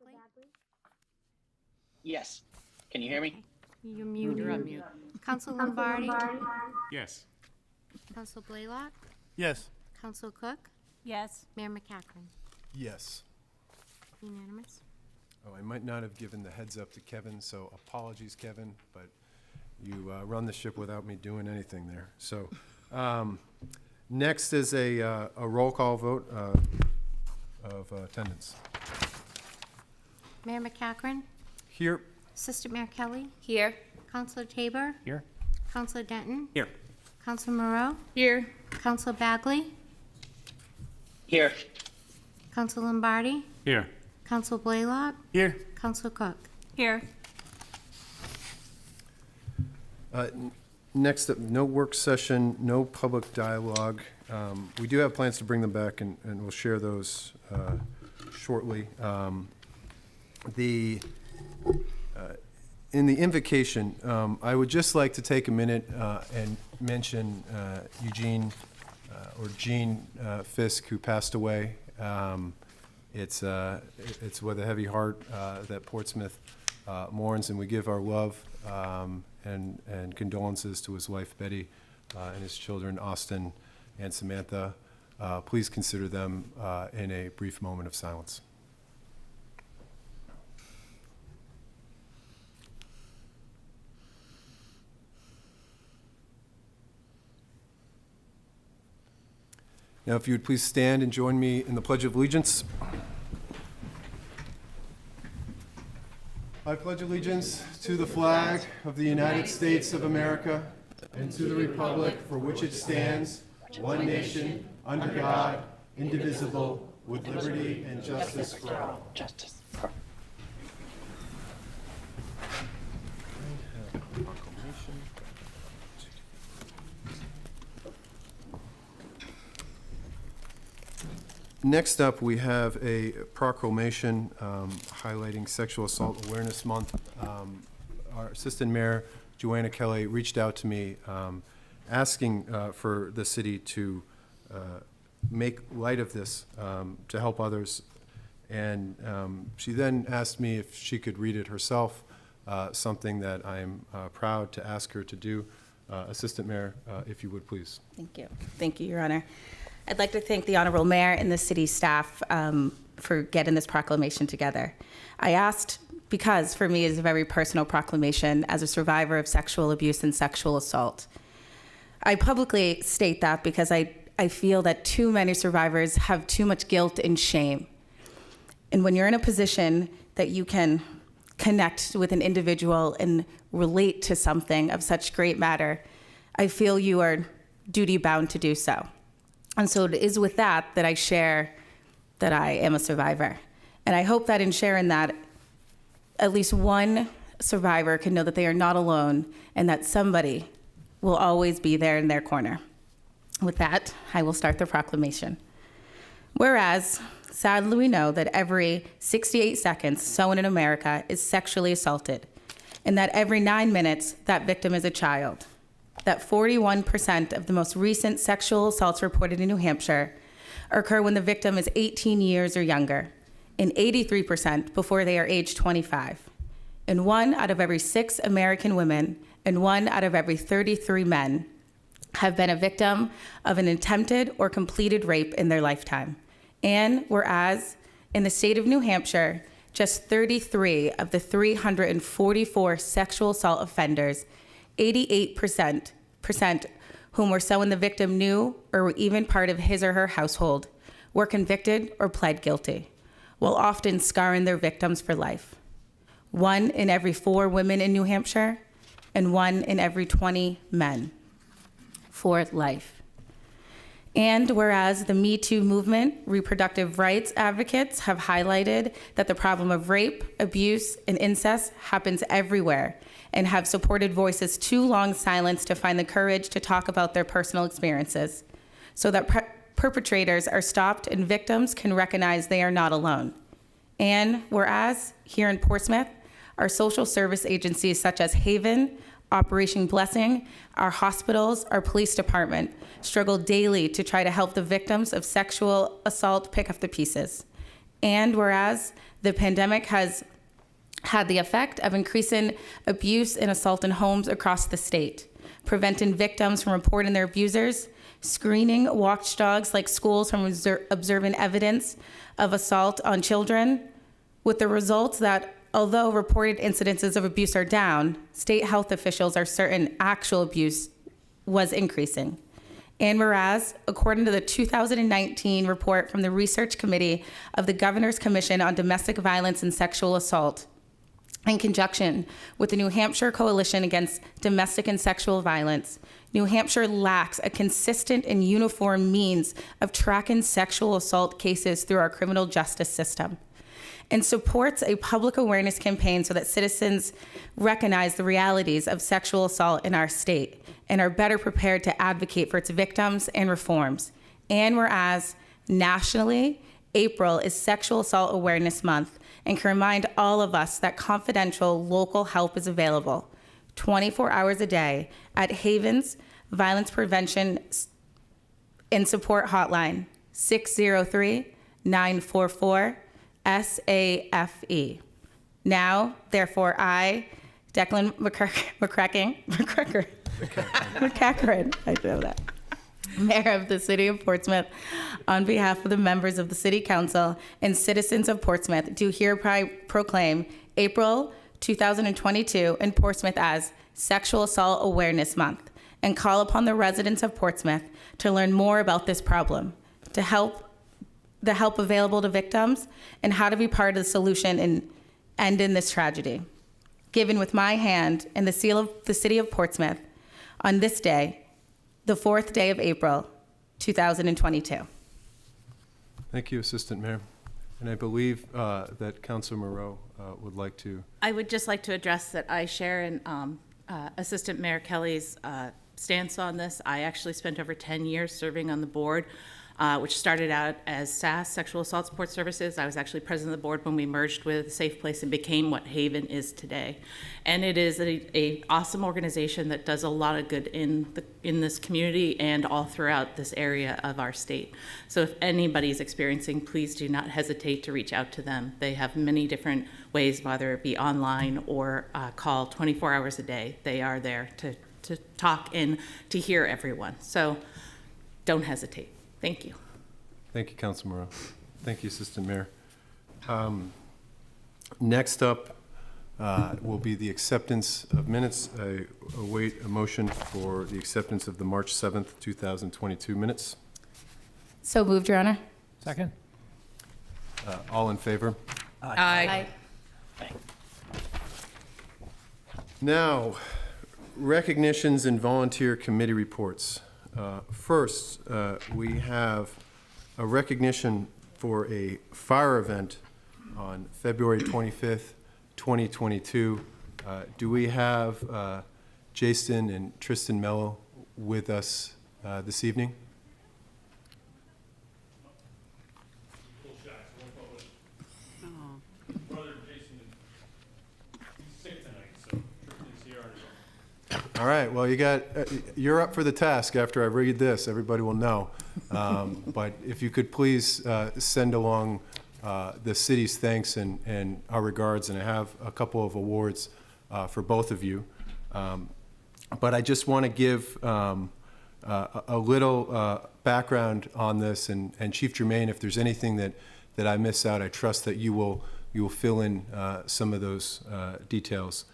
Bagley? Yes. Can you hear me? You're muted. You're on mute. Council Lombardi? Yes. Council Blaylock? Yes. Council Cook? Yes. Mayor McCacken? Yes. Unanimous. Oh, I might not have given the heads up to Kevin, so apologies, Kevin, but you run the ship without me doing anything there. So next is a roll call vote of attendance. Mayor McCacken? Here. Assistant Mayor Kelley? Here. Councilor Tabor? Here. Councilor Denton? Here. Councilor Moreau? Here. Councilor Bagley? Here. Council Lombardi? Here. Council Blaylock? Here. Council Cook? Here. Next up, no work session, no public dialogue. We do have plans to bring them back, and we'll share those shortly. In the invocation, I would just like to take a minute and mention Eugene or Gene Fisk, who passed away. It's with a heavy heart that Portsmouth mourns, and we give our love and condolences to his wife Betty and his children Austin and Samantha. Please consider them in a brief moment of silence. Now, if you would please stand and join me in the Pledge of Allegiance. I pledge allegiance to the flag of the United States of America and to the republic for which it stands, one nation, under God, indivisible, with liberty and justice for all. Justice. Next up, we have a proclamation highlighting Sexual Assault Awareness Month. Our Assistant Mayor, Joanna Kelley, reached out to me asking for the city to make light of this to help others. And she then asked me if she could read it herself, something that I'm proud to ask her to do. Assistant Mayor, if you would, please. Thank you. Thank you, Your Honor. I'd like to thank the Honorable Mayor and the city staff for getting this proclamation together. I asked because, for me, it's a very personal proclamation as a survivor of sexual abuse and sexual assault. I publicly state that because I feel that too many survivors have too much guilt and shame. And when you're in a position that you can connect with an individual and relate to something of such great matter, I feel you are duty-bound to do so. And so it is with that that I share that I am a survivor. And I hope that in sharing that, at least one survivor can know that they are not alone and that somebody will always be there in their corner. With that, I will start the proclamation. Whereas, sadly we know that every 68 seconds someone in America is sexually assaulted, and that every 9 minutes that victim is a child. That 41% of the most recent sexual assaults reported in New Hampshire occur when the victim is 18 years or younger, and 83% before they are age 25. And 1 out of every 6 American women and 1 out of every 33 men have been a victim of an attempted or completed rape in their lifetime. And whereas in the state of New Hampshire, just 33 of the 344 sexual assault offenders, 88% whom were someone the victim knew or were even part of his or her household were convicted or pled guilty, while often scarring their victims for life. 1 in every 4 women in New Hampshire and 1 in every 20 men for life. And whereas the Me Too movement, reproductive rights advocates have highlighted that the problem of rape, abuse, and incest happens everywhere, and have supported voices too long silenced to find the courage to talk about their personal experiences, so that perpetrators are stopped and victims can recognize they are not alone. And whereas here in Portsmouth, our social service agencies such as Haven, Operation Blessing, our hospitals, our police department struggle daily to try to help the victims of sexual assault pick up the pieces. And whereas the pandemic has had the effect of increasing abuse and assault in homes across the state, preventing victims from reporting their abusers, screening watchdogs like schools from observing evidence of assault on children, with the results that although reported incidences of abuse are down, state health officials are certain actual abuse was increasing. And whereas, according to the 2019 report from the Research Committee of the Governor's Commission on Domestic Violence and Sexual Assault, in conjunction with the New Hampshire Coalition Against Domestic and Sexual Violence, New Hampshire lacks a consistent and uniform means of tracking sexual assault cases through our criminal justice system, and supports a public awareness campaign so that citizens recognize the realities of sexual assault in our state and are better prepared to advocate for its victims and reforms. And whereas nationally, April is Sexual Assault Awareness Month and can remind all of us that confidential local help is available 24 hours a day at Haven's Violence Prevention and Support Hotline, 603-944-SAFE. Now, therefore, I, Declan McCracken, I know that, Mayor of the City of Portsmouth, on behalf of the members of the City Council and citizens of Portsmouth, do hereby proclaim April 2022 in Portsmouth as Sexual Assault Awareness Month and call upon the residents of Portsmouth to learn more about this problem, the help available to victims, and how to be part of the solution in ending this tragedy. Given with my hand and the seal of the City of Portsmouth on this day, the 4th day of April, 2022. Thank you, Assistant Mayor. And I believe that Councilor Moreau would like to. I would just like to address that I share in Assistant Mayor Kelley's stance on this. I actually spent over 10 years serving on the board, which started out as SAS, Sexual Assault Support Services. I was actually president of the board when we merged with Safe Place and became what Haven is today. And it is a awesome organization that does a lot of good in this community and all throughout this area of our state. So if anybody's experiencing, please do not hesitate to reach out to them. They have many different ways, whether it be online or call 24 hours a day. They are there to talk and to hear everyone. So don't hesitate. Thank you. Thank you, Councilor Moreau. Thank you, Assistant Mayor. Next up will be the acceptance of minutes. I await a motion for the acceptance of the March 7th, 2022 minutes. So moved, Your Honor. Second? All in favor? Aye. Now, recognitions and volunteer committee reports. First, we have a recognition for a fire event on February 25th, 2022. Do we have Jason and Tristan Mello with us this evening? All right, well, you're up for the task after I read this. Everybody will know. But if you could please send along the city's thanks and our regards, and I have a couple of awards for both of you. But I just want to give a little background on this, and Chief Germain, if there's anything that I miss out, I trust that you will fill in some of those details.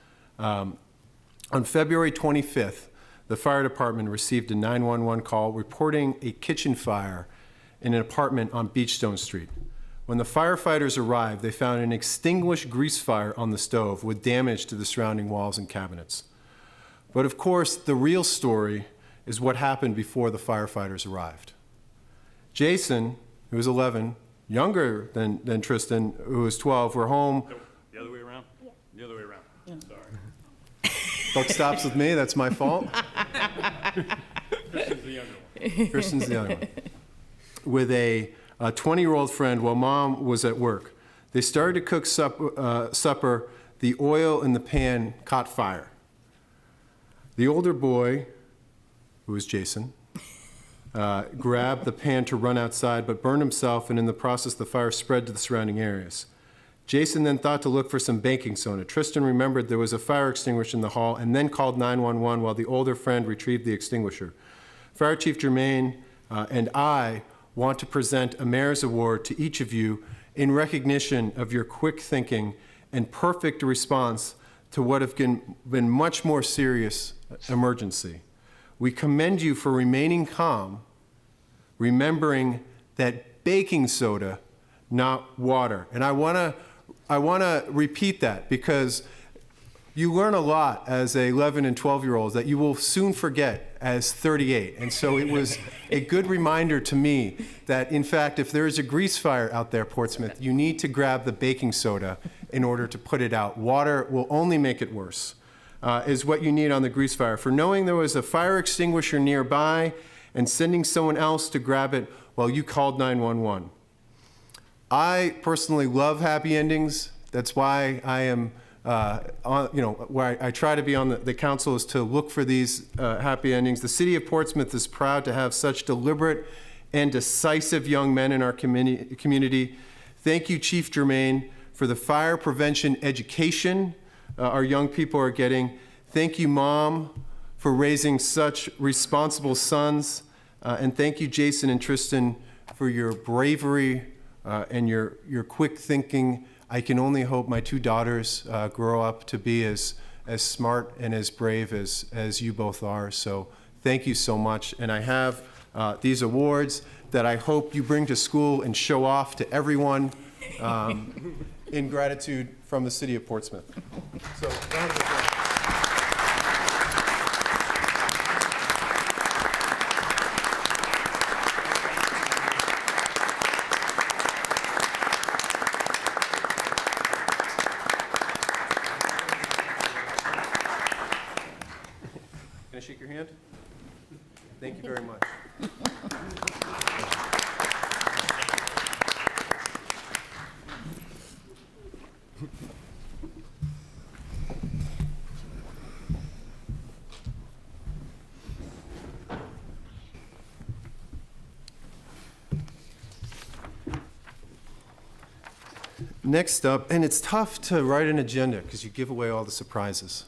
On February 25th, the fire department received a 911 call reporting a kitchen fire in an apartment on Beachstone Street. When the firefighters arrived, they found an extinguished grease fire on the stove with damage to the surrounding walls and cabinets. But of course, the real story is what happened before the firefighters arrived. Jason, who was 11, younger than Tristan, who was 12, were home. The other way around? Yeah. The other way around. Yeah. Sorry. Buck stops with me, that's my fault. Kristen's the younger one. Kristen's the other one. With a 20-year-old friend while mom was at work. They started to cook supper. The oil in the pan caught fire. The older boy, who was Jason, grabbed the pan to run outside, but burned himself, and in the process, the fire spread to the surrounding areas. Jason then thought to look for some baking soda. Tristan remembered there was a fire extinguisher in the hall and then called 911 while the older friend retrieved the extinguisher. Fire Chief Germain and I want to present a Mayor's Award to each of you in recognition of your quick thinking and perfect response to what have been much more serious emergency. We commend you for remaining calm, remembering that baking soda, not water. And I want to repeat that because you learn a lot as 11 and 12-year-olds that you will soon forget as 38. And so it was a good reminder to me that, in fact, if there is a grease fire out there, Portsmouth, you need to grab the baking soda in order to put it out. Water will only make it worse, is what you need on the grease fire. For knowing there was a fire extinguisher nearby and sending someone else to grab it while you called 911. I personally love happy endings. That's why I am where I try to be on the council is to look for these happy endings. The city of Portsmouth is proud to have such deliberate and decisive young men in our community. Thank you, Chief Germain, for the fire prevention education our young people are getting. Thank you, Mom, for raising such responsible sons. And thank you, Jason and Tristan, for your bravery and your quick thinking. I can only hope my two daughters grow up to be as smart and as brave as you both are. So thank you so much. And I have these awards that I hope you bring to school and show off to everyone in gratitude from the city of Portsmouth. So round of applause. Can I shake your hand? Thank you very much. Next up, and it's tough to write an agenda because you give away all the surprises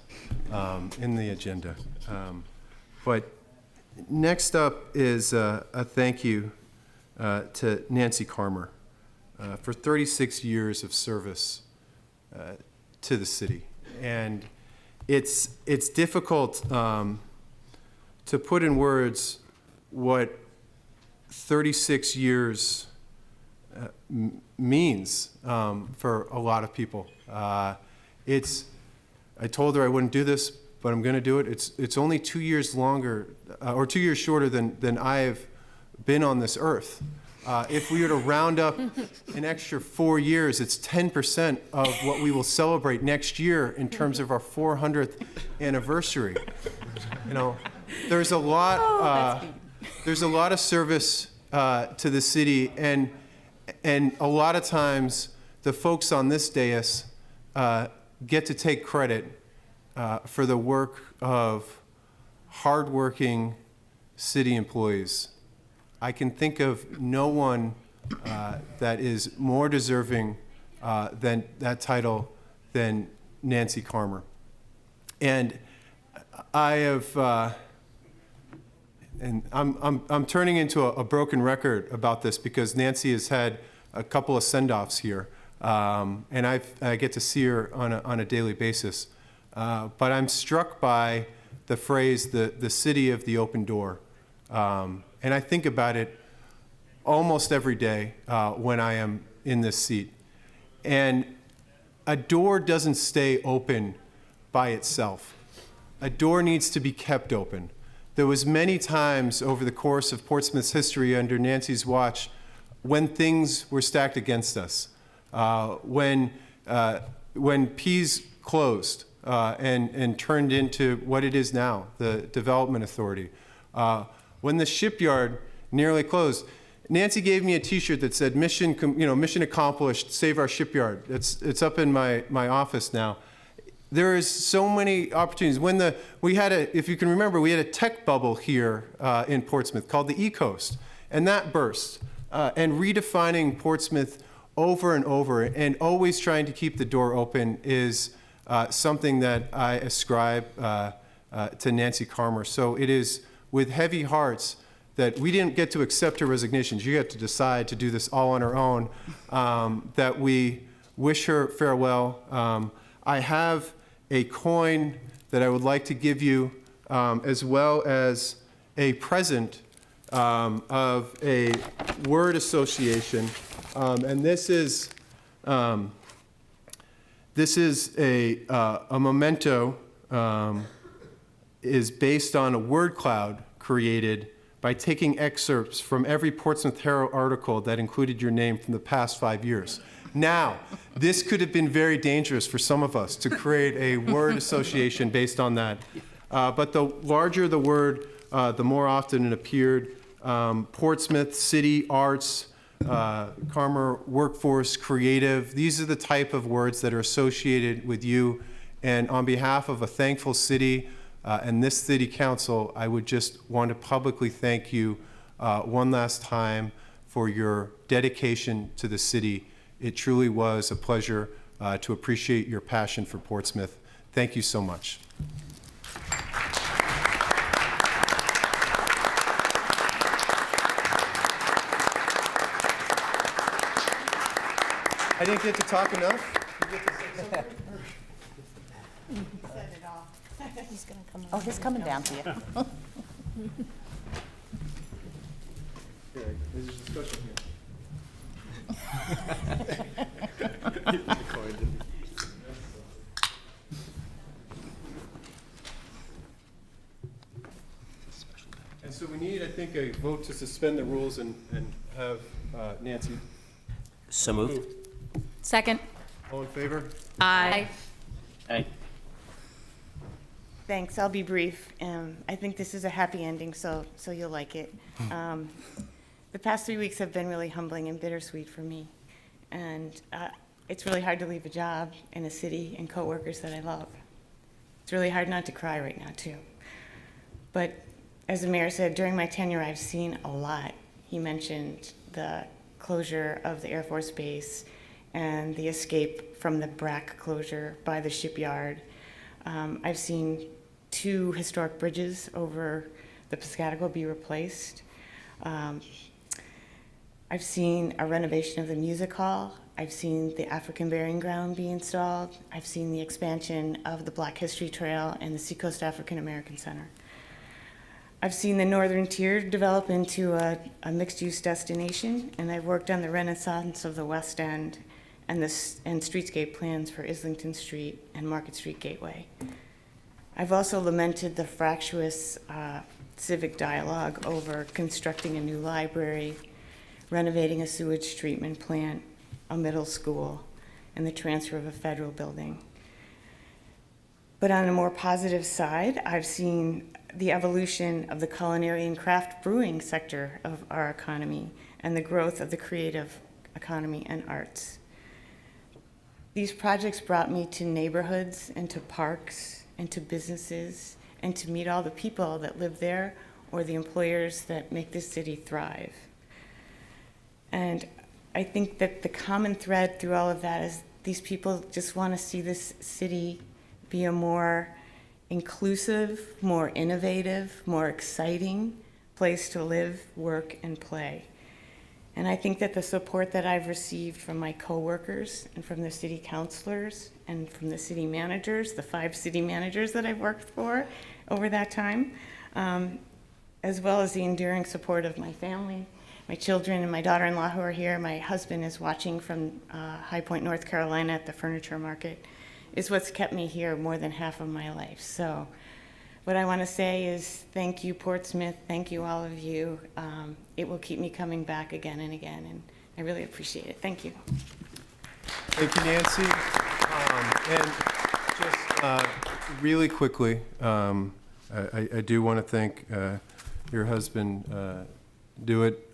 in the agenda. But next up is a thank you to Nancy Carmer for 36 years of service to the city. And it's difficult to put in words what 36 years means for a lot of people. I told her I wouldn't do this, but I'm going to do it. It's only 2 years longer, or 2 years shorter than I've been on this earth. If we were to round up an extra 4 years, it's 10% of what we will celebrate next year in terms of our 400th anniversary. You know, there's a lot of service to the city, and a lot of times the folks on this dais get to take credit for the work of hardworking city employees. I can think of no one that is more deserving than that title than Nancy Carmer. And I have, and I'm turning into a broken record about this because Nancy has had a couple of send-offs here, and I get to see her on a daily basis. But I'm struck by the phrase, the city of the open door. And I think about it almost every day when I am in this seat. And a door doesn't stay open by itself. A door needs to be kept open. There was many times over the course of Portsmouth's history under Nancy's watch when things were stacked against us. When PEASE closed and turned into what it is now, the Development Authority. When the shipyard nearly closed, Nancy gave me a T-shirt that said mission accomplished, save our shipyard. It's up in my office now. there is so many opportunities. If you can remember, we had a tech bubble here in Portsmouth called the E-Coast, and that burst. And redefining Portsmouth over and over, and always trying to keep the door open is something that I ascribe to Nancy Carmer. So it is with heavy hearts that we didn't get to accept her resignation. She had to decide to do this all on her own, that we wish her farewell. I have a coin that I would like to give you, as well as a present of a word association. And this is a memento, is based on a word cloud created by taking excerpts from every Portsmouth Herald article that included your name from the past 5 years. Now, this could have been very dangerous for some of us to create a word association based on that. But the larger the word, the more often it appeared. Portsmouth, city, arts, Carmer, workforce, creative. These are the type of words that are associated with you. And on behalf of a thankful city and this city council, I would just want to publicly thank you one last time for your dedication to the city. It truly was a pleasure to appreciate your passion for Portsmouth. Thank you so much. I didn't get to talk enough. You get to say something? Oh, he's coming down to you. Here, there's a special here. And so we need, I think, a vote to suspend the rules and have Nancy. So moved. Second. All in favor? Aye. Aye. Thanks, I'll be brief. I think this is a happy ending, so you'll like it. The past 3 weeks have been really humbling and bittersweet for me. And it's really hard to leave a job in a city and coworkers that I love. It's really hard not to cry right now, too. But as the mayor said, during my tenure, I've seen a lot. He mentioned the closure of the Air Force Base and the escape from the BRAC closure by the shipyard. I've seen 2 historic bridges over the Piscataqua be replaced. I've seen a renovation of the music hall. I've seen the African Burying Ground be installed. I've seen the expansion of the Black History Trail and the Seacoast African American Center. I've seen the Northern Tier develop into a mixed-use destination, and I've worked on the renaissance of the West End and streetscape plans for Islington Street and Market Street Gateway. I've also lamented the fractious civic dialogue over constructing a new library, renovating a sewage treatment plant, a middle school, and the transfer of a federal building. But on a more positive side, I've seen the evolution of the culinary and craft brewing sector of our economy and the growth of the creative economy and arts. These projects brought me to neighborhoods and to parks and to businesses and to meet all the people that live there or the employers that make this city thrive. And I think that the common thread through all of that is these people just want to see this city be a more inclusive, more innovative, more exciting place to live, work, and play. And I think that the support that I've received from my coworkers and from the city councilors and from the city managers, the 5 city managers that I've worked for over that time, as well as the enduring support of my family, my children and my daughter-in-law who are here. My husband is watching from High Point, North Carolina at the furniture market, is what's kept me here more than half of my life. So what I want to say is thank you, Portsmouth. Thank you, all of you. It will keep me coming back again and again, and I really appreciate it. Thank you. Thank you, Nancy. And just really quickly, I do want to thank your husband, do it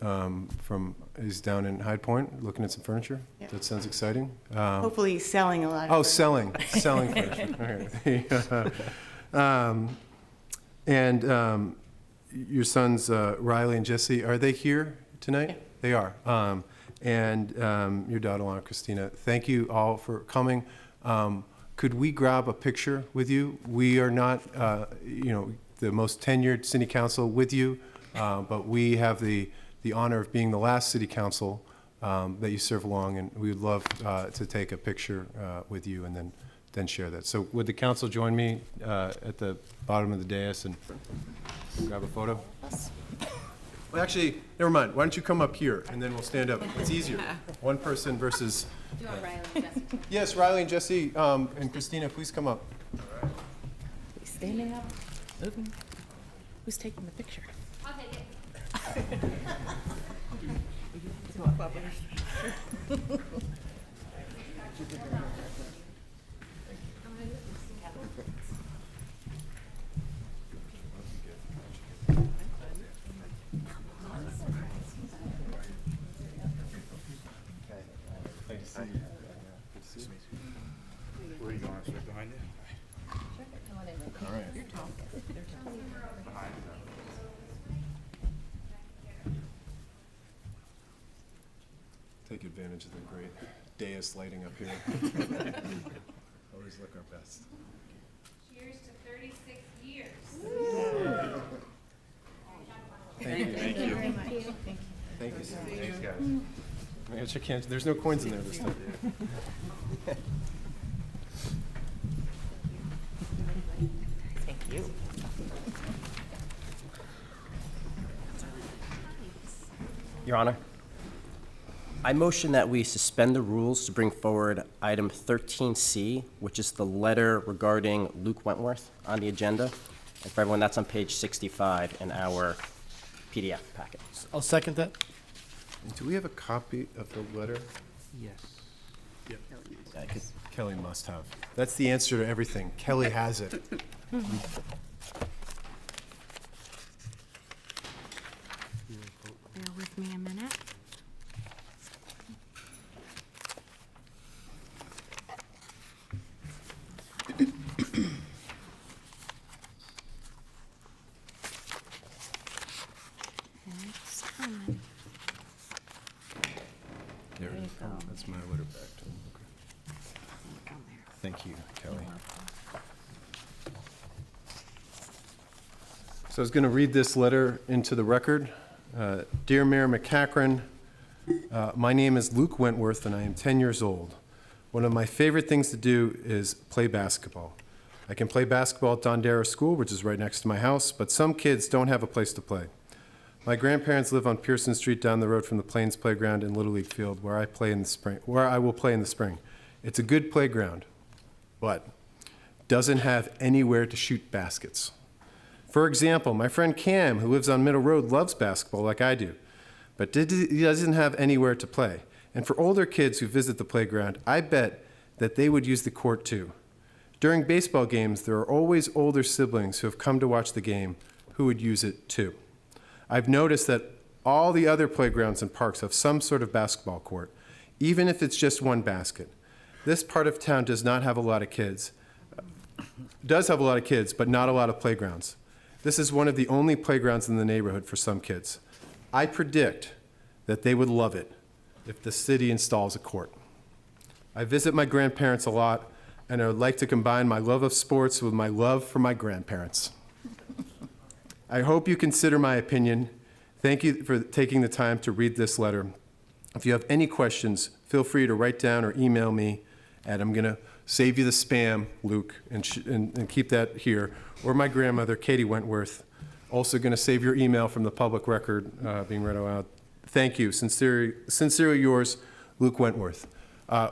he's down in Hyde Point looking at some furniture. Yep. That sounds exciting. Hopefully he's selling a lot of Oh, furniture. selling furniture. Okay. And your sons, Riley and Jesse, are they here tonight? Yeah. They are. And your daughter-in-law, Christina. Thank you all for coming. Could we grab a picture with you? We are not, the most tenured city council with you, but we have the honor of being the last city council that you serve along, and we would love to take a picture with you and then share that. So would the council join me at the bottom of the dais and grab a photo? Well, actually, never mind. Why don't you come up here, and then we'll stand up. It's easier. One person versus... Do you want Riley and Jesse? Yes, Riley and Jesse, and Christina, please come up. He's standing up, moving. Who's taking the picture? I'll take it. Where are you going? Straight behind you? All right. Take advantage of the great dais lighting up here. Always look our best. Cheers to 36 years. Thank you. Thank you. Thank you. Thanks, guys. I can't, there's no coins in there this time. Thank you. Your Honor, I motion that we suspend the rules to bring forward item 13C, which is the letter regarding Luke Wentworth on the agenda. And for everyone, that's on page 65 in our PDF packet. I'll second that. Do we have a copy of the letter? Yes. Kelley must have. That's the answer to everything. Kelley has it. Bear with me a minute. It's coming. There it is. Oh, that's my letter back to him. Okay. Thank you, Kelley. So I was going to read this letter into the record. Dear Mayor McCachran, my name is Luke Wentworth and I am 10 years old. One of my favorite things to do is play basketball. I can play basketball at Dondera School, which is right next to my house, but some kids don't have a place to play. My grandparents live on Pearson Street down the road from the Plains Playground and Little League Field where I will play in the spring. It's a good playground, but doesn't have anywhere to shoot baskets. For example, my friend Cam, who lives on Middle Road, loves basketball like I do, but he doesn't have anywhere to play. And for older kids who visit the playground, I bet that they would use the court too. During baseball games, there are always older siblings who have come to watch the game who would use it too. I've noticed that all the other playgrounds and parks have some sort of basketball court, even if it's just one basket. This part of town does have a lot of kids, but not a lot of playgrounds. This is one of the only playgrounds in the neighborhood for some kids. I predict that they would love it if the city installs a court. I visit my grandparents a lot, and I would like to combine my love of sports with my love for my grandparents. I hope you consider my opinion. Thank you for taking the time to read this letter. If you have any questions, feel free to write down or email me, and I'm going to save you the spam, Luke, and keep that here. Or my grandmother, Katie Wentworth, also going to save your email from the public record being read aloud. Thank you. Sincerely yours, Luke Wentworth.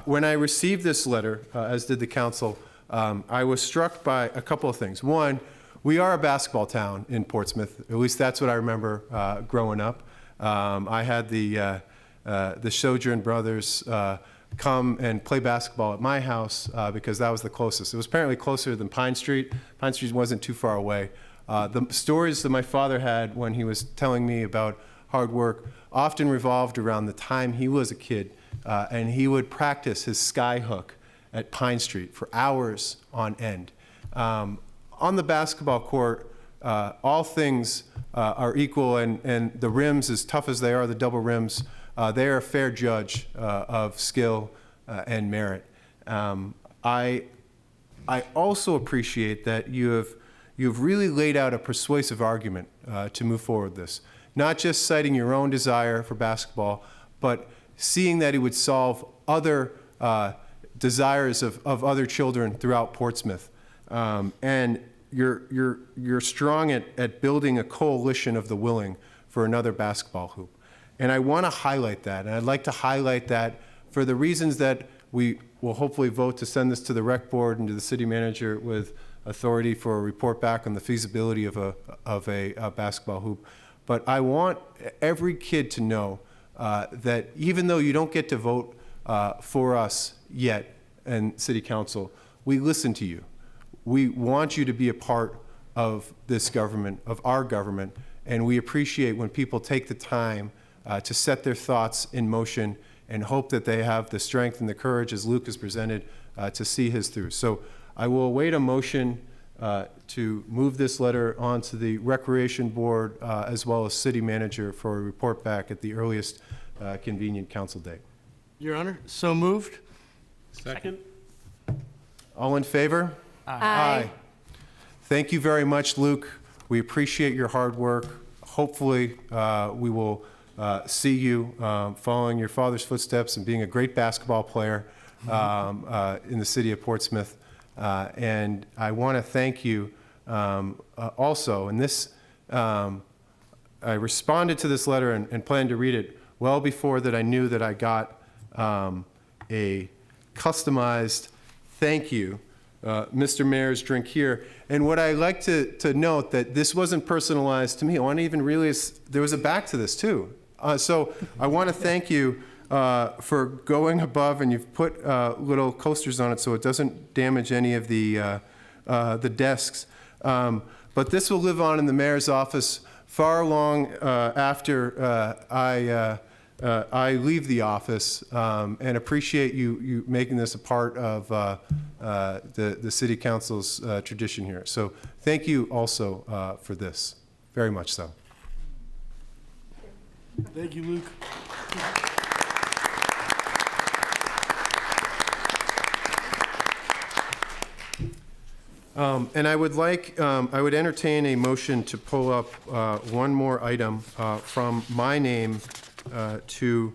When I received this letter, as did the council, I was struck by a couple of things. One, we are a basketball town in Portsmouth. At least that's what I remember growing up. I had the Sojourn brothers come and play basketball at my house because that was the closest. It was apparently closer than Pine Street. Pine Street wasn't too far away. The stories that my father had when he was telling me about hard work often revolved around the time he was a kid, and he would practice his sky hook at Pine Street for hours on end. On the basketball court, all things are equal, and the rims, as tough as they are, the double rims, they are a fair judge of skill and merit. I also appreciate that you've really laid out a persuasive argument to move forward this. Not just citing your own desire for basketball, but seeing that it would solve other desires of other children throughout Portsmouth. And you're strong at building a coalition of the willing for another basketball hoop. And I want to highlight that, and I'd like to highlight that for the reasons that we will hopefully vote to send this to the rec board and to the city manager with authority for a report back on the feasibility of a basketball hoop. But I want every kid to know that even though you don't get to vote for us yet in city council, we listen to you. We want you to be a part of this government, of our government, and we appreciate when people take the time to set their thoughts in motion and hope that they have the strength and the courage, as Luke has presented, to see his through. So I will await a motion to move this letter on to the Recreation Board as well as City Manager for a report back at the earliest convenient council date. Your Honor, so moved. Second? All in favor? Aye. Thank you very much, Luke. We appreciate your hard work. Hopefully, we will see you following your father's footsteps and being a great basketball player in the city of Portsmouth. And I want to thank you also. And this, I responded to this letter and planned to read it well before that I knew that I got a customized thank you, Mr. Mayor's drink here. And what I like to note that this wasn't personalized to me. I want to even realize there was a back to this too. So I want to thank you for going above, and you've put little coasters on it so it doesn't damage any of the desks. But this will live on in the mayor's office far long after I leave the office, and appreciate you making this a part of the city council's tradition here. So thank you also for this, very much so. Thank you, Luke. And I would like, I would entertain a motion to pull up one more item from my name to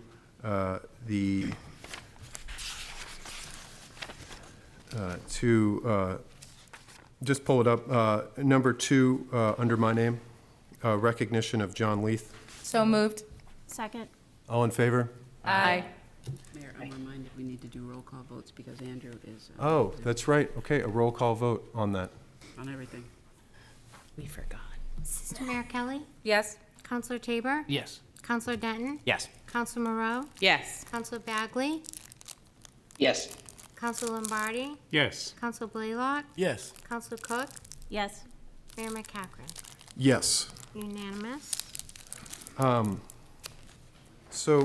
just pull it up, number 2 under my name, recognition of John Leith. So moved. Second. All in favor? Aye. Mayor, I'm reminded we need to do roll call votes because Andrew is Oh, that's right. Okay, a roll call vote on that. on everything. We forgot. Assistant Mayor Kelley, Yes. Counselor Tabor, Yes. Counselor Denton, Yes. Counselor Moreau, Yes. Counselor Bagley, Yes. Counselor Lombardi, Yes. Counselor Blaylock, Yes. Counselor Cook, Yes. Mayor McCackron. Yes. Unanimous. So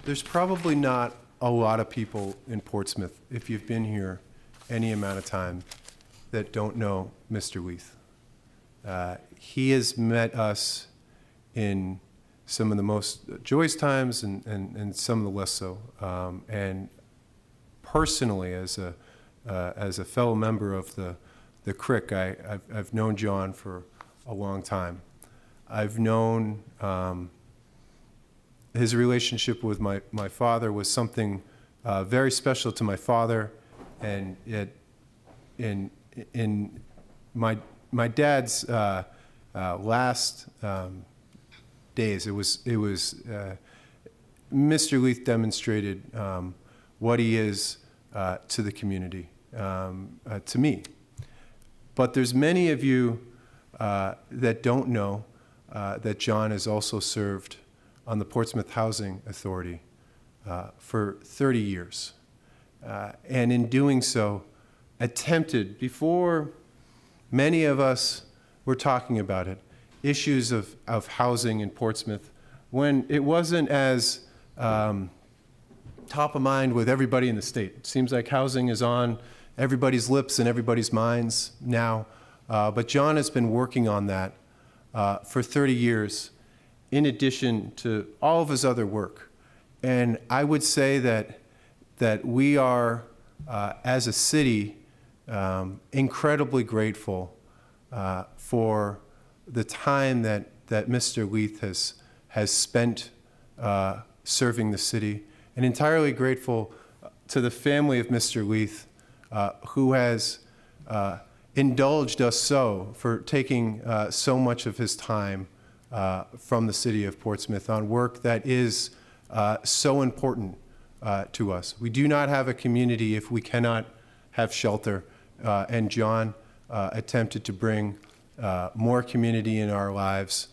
there's probably not a lot of people in Portsmouth, if you've been here any amount of time, that don't know Mr. Leith. He has met us in some of the most joyous times and some of the less so. And personally, as a fellow member of the CRIC, I've known John for a long time. I've known his relationship with my father was something very special to my father, and in my dad's last days, it was Mr. Leith demonstrated what he is to the community, to me. But there's many of you that don't know that John has also served on the Portsmouth Housing Authority for 30 years. And in doing so, attempted, before many of us were talking about it, issues of housing in Portsmouth when it wasn't as top of mind with everybody in the state. It seems like housing is on everybody's lips and everybody's minds now. But John has been working on that for 30 years, in addition to all of his other work. And I would say that we are, as a city, incredibly grateful for the time that Mr. Leith has spent serving the city, and entirely grateful to the family of Mr. Leith, who has indulged us so for taking so much of his time from the city of Portsmouth on work that is so important to us. We do not have a community if we cannot have shelter, and John attempted to bring more community in our lives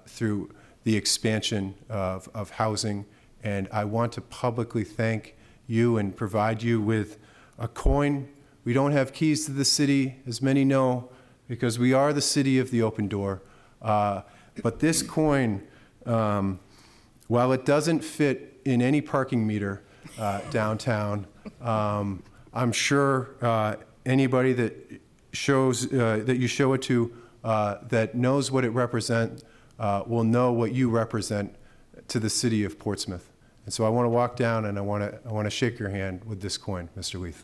through the expansion of housing. And I want to publicly thank you and provide you with a coin. We don't have keys to the city, as many know, because we are the city of the open door. But this coin, while it doesn't fit in any parking meter downtown, I'm sure anybody that you show it to that knows what it represents will know what you represent to the city of Portsmouth. And so I want to walk down and I want to shake your hand with this coin, Mr. Leith.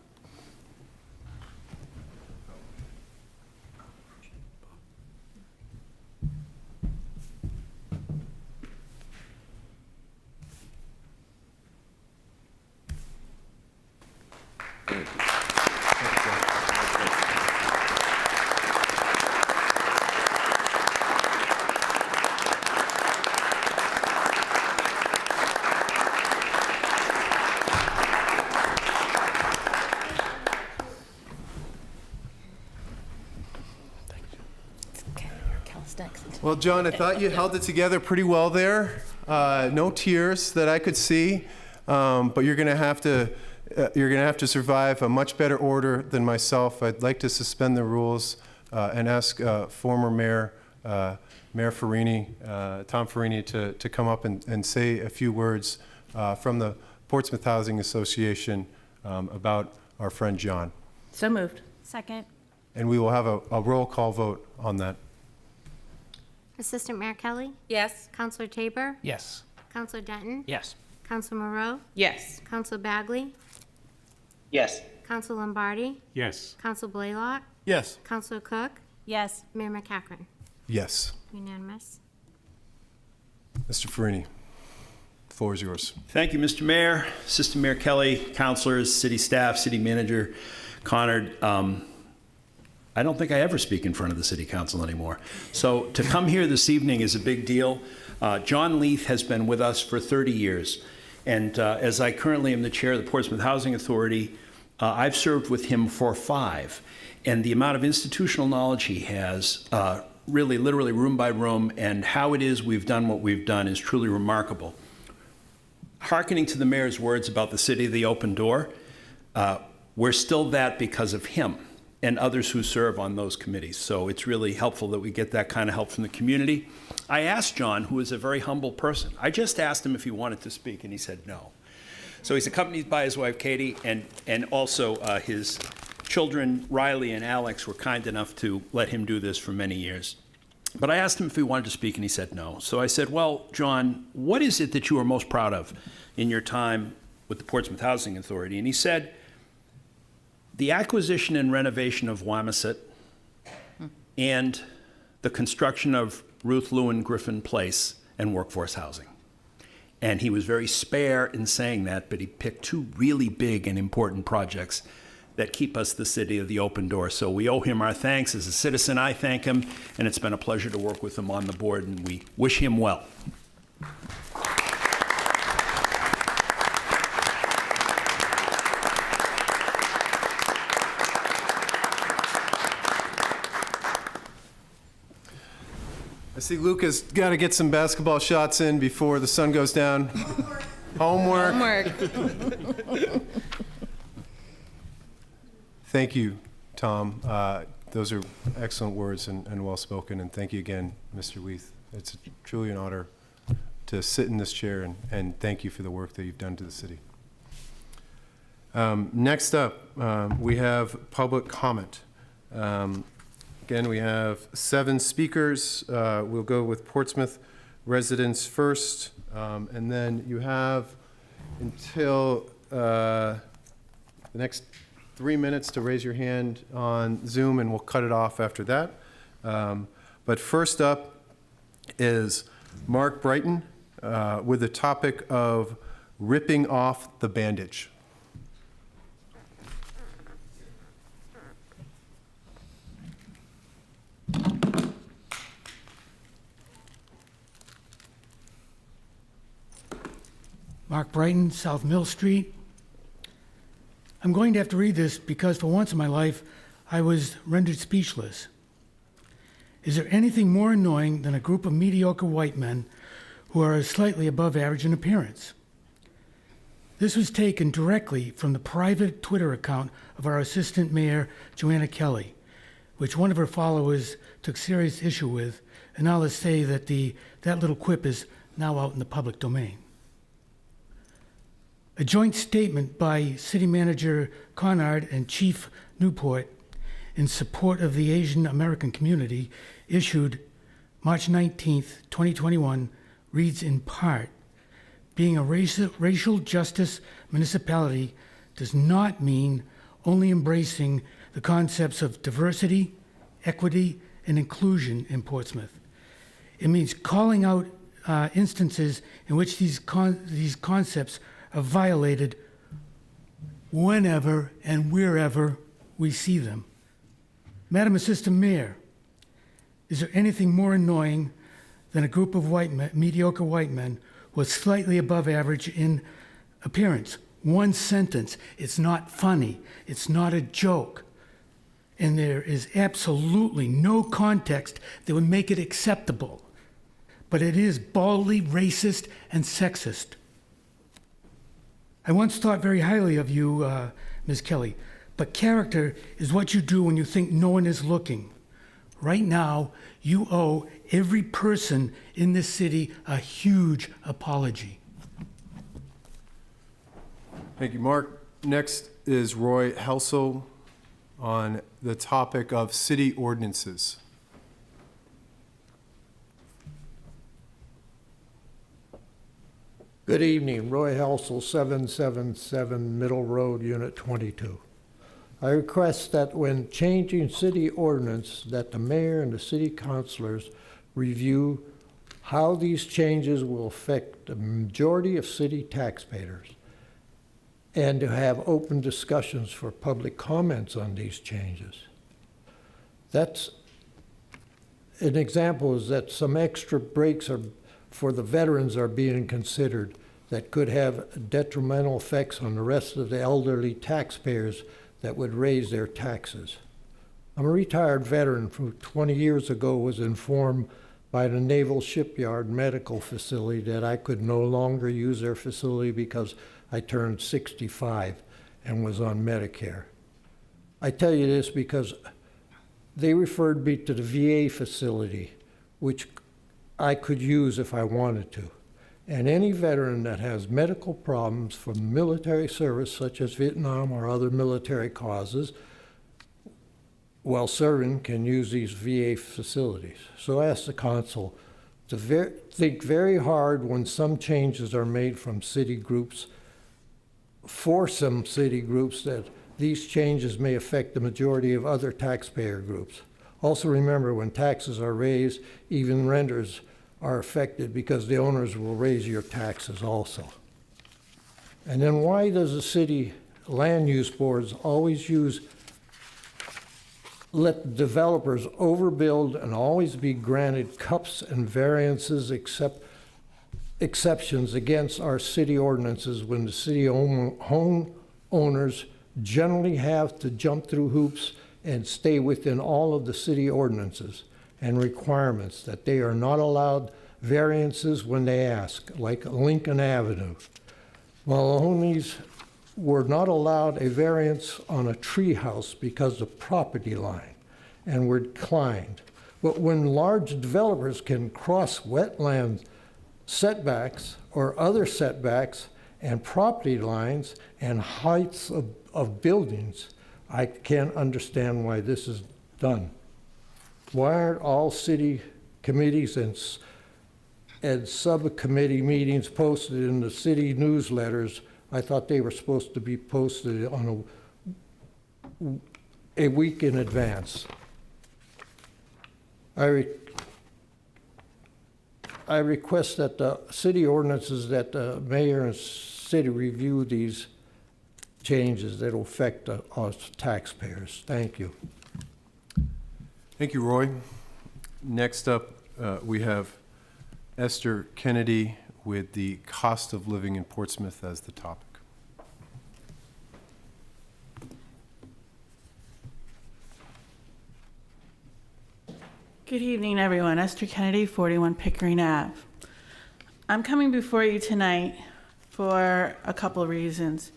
Well, John, I thought you held it together pretty well there. No tears that I could see, but you're going to have to survive a much better order than myself. I'd like to suspend the rules and ask former Mayor Farini, Tom Farini, to come up and say a few words from the Portsmouth Housing Association about our friend John. So moved. Second. And we will have a roll call vote on that. Assistant Mayor Kelley? Yes. Counselor Tabor? Yes. Counselor Denton? Yes. Counselor Moreau? Yes. Counselor Bagley? Yes. Counselor Lombardi? Yes. Counselor Blaylock? Yes. Counselor Cook? Yes. Mayor McCachran? Yes. Unanimous. Mr. Farini, the floor is yours. Thank you, Mr. Mayor, Assistant Mayor Kelley, councilors, city staff, city manager Connard. I don't think I ever speak in front of the city council anymore. So to come here this evening is a big deal. John Leith has been with us for 30 years. And as I currently am the chair of the Portsmouth Housing Authority, I've served with him for 5. And the amount of institutional knowledge he has, really, literally room by room, and how it is we've done what we've done is truly remarkable. Hearkening to the mayor's words about the city of the open door, we're still that because of him and others who serve on those committees. So it's really helpful that we get that kind of help from the community. I asked John, who is a very humble person, I just asked him if he wanted to speak, and he said no. So he's accompanied by his wife, Katie, and also his children, Riley and Alex, were kind enough to let him do this for many years. But I asked him if he wanted to speak, and he said no. So I said, well, John, what is it that you are most proud of in your time with the Portsmouth Housing Authority? And he said, the acquisition and renovation of Wamisit and the construction of Ruth Lewin Griffin Place and workforce housing. And he was very spare in saying that, but he picked 2 really big and important projects that keep us the city of the open door. So we owe him our thanks. As a citizen, I thank him, and it's been a pleasure to work with him on the board, and we wish him well. I see Luke has got to get some basketball shots in before the sun goes down. Homework. Thank you, Tom. Those are excellent words and well spoken. And thank you again, Mr. Leith. It's truly an honor to sit in this chair and thank you for the work that you've done to the city. Next up, we have public comment. Again, we have 7 speakers. We'll go with Portsmouth residents first, and then you have until the next 3 minutes to raise your hand on Zoom, and we'll cut it off after that. But first up is Mark Brighton with the topic of ripping off the bandage. Mark Brighton, South Mill Street. I'm going to have to read this because for once in my life, I was rendered speechless. Is there anything more annoying than a group of mediocre white men who are slightly above average in appearance? This was taken directly from the private Twitter account of our Assistant Mayor, Joanna Kelley, which one of her followers took serious issue with, and now let's say that that little quip is now out in the public domain. A joint statement by City Manager Conard and Chief Newport in support of the Asian American community issued March 19th, 2021, reads in part, being a racial justice municipality does not mean only embracing the concepts of diversity, equity, and inclusion in Portsmouth. It means calling out instances in which these concepts are violated whenever and wherever we see them. Madam Assistant Mayor, is there anything more annoying than a group of mediocre white men who are slightly above average in appearance? One sentence. It's not funny. It's not a joke. And there is absolutely no context that would make it acceptable. But it is baldly racist and sexist. I once thought very highly of you, Ms. Kelley, but character is what you do when you think no one is looking. Right now, you owe every person in this city a huge apology. Thank you, Mark. Next is Roy Helsel on the topic of city ordinances. Good evening, Roy Helsel, 777 Middle Road, Unit 22. I request that when changing city ordinance, that the mayor and the city councilors review how these changes will affect the majority of city taxpayers, and to have open discussions for public comments on these changes. That's an example is that some extra breaks for the veterans are being considered that could have detrimental effects on the rest of the elderly taxpayers that would raise their taxes. I'm a retired veteran who 20 years ago was informed by the Naval Shipyard Medical Facility that I could no longer use their facility because I turned 65 and was on Medicare. I tell you this because they referred me to the VA facility, which I could use if I wanted to. And any veteran that has medical problems from military service, such as Vietnam or other military causes, while serving, can use these VA facilities. So I ask the council to think very hard when some changes are made from city groups, for some city groups, that these changes may affect the majority of other taxpayer groups. Also remember, when taxes are raised, even renters are affected because the owners will raise your taxes also. And then why does the city land use boards always let developers overbuild and always be granted cups and variances exceptions against our city ordinances when the city home owners generally have to jump through hoops and stay within all of the city ordinances and requirements, that they are not allowed variances when they ask, like Lincoln Avenue. Well, Onis were not allowed a variance on a tree house because of property line and were declined. But when large developers can cross wetland setbacks or other setbacks and property lines and heights of buildings, I can't understand why this is done. Why aren't all city committees and subcommittee meetings posted in the city newsletters? I thought they were supposed to be posted on a week in advance. I request that the city ordinances, that the mayor and city review these changes that will affect us taxpayers. Thank you. Thank you, Roy. Next up, we have Esther Kennedy with the cost of living in Portsmouth as the topic. Good evening, everyone. Esther Kennedy, 41 Pickering Ave. I'm coming before you tonight for a couple of reasons.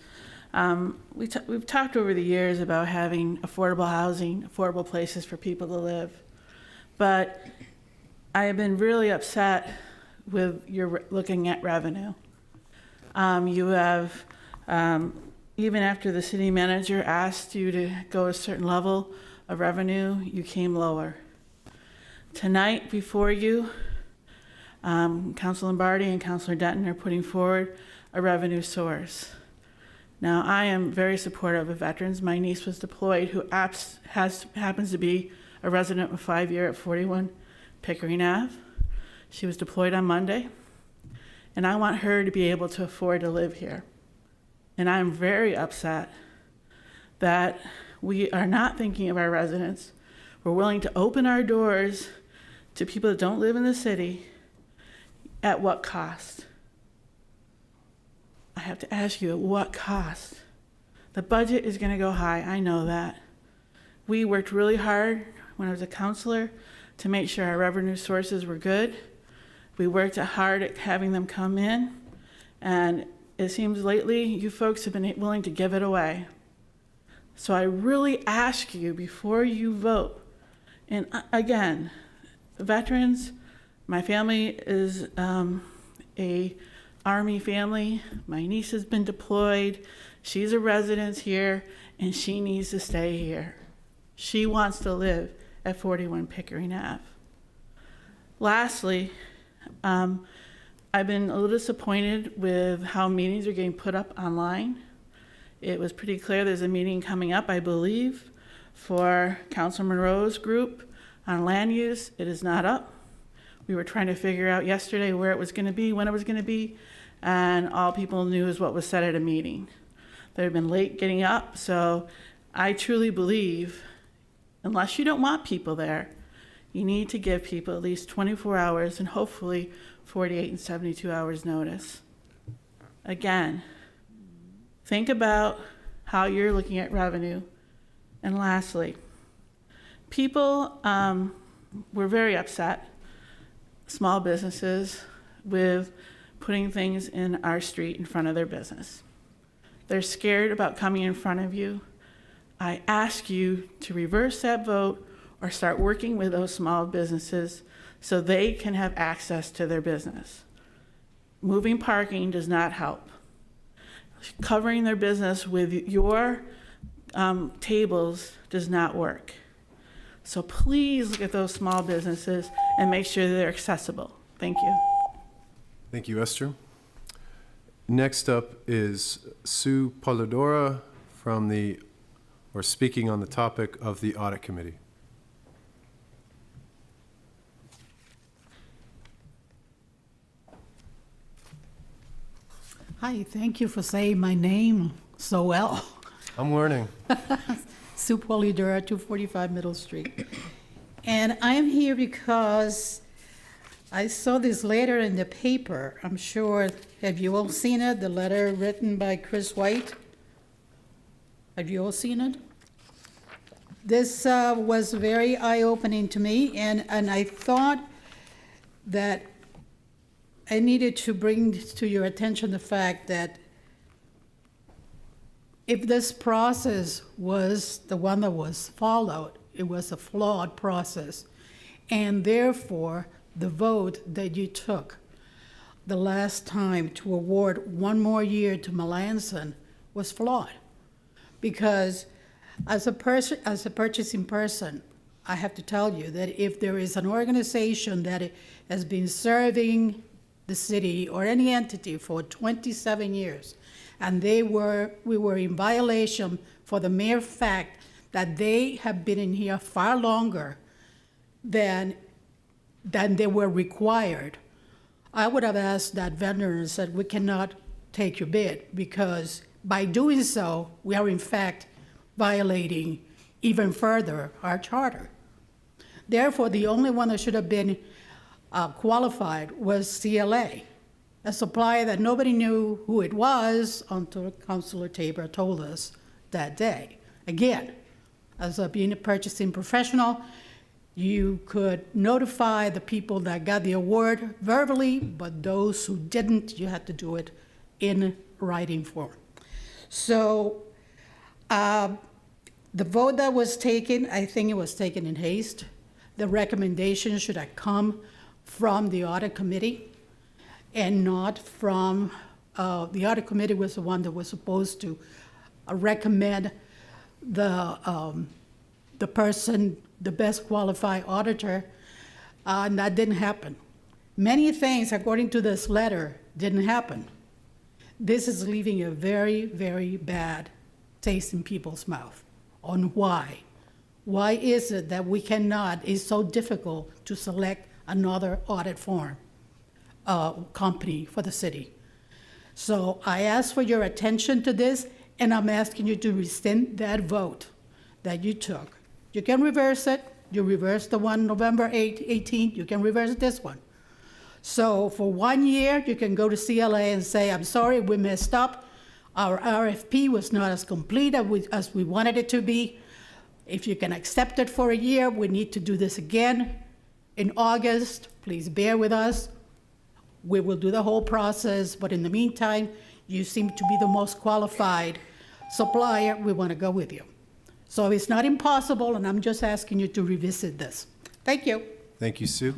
We've talked over the years about having affordable housing, affordable places for people to live. But I have been really upset with your looking at revenue. You have, even after the city manager asked you to go a certain level of revenue, you came lower. Tonight before you, Councilor Lombardi and Councilor Denton are putting forward a revenue source. Now, I am very supportive of veterans. My niece was deployed, who happens to be a resident of 5 year at 41 Pickering Ave. She was deployed on Monday, and I want her to be able to afford to live here. And I'm very upset that we are not thinking of our residents. We're willing to open our doors to people that don't live in the city. At what cost? I have to ask you, at what cost? The budget is going to go high. I know that. We worked really hard when I was a counselor to make sure our revenue sources were good. We worked hard at having them come in, and it seems lately you folks have been willing to give it away. So I really ask you before you vote, and again, veterans, my family is a Army family. My niece has been deployed. She's a resident here, and she needs to stay here. She wants to live at 41 Pickering Ave. Lastly, I've been a little disappointed with how meetings are getting put up online. It was pretty clear there's a meeting coming up, I believe, for Councilor Monroe's group on land use. It is not up. We were trying to figure out yesterday where it was going to be, when it was going to be, and all people knew is what was said at a meeting. They've been late getting up, so I truly believe, unless you don't want people there, you need to give people at least 24 hours and hopefully 48 and 72 hours notice. Again, think about how you're looking at revenue. And lastly, people were very upset, small businesses, with putting things in our street in front of their business. They're scared about coming in front of you. I ask you to reverse that vote or start working with those small businesses so they can have access to their business. Moving parking does not help. Covering their business with your tables does not work. So please look at those small businesses and make sure they're accessible. Thank you. Thank you, Esther. Next up is Sue Polidura speaking on the topic of the Audit Committee. Hi, thank you for saying my name so well. I'm learning. Sue Polidura, 245 Middle Street. And I'm here because I saw this letter in the paper. I'm sure, have you all seen it? The letter written by Chris White? Have you all seen it? This was very eye-opening to me, and I thought that I needed to bring to your attention the fact that if this process was the one that was followed, it was a flawed process, and therefore the vote that you took the last time to award one more year to Melanson was flawed. Because as a purchasing person, I have to tell you that if there is an organization that has been serving the city or any entity for 27 years, and we were in violation for the mere fact that they have been in here far longer than they were required, I would have asked that vendor and said, we cannot take your bid, because by doing so, we are in fact violating even further our charter. Therefore, the only one that should have been qualified was CLA, a supplier that nobody knew who it was until Councilor Tabor told us that day. Again, as being a purchasing professional, you could notify the people that got the award verbally, but those who didn't, you had to do it in writing form. So the vote that was taken, I think it was taken in haste. The recommendation should have come from the audit committee and not from, the audit committee was the one that was supposed to recommend the person, the best qualified auditor, and that didn't happen. Many things, according to this letter, didn't happen. This is leaving a very, very bad taste in people's mouth on why. Why is it that we cannot, it's so difficult to select another audit firm, company for the city? So I ask for your attention to this, and I'm asking you to rescind that vote that you took. You can reverse it. You reversed the one November 18th. You can reverse this one. So for 1 year, you can go to CLA and say, I'm sorry, we messed up. Our RFP was not as complete as we wanted it to be. If you can accept it for a year, we need to do this again in August. Please bear with us. We will do the whole process, but in the meantime, you seem to be the most qualified supplier. We want to go with you. So it's not impossible, and I'm just asking you to revisit this. Thank you. Thank you, Sue.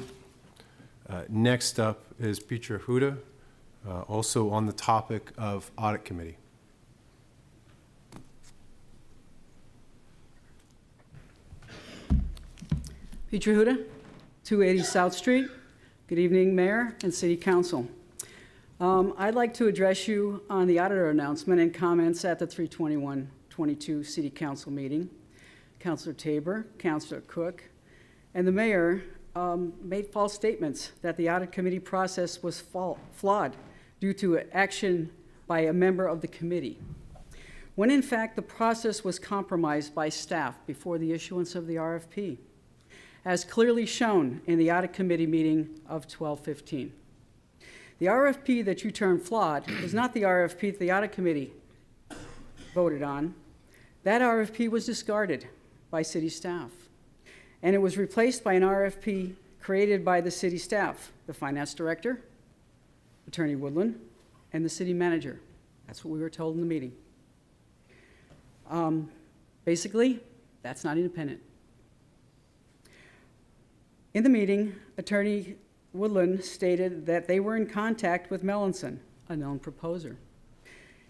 Next up is Petra Huda, also on the topic of Audit Committee. Petra Huda, 280 South Street. Good evening, Mayor and City Council. I'd like to address you on the auditor announcement and comments at the 3/21/22 City Council meeting. Councilor Tabor, Councilor Cook, and the Mayor made false statements that the audit committee process was flawed due to action by a member of the committee, when in fact the process was compromised by staff before the issuance of the RFP, as clearly shown in the audit committee meeting of 12/15. The RFP that you termed flawed is not the RFP that the audit committee voted on. That RFP was discarded by city staff, and it was replaced by an RFP created by the city staff, the finance director, Attorney Woodland, and the city manager. That's what we were told in the meeting. Basically, that's not independent. In the meeting, Attorney Woodland stated that they were in contact with Melanson, a known proposer,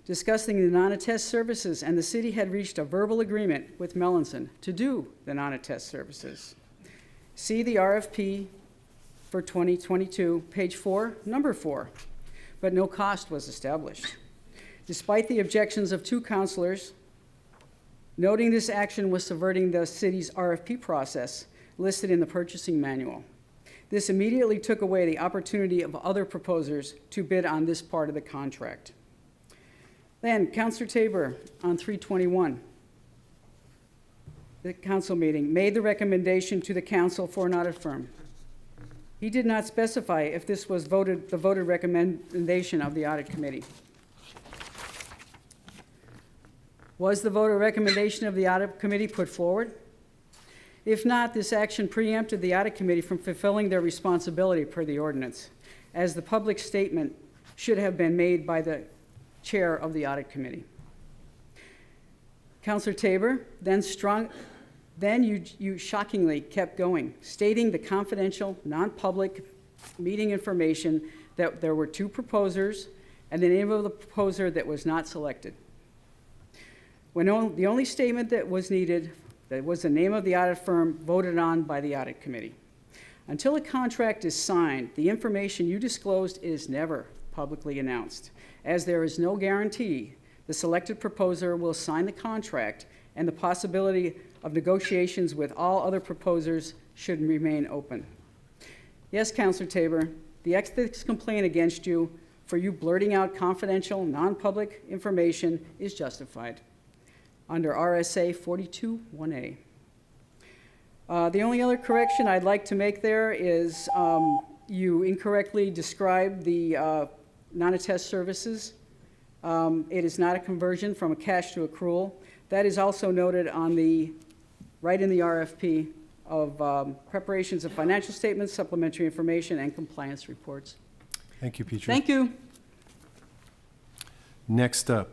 discussing the non-attest services, and the city had reached a verbal agreement with Melanson to do the non-attest services. See the RFP for 2022, page 4, number 4, but no cost was established. Despite the objections of 2 councilors, noting this action was subverting the city's RFP process listed in the purchasing manual. This immediately took away the opportunity of other proposers to bid on this part of the contract. Then, Councilor Tabor, on 3/21, the council meeting, made the recommendation to the council for an audit firm. He did not specify if this was the voted recommendation of the audit committee. Was the voter recommendation of the audit committee put forward? If not, this action preempted the audit committee from fulfilling their responsibility per the ordinance, as the public statement should have been made by the chair of the audit committee. Councilor Tabor, then you shockingly kept going, stating the confidential, non-public meeting information that there were 2 proposers and the name of the proposer that was not selected. The only statement that was needed, that was the name of the audit firm voted on by the audit committee. Until a contract is signed, the information you disclosed is never publicly announced, as there is no guarantee the selected proposer will sign the contract, and the possibility of negotiations with all other proposers should remain open. Yes, Councilor Tabor, the ethics complaint against you for you blurting out confidential, non-public information is justified under RSA 42(1)A. The only other correction I'd like to make there is you incorrectly described the non-attest services. It is not a conversion from a cash to accrual. That is also noted on right in the RFP of preparations of financial statements, supplementary information, and compliance reports. Thank you, Petra. Thank you. Next up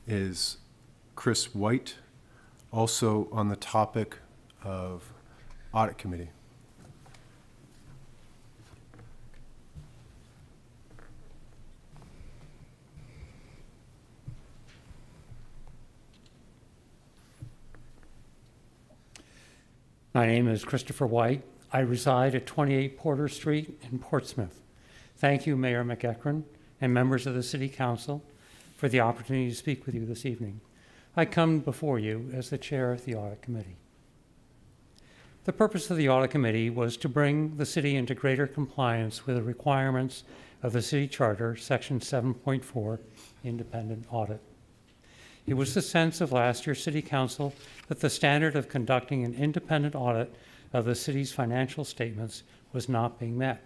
is Chris White, also on the topic of Audit Committee. My name is Christopher White. I reside at 28 Porter Street in Portsmouth. Thank you, Mayor McEachran and members of the City Council, for the opportunity to speak with you this evening. I come before you as the chair of the Audit Committee. The purpose of the Audit Committee was to bring the city into greater compliance with the requirements of the City Charter, Section 7.4, Independent Audit. It was the sense of last year's City Council that the standard of conducting an independent audit of the city's financial statements was not being met.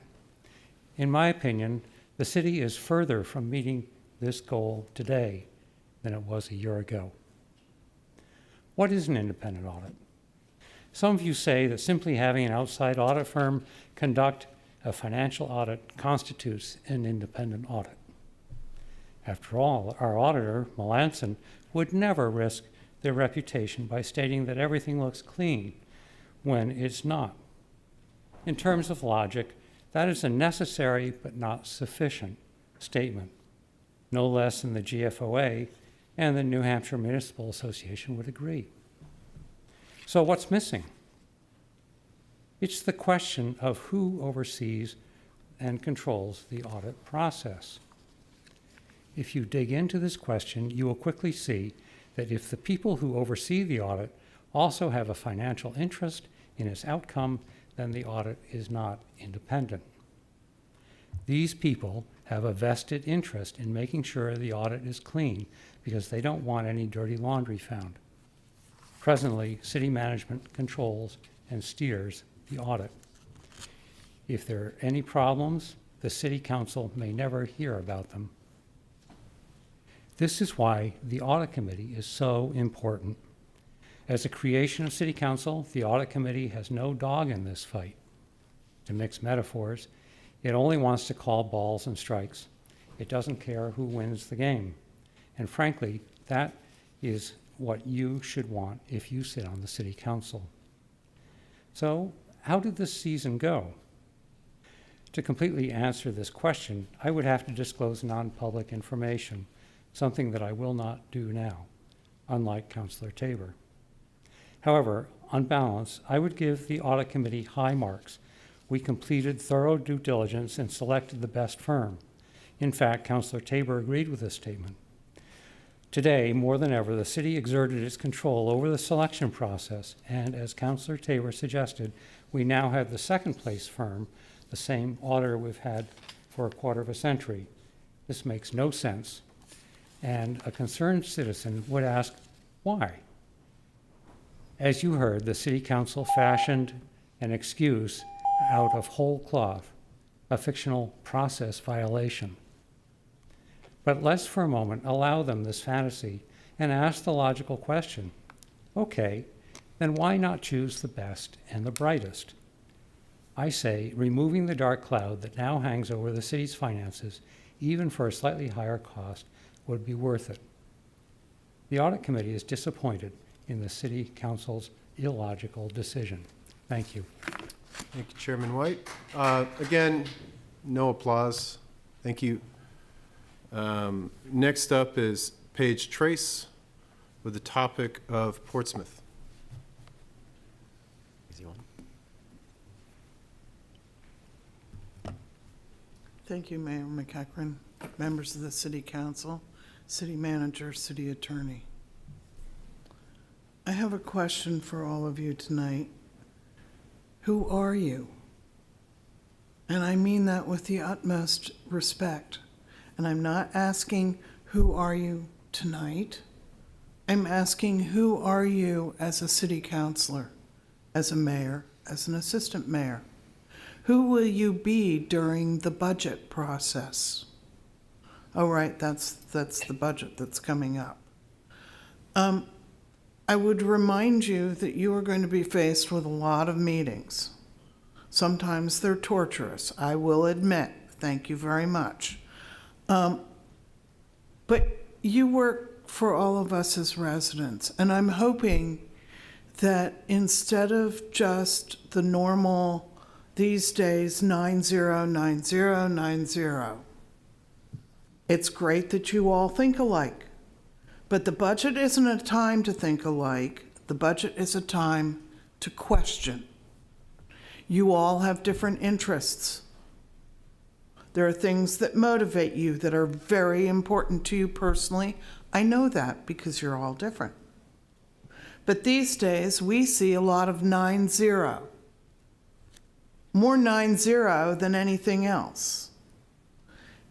In my opinion, the city is further from meeting this goal today than it was a year ago. What is an independent audit? Some of you say that simply having an outside audit firm conduct a financial audit constitutes an independent audit. After all, our auditor, Melanson, would never risk their reputation by stating that everything looks clean when it's not. In terms of logic, that is a necessary but not sufficient statement, no less than the GFOA and the New Hampshire Municipal Association would agree. So what's missing? It's the question of who oversees and controls the audit process. If you dig into this question, you will quickly see that if the people who oversee the audit also have a financial interest in its outcome, then the audit is not independent. These people have a vested interest in making sure the audit is clean because they don't want any dirty laundry found. Presently, city management controls and steers the audit. If there are any problems, the City Council may never hear about them. This is why the Audit Committee is so important. As a creation of City Council, the Audit Committee has no dog in this fight. To mix metaphors, it only wants to call balls and strikes. It doesn't care who wins the game. And frankly, that is what you should want if you sit on the City Council. So, how did this season go? To completely answer this question, I would have to disclose non-public information, something that I will not do now, unlike Councilor Tabor. However, on balance, I would give the Audit Committee high marks. We completed thorough due diligence and selected the best firm. In fact, Councilor Tabor agreed with this statement. Today, more than ever, the city exerted its control over the selection process, and as Councilor Tabor suggested, we now have the second place firm, the same auditor we've had for a quarter of a century. This makes no sense, and a concerned citizen would ask, why? As you heard, the City Council fashioned an excuse out of whole cloth, a fictional process violation. But let's for a moment allow them this fantasy and ask the logical question. Okay, then why not choose the best and the brightest? I say removing the dark cloud that now hangs over the city's finances, even for a slightly higher cost, would be worth it. The Audit Committee is disappointed in the City Council's illogical decision. Thank you. Thank you, Chairman White. Again, No applause. Thank you. Next up is Paige Trace with the topic of Portsmouth. Easy one. Thank you, Mayor McEachran, members of the City Council, City Manager, City Attorney. I have a question for all of you tonight. Who are you? And I mean that with the utmost respect. And I'm not asking, who are you tonight? I'm asking, who are you as a city councilor, as a mayor, as an assistant mayor? Who will you be during the budget process? Oh, right, that's the budget that's coming up. I would remind you that you are going to be faced with a lot of meetings. Sometimes they're torturous, I will admit. Thank you very much. But you work for all of us as residents, and I'm hoping that instead of just the normal, these days, 909090, it's great that you all think alike. But the budget isn't a time to think alike. The budget is a time to question. You all have different interests. There are things that motivate you that are very important to you personally. I know that because you're all different. But these days, we see a lot of 9-0. More 9-0 than anything else.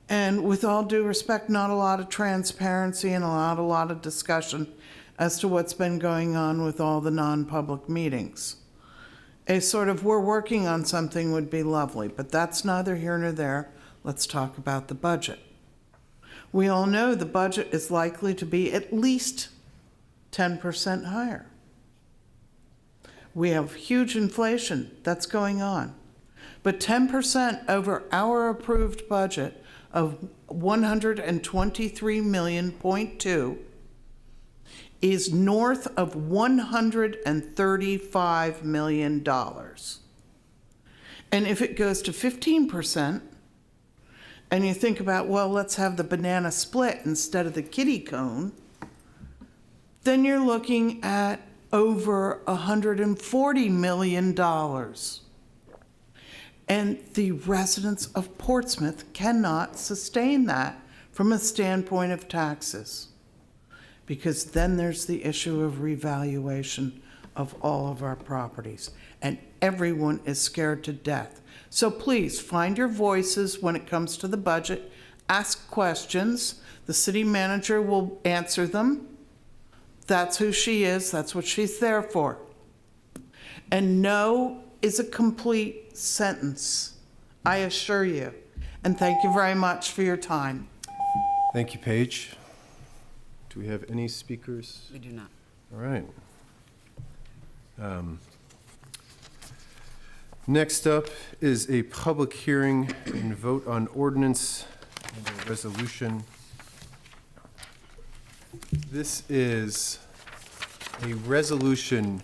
And with all due respect, not a lot of transparency and a lot of discussion as to what's been going on with all the non-public meetings. A sort of, we're working on something would be lovely, but that's neither here nor there. Let's talk about the budget. We all know the budget is likely to be at least 10% higher. We have huge inflation that's going on. But 10% over our approved budget of $123.2 million is north of $135 million. And if it goes to 15%, and you think about, well, let's have the banana split instead of the kitty cone, then you're looking at over $140 million. And the residents of Portsmouth cannot sustain that from a standpoint of taxes, because then there's the issue of revaluation of all of our properties, and everyone is scared to death. So please find your voices when it comes to the budget. Ask questions. The city manager will answer them. That's who she is. That's what she's there for. And no is a complete sentence, I assure you. And thank you very much for your time. Thank you, Paige. Do we have any speakers? We do not. All right. Next up is a public hearing and vote on ordinance and a resolution. This is a resolution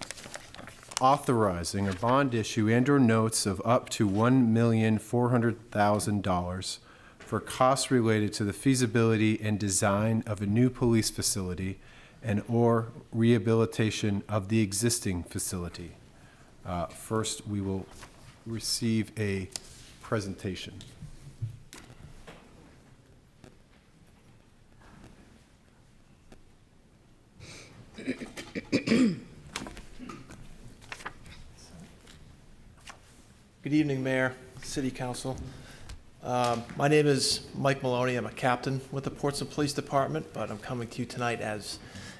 authorizing a bond issue and/or notes of up to $1,400,000 for costs related to the feasibility and design of a new police facility and/or rehabilitation of the existing facility. First, we will receive a presentation. Good evening, Mayor, City Council. My name is Mike Maloney. I'm a captain with the Portsmouth Police Department, but I'm coming to you tonight as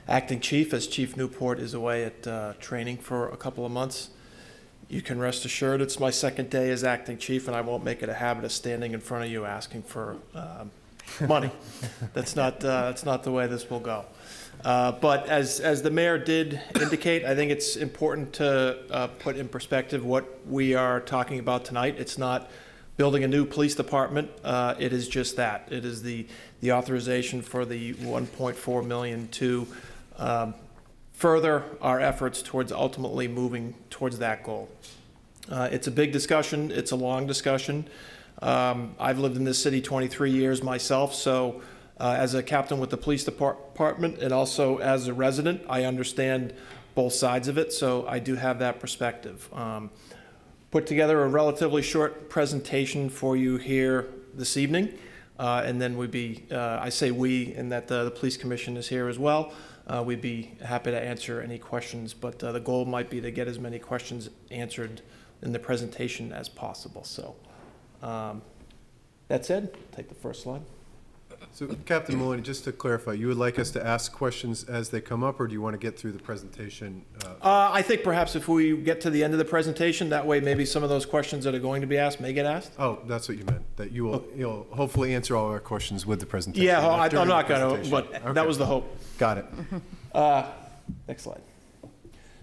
acting chief, as Chief Newport is away at training for a couple of months. You can rest assured it's my second day as acting chief, and I won't make it a habit of standing in front of you asking for money. That's not the way this will go. But as the mayor did indicate, I think it's important to put in perspective what we are talking about tonight. It's not building a new police department. It is just that. It is the authorization for the $1.4 million to further our efforts towards ultimately moving towards that goal. It's a big discussion. It's a long discussion. I've lived in this city 23 years myself, so as a captain with the police department and also as a resident, I understand both sides of it, so I do have that perspective. Put together a relatively short presentation for you here this evening, and then we'd be, I say we, in that the police commission is here as well. We'd be happy to answer any questions, but the goal might be to get as many questions answered in the presentation as possible. So that said, take the first slide. So Captain Maloney, just to clarify, you would like us to ask questions as they come up, or do you want to get through the presentation? I think perhaps if we get to the end of the presentation, that way maybe some of those questions that are going to be asked may get asked. Oh, that's what you meant, that you'll hopefully answer all our questions with the presentation. Yeah, not during I'm not the going to, presentation. but Okay. that was the hope. Got it. Next slide.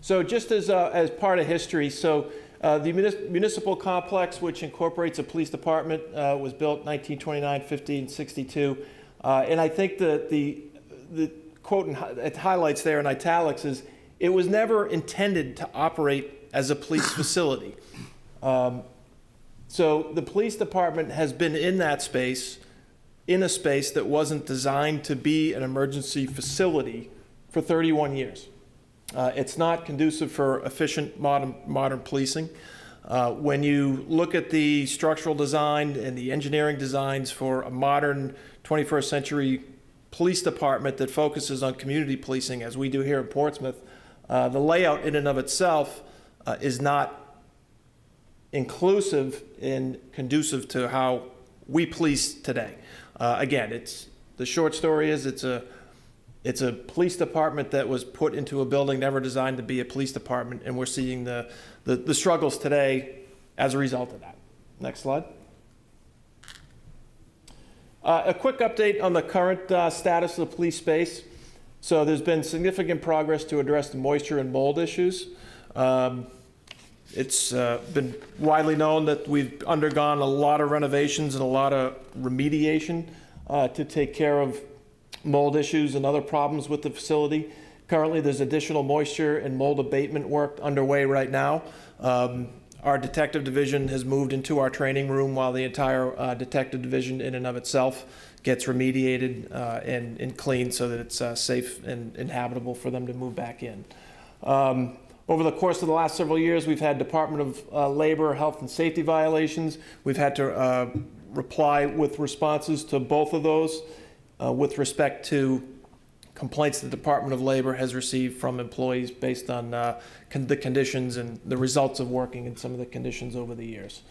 So just as part of history, so the municipal complex, which incorporates a police department, was built 1929, 50, and 62. And I think that the quote, and it highlights there in italics, is it was never intended to operate as a police facility. So the police department has been in that space, in a space that wasn't designed to be an emergency facility for 31 years. It's not conducive for efficient modern policing. When you look at the structural design and the engineering designs for a modern 21st century police department that focuses on community policing, as we do here in Portsmouth, the layout in and of itself is not inclusive and conducive to how we police today. Again, the short story is it's a police department that was put into a building never designed to be a police department, and we're seeing the struggles today as a result of that. Next slide. A quick update on the current status of the police space. So there's been significant progress to address the moisture and mold issues. It's been widely known that we've undergone a lot of renovations and a lot of remediation to take care of mold issues and other problems with the facility. Currently, there's additional moisture and mold abatement work underway right now. Our detective division has moved into our training room while the entire detective division in and of itself gets remediated and cleaned so that it's safe and inhabitable for them to move back in. Over the course of the last several years, we've had Department of Labor health and safety violations. We've had to reply with responses to both of those with respect to complaints the Department of Labor has received from employees based on the conditions and the results of working in some of the conditions over the years.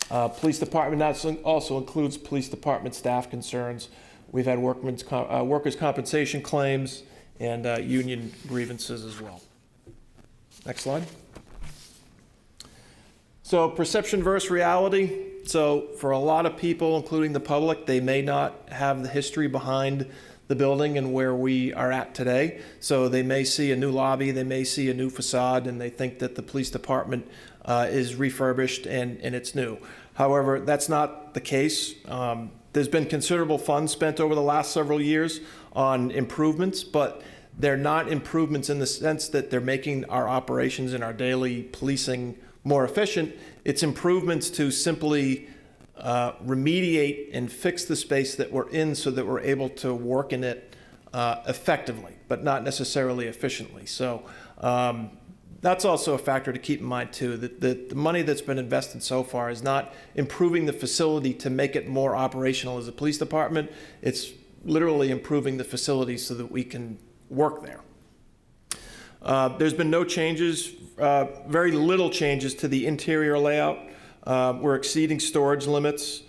Police Department also includes police department staff concerns. We've had workers' compensation claims and union grievances as well. Next slide. So perception versus reality. So for a lot of people, including the public, they may not have the history behind the building and where we are at today. So they may see a new lobby, they may see a new facade, and they think that the police department is refurbished and it's new. However, that's not the case. There's been considerable funds spent over the last several years on improvements, but they're not improvements in the sense that they're making our operations and our daily policing more efficient. It's improvements to simply remediate and fix the space that we're in so that we're able to work in it effectively, but not necessarily efficiently. So that's also a factor to keep in mind too, that the money that's been invested so far is not improving the facility to make it more operational as a police department. It's literally improving the facility so that we can work there. There's been no changes, very little changes to the interior layout. We're exceeding storage limits.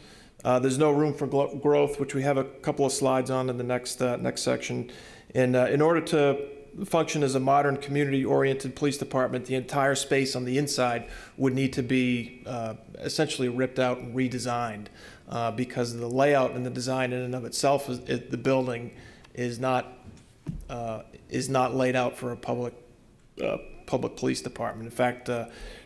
There's no room for growth, which we have a couple of slides on in the next section. And in order to function as a modern community-oriented police department, the entire space on the inside would need to be essentially ripped out and redesigned because the layout and the design in and of itself, the building is not laid out for a public police department. In fact,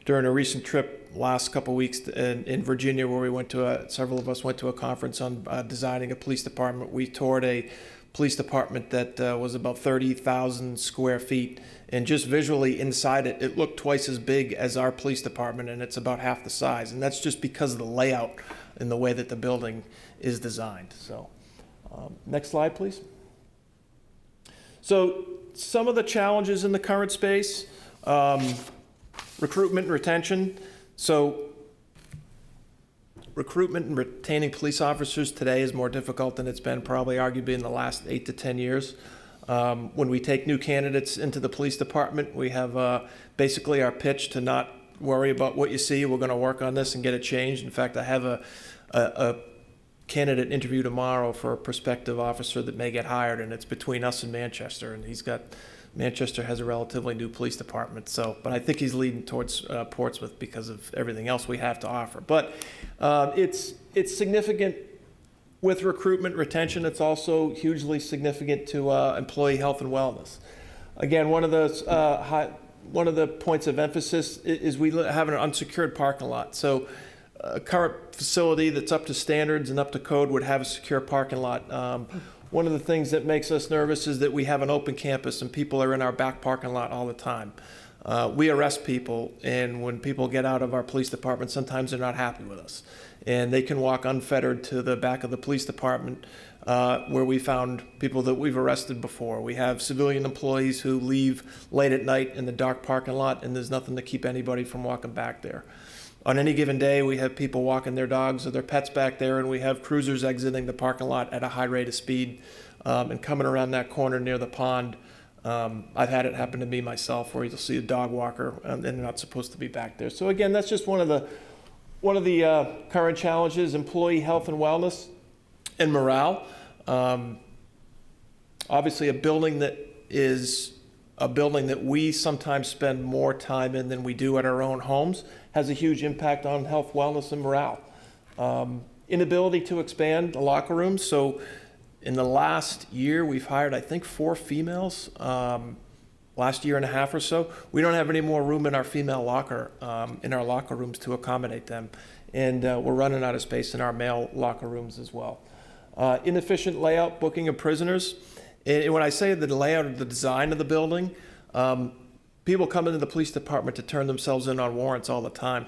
during a recent trip last couple of weeks in Virginia, where we went to several of us went to a conference on designing a police department, we toured a police department that was about 30,000 square feet. And just visually inside it, it looked twice as big as our police department, and it's about half the size. And that's just because of the layout and the way that the building is designed. So, next slide, please. So, some of the challenges in the current space, recruitment and retention. So, recruitment and retaining police officers today is more difficult than it's been probably arguably in the last 8 to 10 years. When we take new candidates into the police department, we have basically our pitch to not worry about what you see. We're going to work on this and get it changed. In fact, I have a candidate interview tomorrow for a prospective officer that may get hired, and it's between us and Manchester. And Manchester has a relatively new police department, but I think he's leading towards Portsmouth because of everything else we have to offer. But it's significant with recruitment, retention. It's also hugely significant to employee health and wellness. Again, one of the points of emphasis is we have an unsecured parking lot. So a current facility that's up to standards and up to code would have a secure parking lot. One of the things that makes us nervous is that we have an open campus and people are in our back parking lot all the time. We arrest people, and when people get out of our police department, sometimes they're not happy with us. And they can walk unfettered to the back of the police department where we found people that we've arrested before. We have civilian employees who leave late at night in the dark parking lot, and there's nothing to keep anybody from walking back there. On any given day, we have people walking their dogs or their pets back there, and we have cruisers exiting the parking lot at a high rate of speed and coming around that corner near the pond. I've had it happen to me myself, where you'll see a dog walker and they're not supposed to be back there. So again, that's just one of the current challenges: employee health and wellness and morale. Obviously, a building that we sometimes spend more time in than we do at our own homes has a huge impact on health, wellness, and morale. Inability to expand the locker rooms. So in the last year, we've hired, I think, 4 females. Last year and a half or so, we don't have any more room in our female locker, in our locker rooms to accommodate them. And we're running out of space in our male locker rooms as well. Inefficient layout, booking of prisoners. And when I say the layout of the design of the building, people come into the police department to turn themselves in on warrants all the time.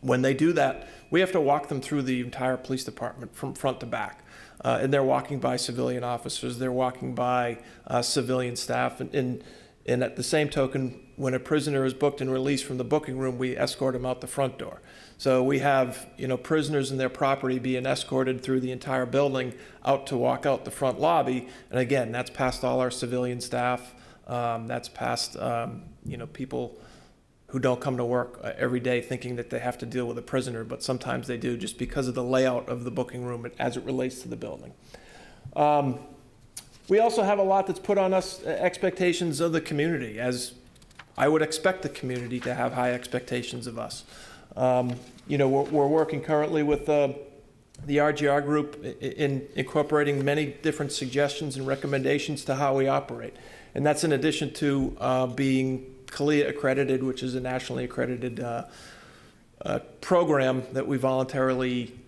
When they do that, we have to walk them through the entire police department from front to back. And they're walking by civilian officers, they're walking by civilian staff. And at the same token, when a prisoner is booked and released from the booking room, we escort them out the front door. So we have, prisoners and their property being escorted through the entire building out to walk out the front lobby. And again, that's past all our civilian staff. That's past, people who don't come to work every day thinking that they have to deal with a prisoner, but sometimes they do just because of the layout of the booking room as it relates to the building. We also have a lot that's put on us expectations of the community, as I would expect the community to have high expectations of us. We're working currently with the RGR group in incorporating many different suggestions and recommendations to how we operate. And that's in addition to being CLIA accredited, which is a nationally accredited program that we voluntarily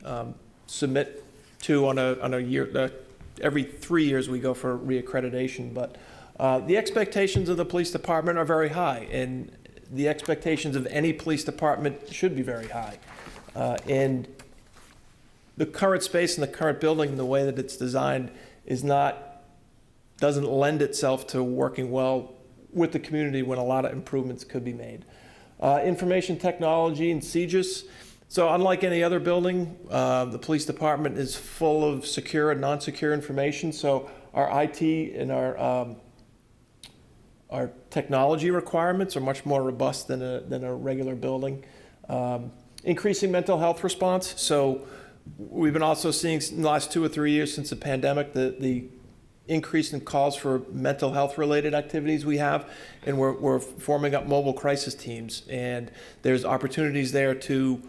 submit to on a year. Every 3 years we go for reaccreditation. But the expectations of the police department are very high, and the expectations of any police department should be very high. And the current space and the current building, the way that it's designed, doesn't lend itself to working well with the community when a lot of improvements could be made. Information technology and CGIS. So unlike any other building, the police department is full of secure and non-secure information. So our IT and our technology requirements are much more robust than a regular building. Increasing mental health response. So we've been also seeing in the last 2 or 3 years since the pandemic the increase in calls for mental health related activities we have, and we're forming up mobile crisis teams, and there's opportunities there to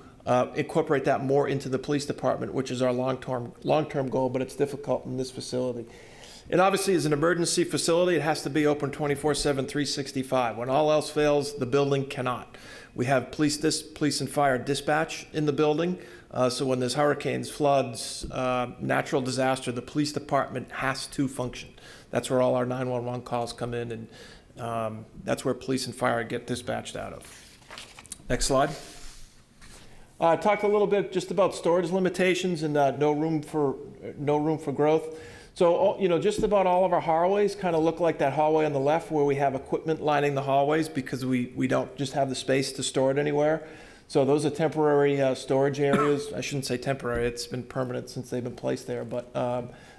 incorporate that more into the police department, which is our long-term goal, but it's difficult in this facility. And obviously, as an emergency facility, it has to be open 24/7, 365. When all else fails, the building cannot. We have police and fire dispatch in the building. So when there's hurricanes, floods, natural disaster, the police department has to function. That's where all our 911 calls come in, and that's where police and fire get dispatched out of. Next slide. I talked a little bit just about storage limitations and no room for growth. So, just about all of our hallways kind of look like that hallway on the left where we have equipment lining the hallways because we don't just have the space to store it anywhere. So those are temporary storage areas. I shouldn't say temporary, it's been permanent since they've been placed there, but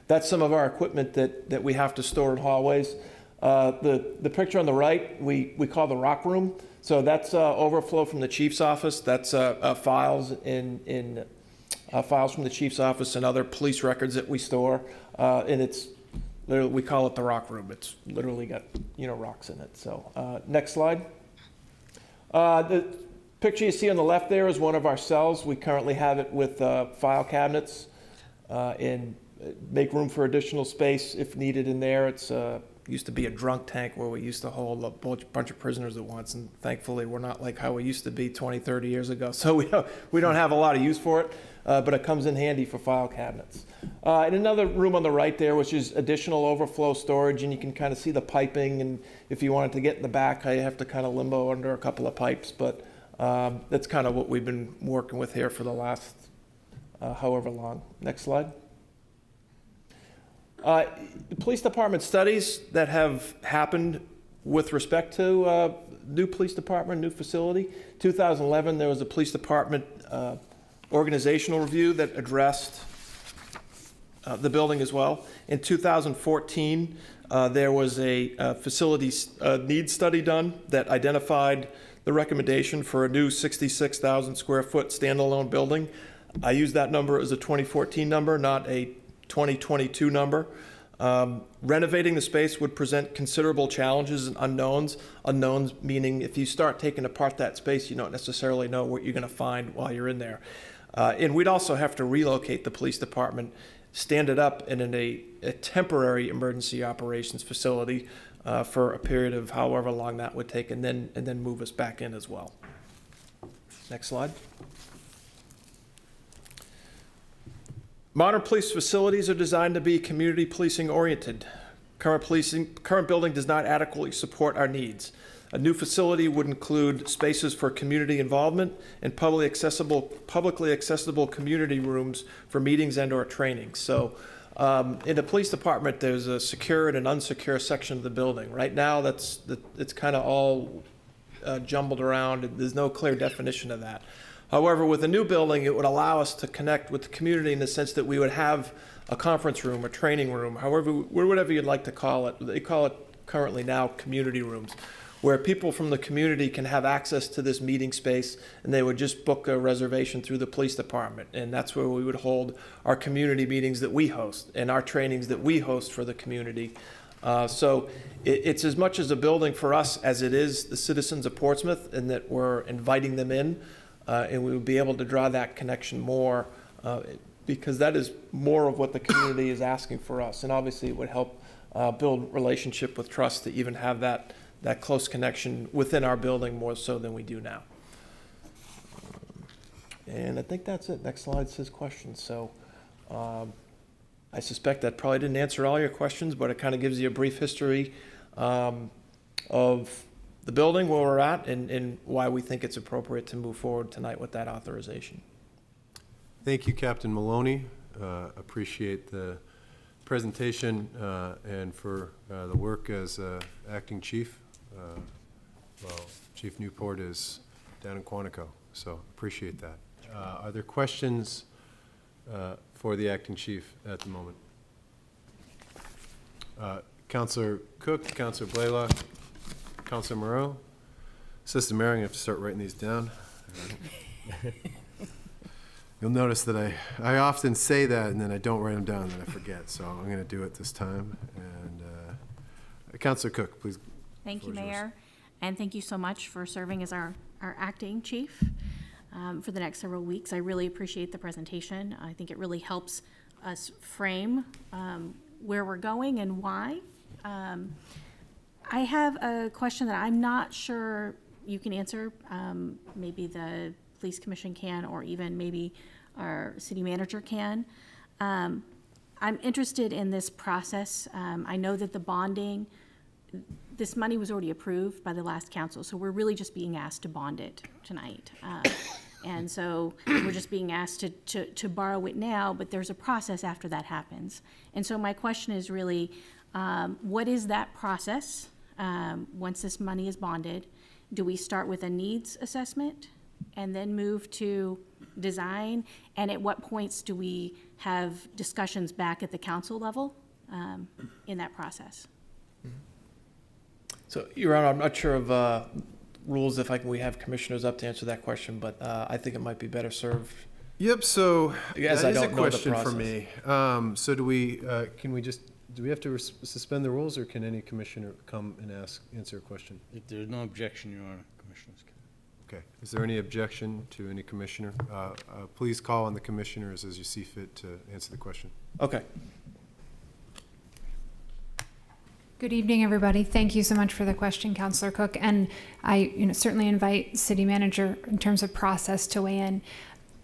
that's some of our equipment that we have to store in hallways. The picture on the right, we call the rock room. So that's overflow from the chief's office. That's files files from the chief's office and other police records that we store. And it's literally, we call it the rock room. It's literally got, rocks in it. So next slide. The picture you see on the left there is one of our cells. We currently have it with file cabinets and make room for additional space if needed in there. It's used to be a drunk tank where we used to hold a bunch of prisoners at once, and thankfully we're not like how we used to be 20, 30 years ago. So we don't have a lot of use for it, but it comes in handy for file cabinets. And another room on the right there, which is additional overflow storage, and you can kind of see the piping, and if you wanted to get in the back, you have to kind of limbo under a couple of pipes, but that's kind of what we've been working with here for the last however long. Next slide. The police department studies that have happened with respect to new police department, new facility. 2011, there was a police department organizational review that addressed the building as well. In 2014, there was a facility needs study done that identified the recommendation for a new 66,000 square foot standalone building. I use that number as a 2014 number, not a 2022 number. Renovating the space would present considerable challenges and unknowns. Unknowns meaning if you start taking apart that space, you don't necessarily know what you're going to find while you're in there. And we'd also have to relocate the police department, stand it up in a temporary emergency operations facility for a period of however long that would take, and then move us back in as well. Next slide. Modern police facilities are designed to be community policing oriented. Current building does not adequately support our needs. A new facility would include spaces for community involvement and publicly accessible community rooms for meetings and/or training. So, in the police department, there's a secure and an unsecure section of the building. Right now, it's kind of all jumbled around. There's no clear definition of that. However, with a new building, it would allow us to connect with the community in the sense that we would have a conference room, a training room, whatever you'd like to call it. They call it currently now community rooms, where people from the community can have access to this meeting space, and they would just book a reservation through the police department. And that's where we would hold our community meetings that we host and our trainings that we host for the community. So it's as much as a building for us as it is the citizens of Portsmouth, and that we're inviting them in. And we would be able to draw that connection more because that is more of what the community is asking for us. And obviously it would help build relationship with trust to even have that close connection within our building more so than we do now. And I think that's it. Next slide says questions. So I suspect that probably didn't answer all your questions, but it kind of gives you a brief history of the building, where we're at, and why we think it's appropriate to move forward tonight with that authorization. Thank you, Captain Maloney. Appreciate the presentation and for the work as acting chief. Well, Chief Newport is down in Quantico, so appreciate that. Are there questions for the acting chief at the moment? Councilor Cook, Councilor Blaylock, Councilor Moreau, Assistant Mayor, I'm going to have to start writing these down. You'll notice that I often say that and then I don't write them down and then I forget, so I'm going to do it this time. And Councilor Cook, please. Thank you, Mayor, and thank you so much for serving as our acting chief for the next several weeks. I really appreciate the presentation. I think it really helps us frame where we're going and why. I have a question that I'm not sure you can answer. Maybe the Police Commission can, or even maybe our city manager can. I'm interested in this process. I know that the bonding, this money was already approved by the last council, so we're really just being asked to bond it tonight. And so we're just being asked to borrow it now, but there's a process after that happens. And so my question is really, what is that process once this money is bonded? Do we start with a needs assessment and then move to design? And at what points do we have discussions back at the council level in that process? So, Your Honor, I'm not sure of rules if we have commissioners up to answer that question, but I think it might be better served. Yep, so As that I is a don't know the question for process. me. So do we have to suspend the rules, or can any commissioner come and answer a question? If there's no objection, Your Honor, Commissioners can. Okay, is there any objection to any commissioner? Please call on the commissioners as you see fit to answer the question. Okay. Good evening, everybody. Thank you so much for the question, Councilor Cook. And I certainly invite City Manager in terms of process to weigh in.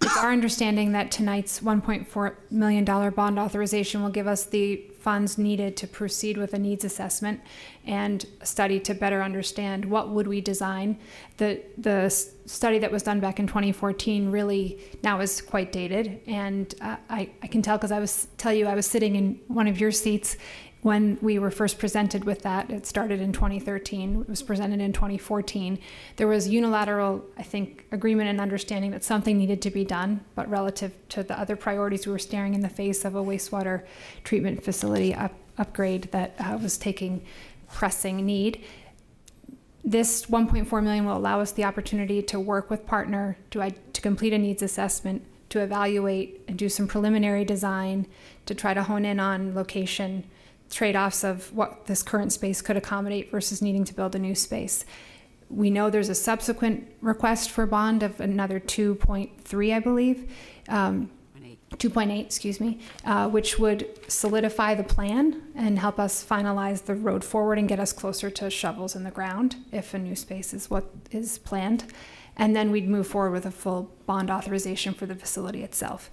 It's our understanding that tonight's $1.4 million bond authorization will give us the funds needed to proceed with a needs assessment and a study to better understand what would we design. The study that was done back in 2014 really now is quite dated, and I can tell because I was sitting in one of your seats when we were first presented with that. It started in 2013. It was presented in 2014. There was unilateral, I think, agreement and understanding that something needed to be done, but relative to the other priorities, we were staring in the face of a wastewater treatment facility upgrade that was taking pressing need. This $1.4 million will allow us the opportunity to work with partner to complete a needs assessment, to evaluate and do some preliminary design, to try to hone in on location, trade-offs of what this current space could accommodate versus needing to build a new space. We know there's a subsequent request for bond of another 2.3, I believe, 2.8, excuse me, which would solidify the plan and help us finalize the road forward and get us closer to shovels in the ground if a new space is what is planned. And then we'd move forward with a full bond authorization for the facility itself.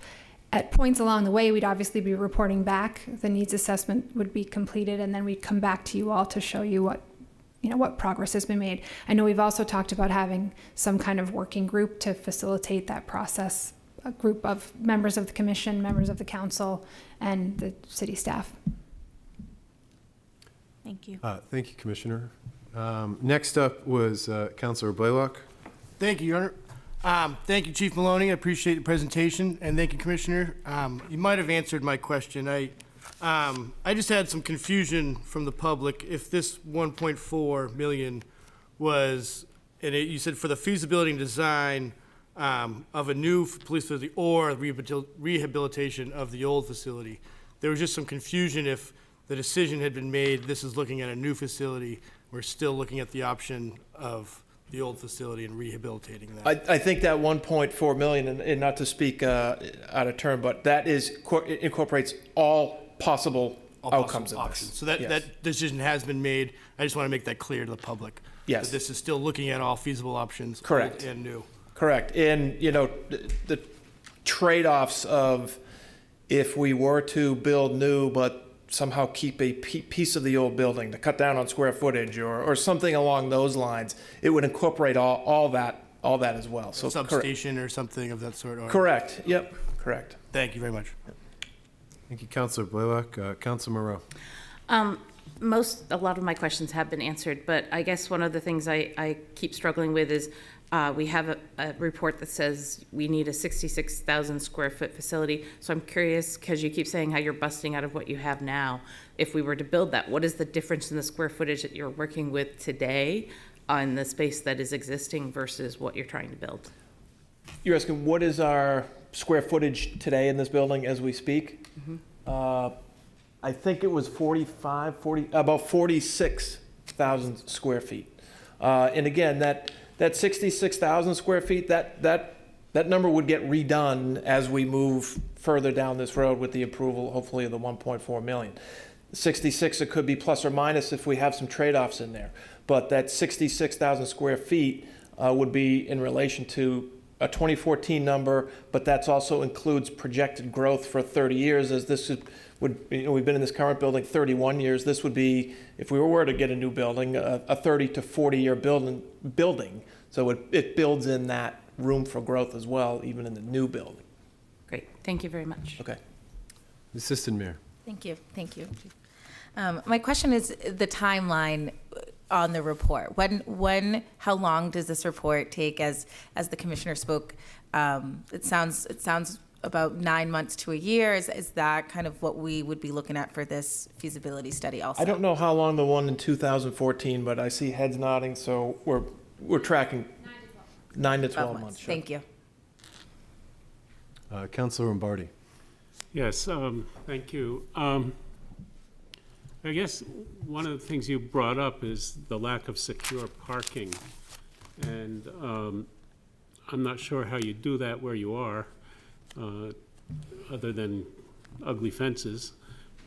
At points along the way, we'd obviously be reporting back. The needs assessment would be completed, and then we'd come back to you all to show you what progress has been made. I know we've also talked about having some kind of working group to facilitate that process, a group of members of the commission, members of the council, and the city staff. Thank you. Thank you, Commissioner. Next up was Councilor Blaylock. Thank you, Your Honor. Thank you, Chief Maloney. I appreciate the presentation, and thank you, Commissioner. You might have answered my question. I just had some confusion from the public. If this 1.4 million was, and you said for the feasibility and design of a new police facility or rehabilitation of the old facility, there was just some confusion if the decision had been made, this is looking at a new facility, we're still looking at the option of the old facility and rehabilitating that. I think that 1.4 million, and not to speak out of turn, but that incorporates all possible outcomes of options. this. So that decision has been made. I just want to make that clear to the public. Yes. That this is still looking at all feasible options. Correct. Old and new. Correct. And, the trade-offs of if we were to build new but somehow keep a piece of the old building to cut down on square footage or something along those lines, it would incorporate all that as well. So substation or something of that sort. Correct. Yep. Correct. Thank you very much. Thank you, Councilor Blaylock. Councilor Moreau. A lot of my questions have been answered, but I guess one of the things I keep struggling with is we have a report that says we need a 66,000 square foot facility. So I'm curious, because you keep saying how you're busting out of what you have now. If we were to build that, what is the difference in the square footage that you're working with today on the space that is existing versus what you're trying to build? You're asking what is our square footage today in this building as we speak? Mm-hmm. I think it was about 46,000 square feet. And again, that 66,000 square feet, that number would get redone as we move further down this road with the approval, hopefully, of the 1.4 million. 66, it could be plus or minus if we have some trade-offs in there. But that 66,000 square feet would be in relation to a 2014 number, but that's also includes projected growth for 30 years, as this would, we've been in this current building 31 years. This would be, if we were to get a new building, a 30 to 40 year building. So it builds in that room for growth as well, even in the new building. Great, thank you very much. Okay. Assistant Mayor. Thank you. Thank you. My question is the timeline on the report. How long does this report take? As the commissioner spoke, it sounds about 9 months to a year. Is that kind of what we would be looking at for this feasibility study also? I don't know how long the one in 2014, but I see heads nodding, so we're tracking 9 to 12 months. Sure. Thank you. Councilor Lombardi. Yes, thank you. I guess one of the things you brought up is the lack of secure parking. And I'm not sure how you do that where you are, other than ugly fences.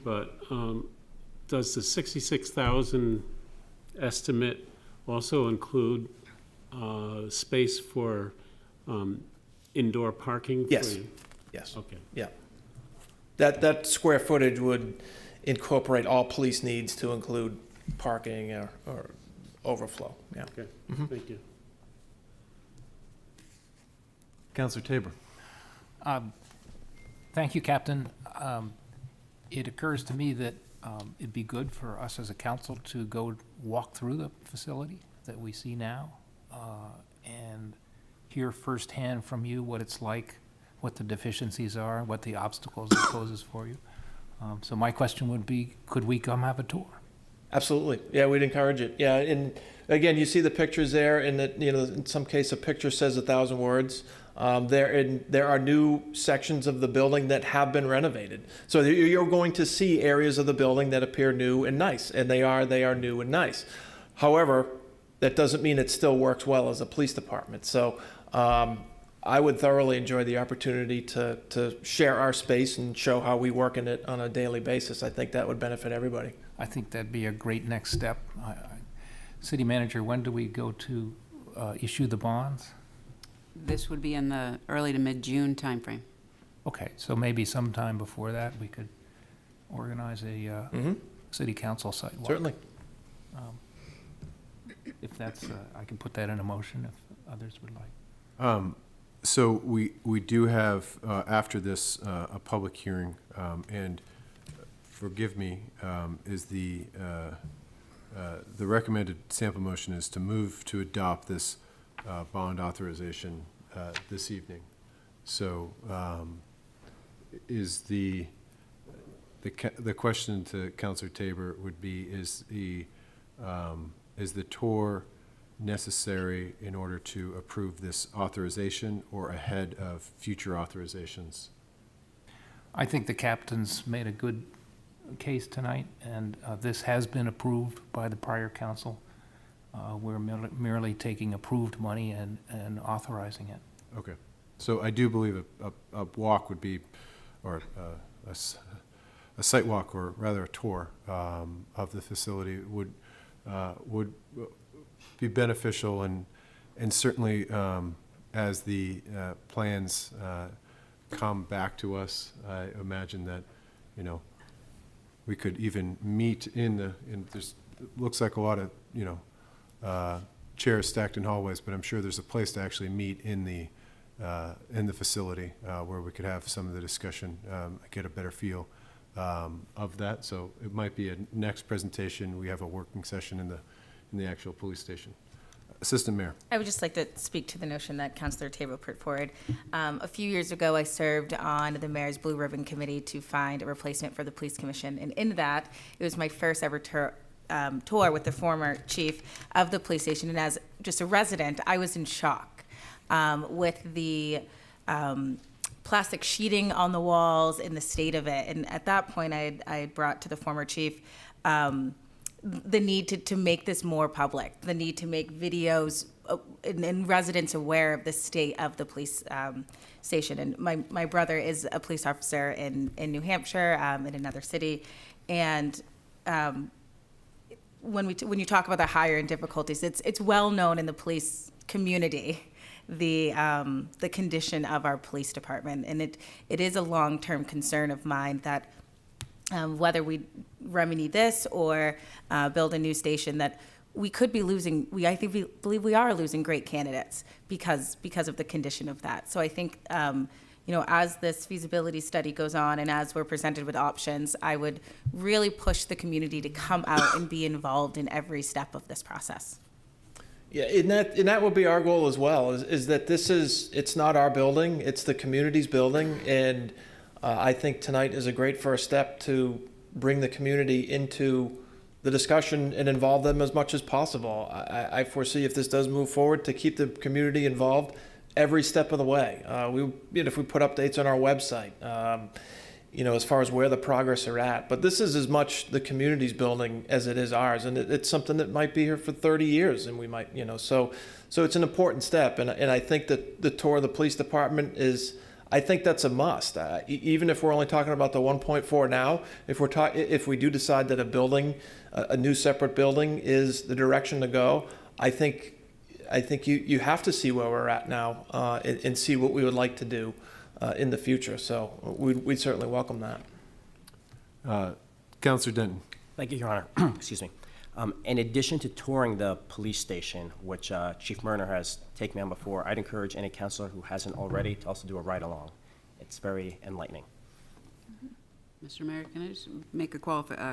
But does the 66,000 estimate also include space for indoor parking? Yes. Yes. Okay. Yeah. That square footage would incorporate all police needs to include parking or overflow. Yeah. Okay, thank you. Councilor Tabor. Thank you, Captain. It occurs to me that it'd be good for us as a council to go walk through the facility that we see now and hear firsthand from you what it's like, what the deficiencies are, what the obstacles it poses for you. So my question would be, could we come have a tour? Absolutely. Yeah, we'd encourage it. Yeah, and again, you see the pictures there, and that, you know, in some case, a picture says 1,000 words. There are new sections of the building that have been renovated. So you're going to see areas of the building that appear new and nice, and they are new and nice. However, that doesn't mean it still works well as a police department. So I would thoroughly enjoy the opportunity to share our space and show how we work in it on a daily basis. I think that would benefit everybody. I think that'd be a great next step. City Manager, when do we go to issue the bonds? This would be in the early to mid-June timeframe. Okay, so maybe sometime before that, we could organize a city council site walk. Certainly. If that's, I can put that in a motion if others would like. So we do have, after this, a public hearing, and forgive me, is the recommended sample motion is to move to adopt this bond authorization this evening. So is the question to Councilor Tabor would be, is the tour necessary in order to approve this authorization or ahead of future authorizations? I think the captain's made a good case tonight, and this has been approved by the prior council. We're merely taking approved money and authorizing it. Okay. So I do believe a walk would be, or a site walk, or rather a tour of the facility would be beneficial, and certainly as the plans come back to us, I imagine that, you know, we could even meet in there's, it looks like a lot of, you know, chairs stacked in hallways, but I'm sure there's a place to actually meet in the facility where we could have some of the discussion, get a better feel of that. So it might be a next presentation. We have a working session in the actual police station. Assistant Mayor. I would just like to speak to the notion that Councilor Tabor put forward. A few years ago, I served on the Mayor's Blue Ribbon Committee to find a replacement for the Police Commission. And in that, it was my first ever tour with the former chief of the police station. And as just a resident, I was in shock with the plastic sheeting on the walls and the state of it. And at that point, I brought to the former chief the need to make this more public, the need to make videos and residents aware of the state of the police station. And my brother is a police officer in New Hampshire, in another city. And when you talk about the higher end difficulties, it's well known in the police community the condition of our police department. And it is a long-term concern of mine that whether we remedy this or build a new station, that we could be losing, we believe we are losing great candidates because of the condition of that. So I think, as this feasibility study goes on and as we're presented with options, I would really push the community to come out and be involved in every step of this process. Yeah, and that would be our goal as well, is that it's not our building, it's the community's building, and I think tonight is a great first step to bring the community into the discussion and involve them as much as possible. I foresee, if this does move forward, to keep the community involved every step of the way. If we put updates on our website, as far as where the progress are at. But this is as much the community's building as it is ours, and it's something that might be here for 30 years, and we might, so it's an important step. And I think that the tour of the police department I think that's a must. Even if we're only talking about the 1.4 now, if we do decide that a new separate building is the direction to go, I think you have to see where we're at now and see what we would like to do in the future. So we'd certainly welcome that. Councillor Denton. Thank you, Your Honor. Excuse me. In addition to touring the police station, which Chief Murner has taken me on before, I'd encourage any councilor who hasn't already to also do a ride-along. It's very enlightening. Mr. Mayor, can I just make a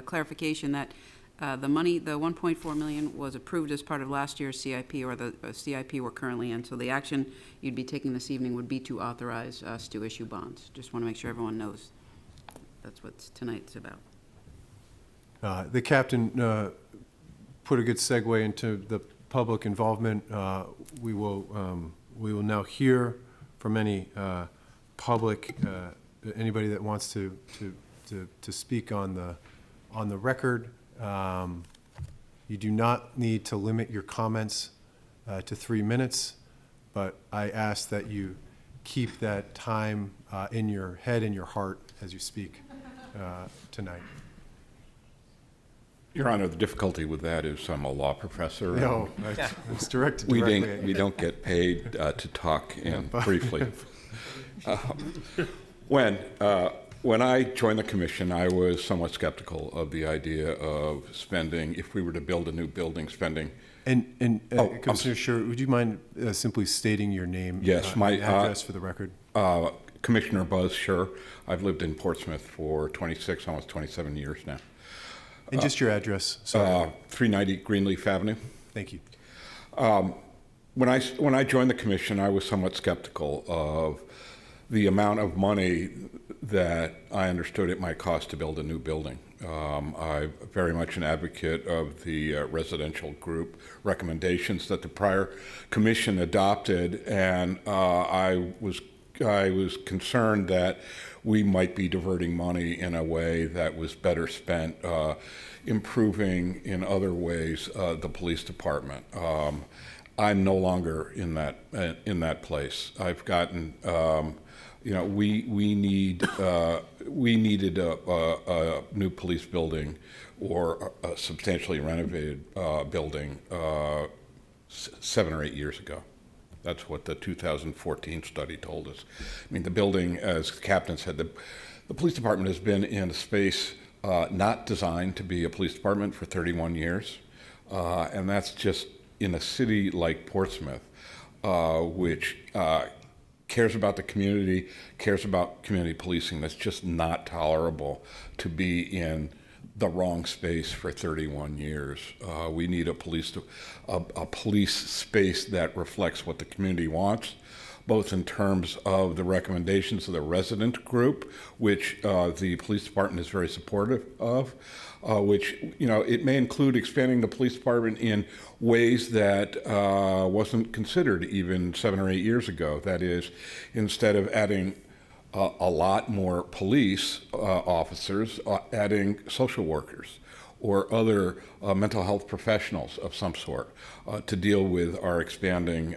clarification that the money, the 1.4 million, was approved as part of last year's CIP, or the CIP we're currently in. So the action you'd be taking this evening would be to authorize us to issue bonds. Just want to make sure everyone knows that's what tonight's about. The captain put a good segue into the public involvement. We will now hear from any public, anybody that wants to speak on the record. You do not need to limit your comments to 3 minutes, but I ask that you keep that time in your head and your heart as you speak tonight. Your Honor, the difficulty with that is I'm a law professor. No, it's directed directly at you. We don't get paid to talk briefly. When I joined the commission, I was somewhat skeptical of the idea of spending, if we were to build a new building, spending. Commissioner Scher, would you mind simply stating your name? Yes, my address for the record. Commissioner Buzz Scher. I've lived in Portsmouth for 26, almost 27 years now. And just your address. 390 Greenleaf Avenue. Thank you. When I joined the commission, I was somewhat skeptical of the amount of money that I understood it might cost to build a new building. I'm very much an advocate of the residential group recommendations that the prior commission adopted, and I was concerned that we might be diverting money in a way that was better spent improving in other ways the police department. I'm no longer in that place. I've gotten, we needed a new police building or a substantially renovated building 7 or 8 years ago. That's what the 2014 study told us. I mean, the building, as the captain said, the police department has been in a space not designed to be a police department for 31 years. And that's just in a city like Portsmouth, which cares about the community, cares about community policing. That's just not tolerable to be in the wrong space for 31 years. We need a police space that reflects what the community wants, both in terms of the recommendations of the resident group, which the police department is very supportive of, which, it may include expanding the police department in ways that wasn't considered even 7 or 8 years ago. That is, instead of adding a lot more police officers, adding social workers or other mental health professionals of some sort to deal with our expanding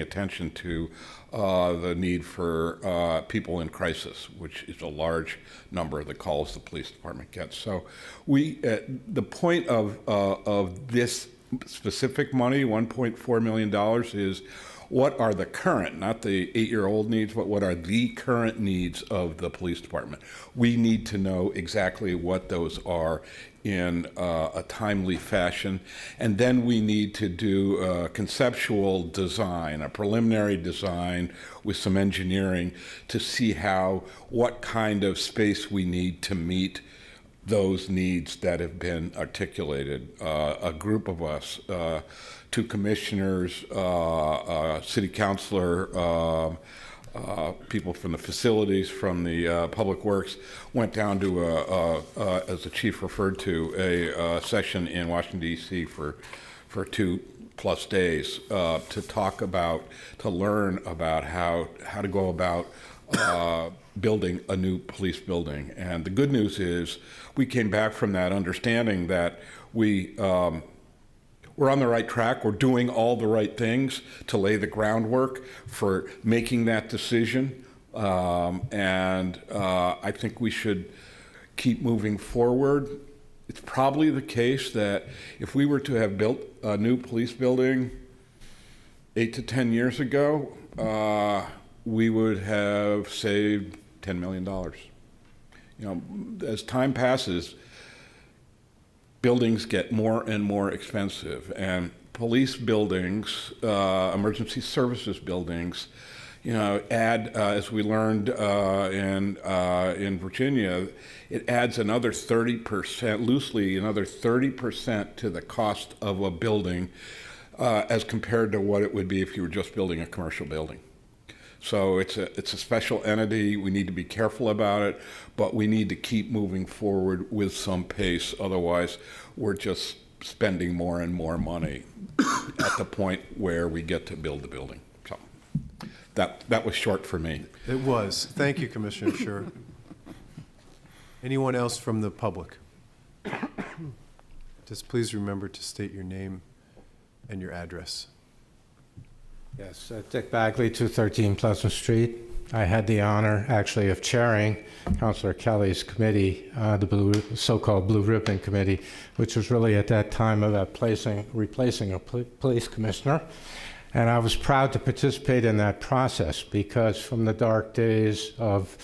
attention to the need for people in crisis, which is a large number of the calls the police department gets. So the point of this specific money, $1.4 million, is what are the current, not the 8-year-old needs, but what are the current needs of the police department. We need to know exactly what those are in a timely fashion, and then we need to do a conceptual design, a preliminary design with some engineering to see what kind of space we need to meet those needs that have been articulated. A group of us, 2 commissioners, city councilor, people from the facilities, from the public works, went down to, as the chief referred to, a session in Washington, D.C. for 2+ days to learn about how to go about building a new police building. And the good news is we came back from that understanding that we're on the right track. We're doing all the right things to lay the groundwork for making that decision. And I think we should keep moving forward. It's probably the case that if we were to have built a new police building 8 to 10 years ago, we would have saved $10 million. You know, as time passes, buildings get more and more expensive, and police buildings, emergency services buildings, you know, add, as we learned in Virginia, it adds another 30%, loosely another 30% to the cost of a building as compared to what it would be if you were just building a commercial building. So it's a special entity. We need to be careful about it, but we need to keep moving forward with some pace. Otherwise, we're just spending more and more money at the point where we get to build the building. So that was short for me. It was. Thank you, Commissioner Schur. Anyone else from the public? Just please remember to state your name and your address. Yes, Dick Bagley, 213 Pleasant Street. I had the honor, actually, of chairing Councilor Kelley's committee, the so-called Blue Ribbon Committee, which was really at that time about replacing a police commissioner. And I was proud to participate in that process because from the dark days of,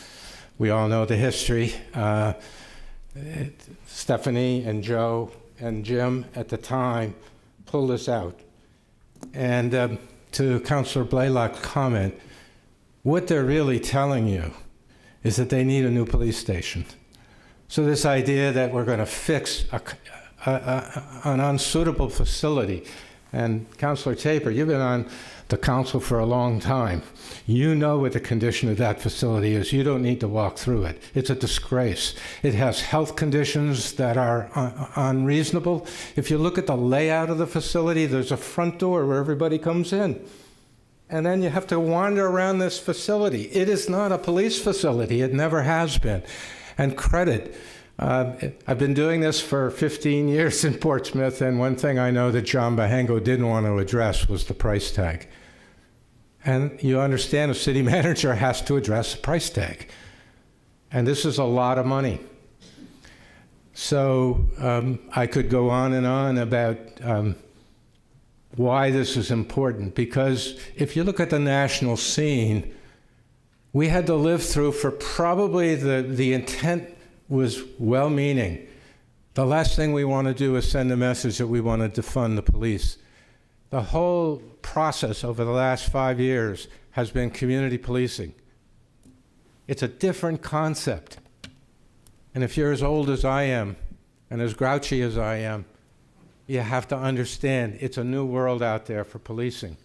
we all know the history, Stephanie and Joe and Jim at the time pulled us out. And to Councilor Blaylock's comment, what they're really telling you is that they need a new police station. So this idea that we're going to fix an unsuitable facility, and Councilor Taper, you've been on the council for a long time. You know what the condition of that facility is. You don't need to walk through it. It's a disgrace. It has health conditions that are unreasonable. If you look at the layout of the facility, there's a front door where everybody comes in. And then you have to wander around this facility. It is not a police facility. It never has been. And credit. I've been doing this for 15 years in Portsmouth, and one thing I know that John Bahengo didn't want to address was the price tag. And you understand a city manager has to address the price tag. And this is a lot of money. So I could go on and on about why this is important, because if you look at the national scene, we had to live through for probably the intent was well-meaning. The last thing we want to do is send a message that we want to defund the police. The whole process over the last 5 years has been community policing. It's a different concept. And if you're as old as I am and as grouchy as I am, you have to understand it's a new world out there for policing.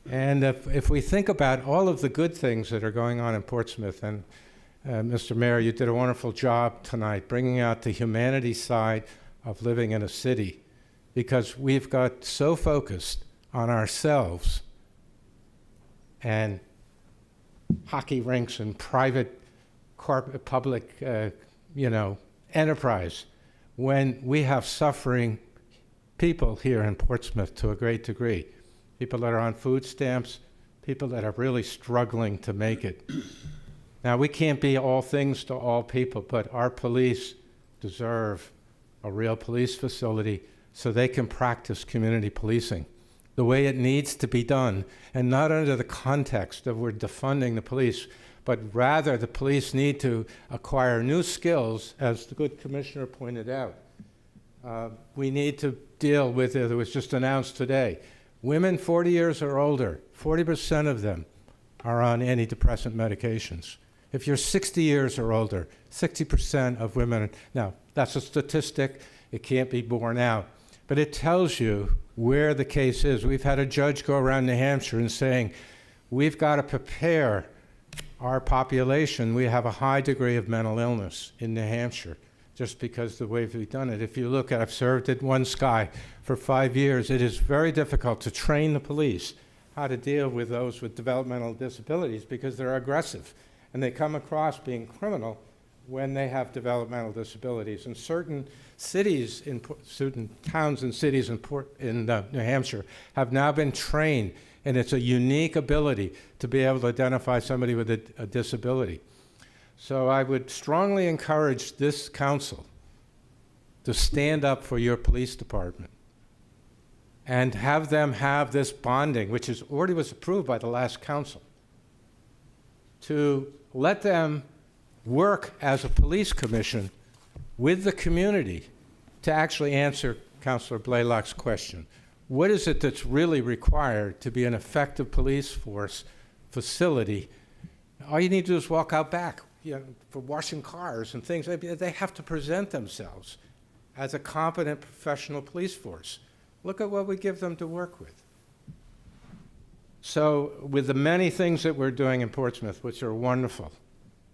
And if we think about all of the good things that are going on in Portsmouth, and Mr. Mayor, you did a wonderful job tonight bringing out the humanity side of living in a city, because we've got so focused on ourselves and hockey rinks and private public enterprise, when we have suffering people here in Portsmouth to a great degree. People that are on food stamps, people that are really struggling to make it. Now, we can't be all things to all people, but our police deserve a real police facility so they can practice community policing the way it needs to be done, and not under the context of we're defunding the police, but rather the police need to acquire new skills, as the good commissioner pointed out. We need to deal with it. It was just announced today. Women 40 years or older, 40% of them are on antidepressant medications. If you're 60 years or older, 60% of women, now that's a statistic, it can't be borne out, but it tells you where the case is. We've had a judge go around New Hampshire and saying, we've got to prepare our population. We have a high degree of mental illness in New Hampshire, just because the way we've done it. If you look at, I've served at One Sky for 5 years, it is very difficult to train the police how to deal with those with developmental disabilities because they're aggressive and they come across being criminal when they have developmental disabilities. And certain cities, certain towns and cities in New Hampshire have now been trained, and it's a unique ability to be able to identify somebody with a disability. So I would strongly encourage this council to stand up for your police department and have them have this bonding, which already was approved by the last council, to let them work as a police commission with the community to actually answer Councillor Blaylock's question. What is it that's really required to be an effective police force facility? All you need to do is walk out back, for washing cars and things. They have to present themselves as a competent professional police force. Look at what we give them to work with. So with the many things that we're doing in Portsmouth, which are wonderful,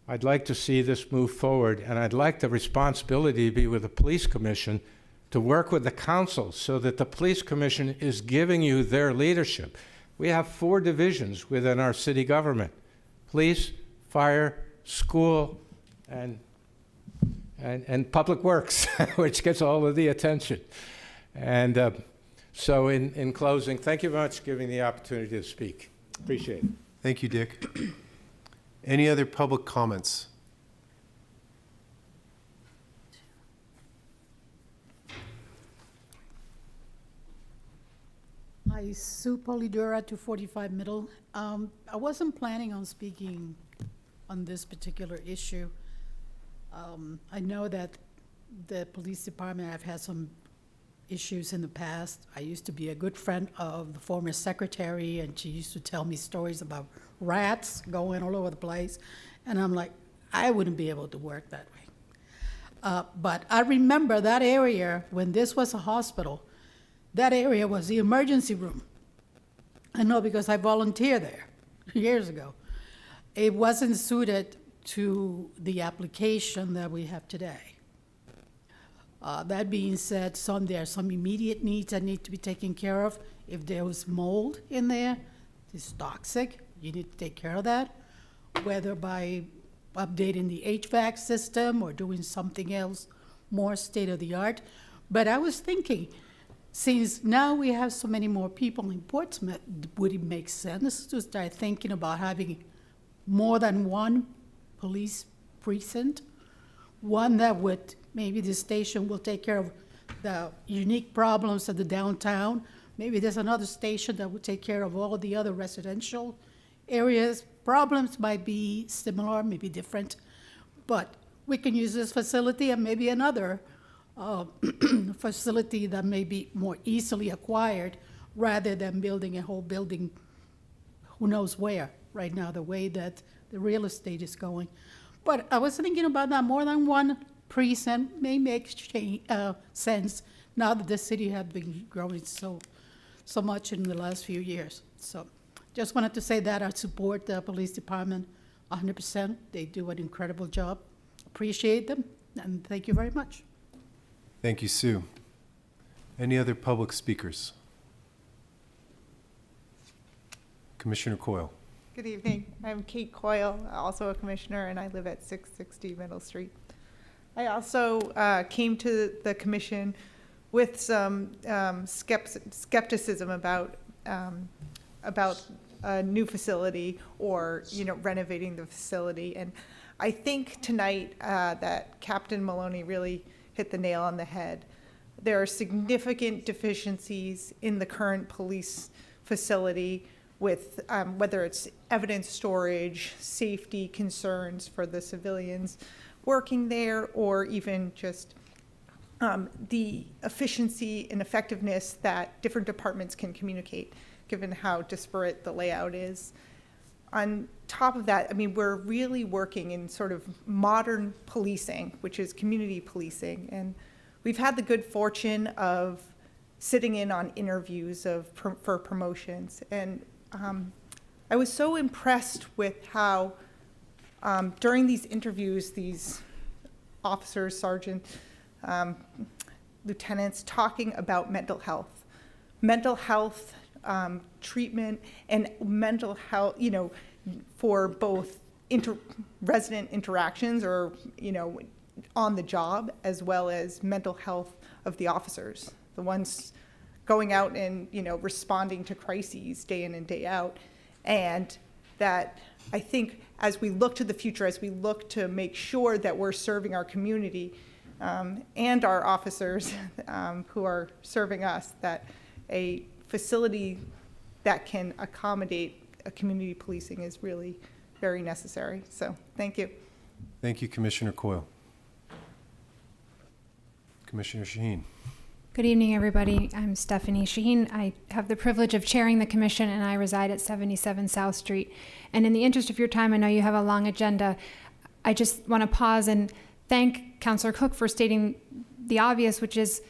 I'd like to see this move forward, and I'd like the responsibility to be with the police commission to work with the council so that the police commission is giving you their leadership. We have 4 divisions within our city government: police, fire, school, and public works, which gets all of the attention. And so in closing, thank you very much for giving me the opportunity to speak. Appreciate it. Thank you, Dick. Any other public comments? Hi, Sue Polidura, 245 Middle. I wasn't planning on speaking on this particular issue. I know that the police department have had some issues in the past. I used to be a good friend of the former secretary, and she used to tell me stories about rats going all over the place. And I'm like, I wouldn't be able to work that way. But I remember that area when this was a hospital. That area was the emergency room. I know because I volunteered there years ago. It wasn't suited to the application that we have today. That being said, there are some immediate needs that need to be taken care of. If there was mold in there, it's toxic, you need to take care of that, whether by updating the HVAC system or doing something else more state-of-the-art. But I was thinking, since now we have so many more people in Portsmouth, would it make sense to start thinking about having more than one police precinct? One that would, maybe the station will take care of the unique problems of the downtown. Maybe there's another station that would take care of all the other residential areas. Problems might be similar, maybe different, but we can use this facility and maybe another facility that may be more easily acquired rather than building a whole building who knows where right now, the way that the real estate is going. But I was thinking about that. More than one precinct may make sense now that the city has been growing so much in the last few years. So just wanted to say that I support the police department 100%. They do an incredible job. Appreciate them, and thank you very much. Thank you, Sue. Any other public speakers? Commissioner Coyle. Good evening. I'm Kate Coyle, also a commissioner, and I live at 660 Middle Street. I also came to the commission with some skepticism about a new facility or renovating the facility. And I think tonight that Captain Maloney really hit the nail on the head. There are significant deficiencies in the current police facility with whether it's evidence storage, safety concerns for the civilians working there, or even just the efficiency and effectiveness that different departments can communicate, given how disparate the layout is. On top of that, I mean, we're really working in sort of modern policing, which is community policing. And we've had the good fortune of sitting in on interviews for promotions. And I was so impressed with how during these interviews, these officers, sergeants, lieutenants talking about mental health treatment, and mental health, you know, for both resident interactions or, you know, on the job, as well as mental health of the officers, the ones going out and, you know, responding to crises day in and day out. And that I think as we look to the future, as we look to make sure that we're serving our community and our officers who are serving us, that a facility that can accommodate a community policing is really very necessary. So thank you. Thank you, Commissioner Coyle. Commissioner Shaheen. Good evening, everybody. I'm Stephanie Shaheen. I have the privilege of chairing the commission, and I reside at 77 South Street. And in the interest of your time, I know you have a long agenda. I just want to pause and thank Councilor Cook for stating the obvious, which is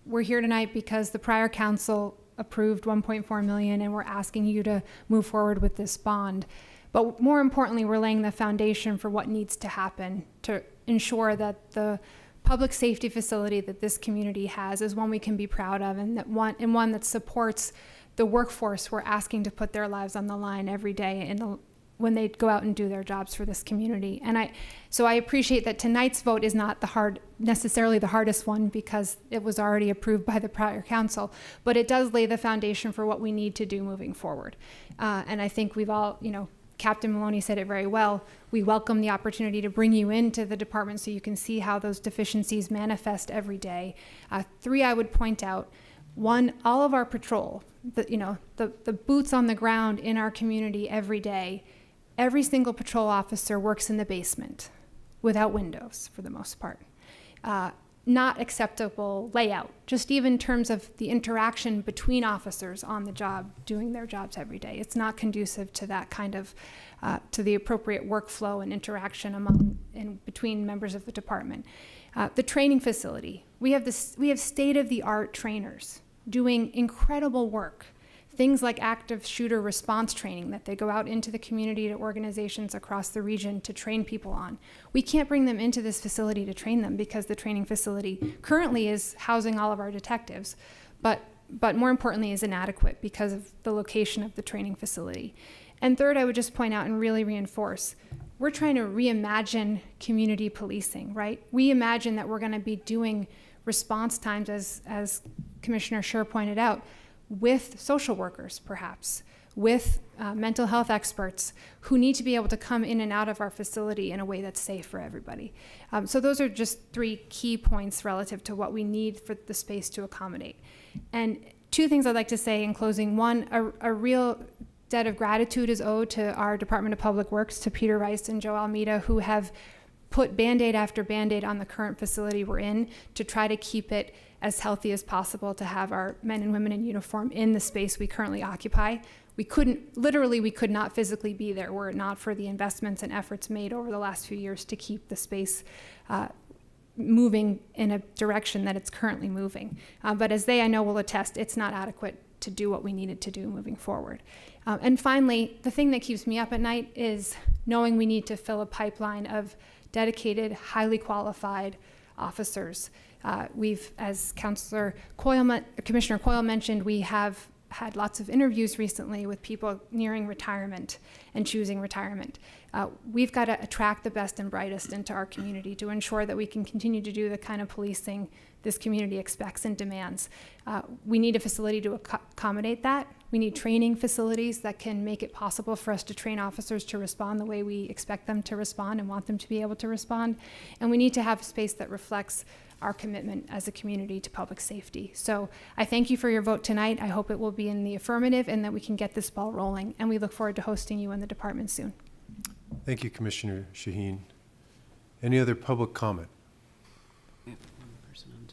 we're here tonight because the prior council approved $1.4 million, and we're asking you to move forward with this bond. But more importantly, we're laying the foundation for what needs to happen to ensure that the public safety facility that this community has is one we can be proud of, and one that supports the workforce we're asking to put their lives on the line every day when they go out and do their jobs for this community. And so I appreciate that tonight's vote is not necessarily the hardest one, because it was already approved by the prior council, but it does lay the foundation for what we need to do moving forward. And I think we've all, you know, Captain Maloney said it very well. We welcome the opportunity to bring you into the department so you can see how those deficiencies manifest every day. 3, I would point out. 1, all of our patrol, the boots on the ground in our community every day, every single patrol officer works in the basement without windows for the most part. Not acceptable layout, just even in terms of the interaction between officers on the job doing their jobs every day. It's not conducive to that kind of, to the appropriate workflow and interaction between members of the department. The training facility, we have state-of-the-art trainers doing incredible work. Things like active shooter response training that they go out into the community to organizations across the region to train people on. We can't bring them into this facility to train them because the training facility currently is housing all of our detectives, but more importantly is inadequate because of the location of the training facility. And third, I would just point out and really reinforce, we're trying to reimagine community policing, right? We imagine that we're going to be doing response times, as Commissioner Scher pointed out, with social workers, perhaps, with mental health experts who need to be able to come in and out of our facility in a way that's safe for everybody. So those are just 3 key points relative to what we need for the space to accommodate. And 2 things I'd like to say in closing. 1, a real debt of gratitude is owed to our Department of Public Works, to Peter Rice and Joe Almeida, who have put Band-Aid after Band-Aid on the current facility we're in to try to keep it as healthy as possible, to have our men and women in uniform in the space we currently occupy. We could not physically be there were it not for the investments and efforts made over the last few years to keep the space moving in a direction that it's currently moving. But as I know, will attest, it's not adequate to do what we needed to do moving forward. And finally, the thing that keeps me up at night is knowing we need to fill a pipeline of dedicated, highly qualified officers. As Commissioner Coyle mentioned, we have had lots of interviews recently with people nearing retirement and choosing retirement. We've got to attract the best and brightest into our community to ensure that we can continue to do the kind of policing this community expects and demands. We need a facility to accommodate that. We need training facilities that can make it possible for us to train officers to respond the way we expect them to respond and want them to be able to respond. And we need to have a space that reflects our commitment as a community to public safety. So I thank you for your vote tonight. I hope it will be in the affirmative and that we can get this ball rolling. And we look forward to hosting you in the department soon. Thank you, Commissioner Shaheen. Any other public comment? We have one person on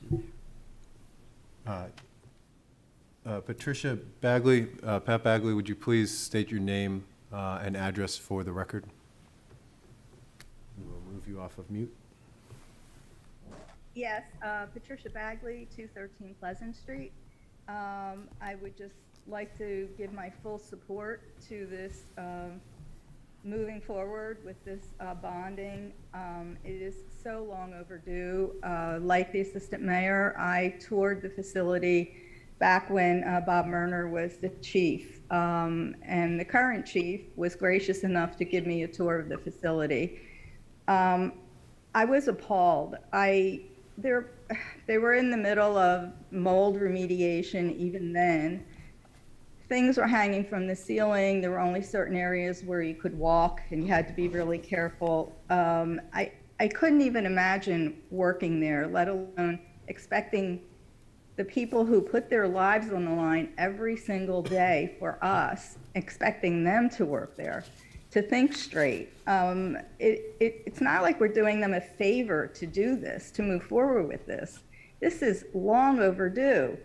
Zoom. Patricia Bagley, Pat Bagley, would you please state your name and address for the record? We'll move you off of mute. Yes, Patricia Bagley, 213 Pleasant Street. I would just like to give my full support to this moving forward with this bonding. It is so long overdue. Like the assistant mayor, I toured the facility back when Bob Murner was the chief. And the current chief was gracious enough to give me a tour of the facility. I was appalled. They were in the middle of mold remediation even then. Things were hanging from the ceiling. There were only certain areas where you could walk and you had to be really careful. I couldn't even imagine working there, let alone expecting the people who put their lives on the line every single day for us, expecting them to work there, to think straight. It's not like we're doing them a favor to do this, to move forward with this. This is long overdue.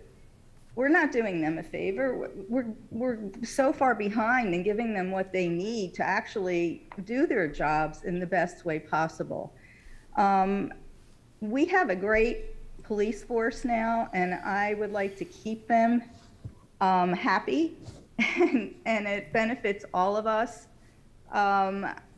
We're not doing them a favor. We're so far behind in giving them what they need to actually do their jobs in the best way possible. We have a great police force now, and I would like to keep them happy, and it benefits all of us.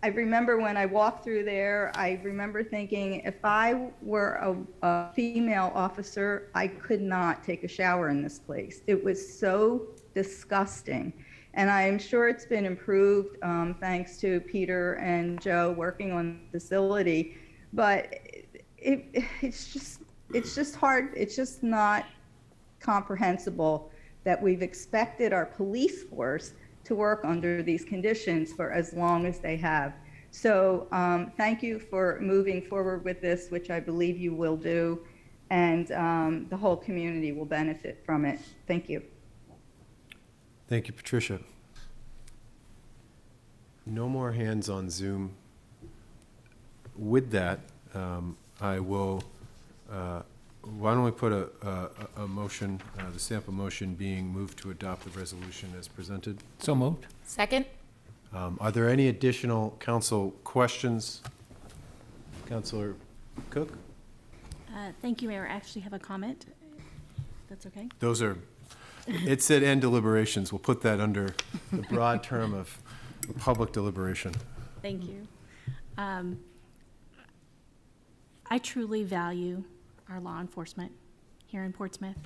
I remember when I walked through there, I remember thinking if I were a female officer, I could not take a shower in this place. It was so disgusting. And I'm sure it's been improved thanks to Peter and Joe working on the facility. But it's just hard. It's just not comprehensible that we've expected our police force to work under these conditions for as long as they have. So thank you for moving forward with this, which I believe you will do, and the whole community will benefit from it. Thank you. Thank you, Patricia. No more hands on Zoom. With that, I will, why don't we put a motion, the sample motion being moved to adopt the resolution as presented? So moved. Second? Are there any additional council questions? Councilor Cook? Thank you, Mayor. I actually have a comment. That's okay. Those are, it said end deliberations. We'll put that under the broad term of public deliberation. Thank you. I truly value our law enforcement here in Portsmouth.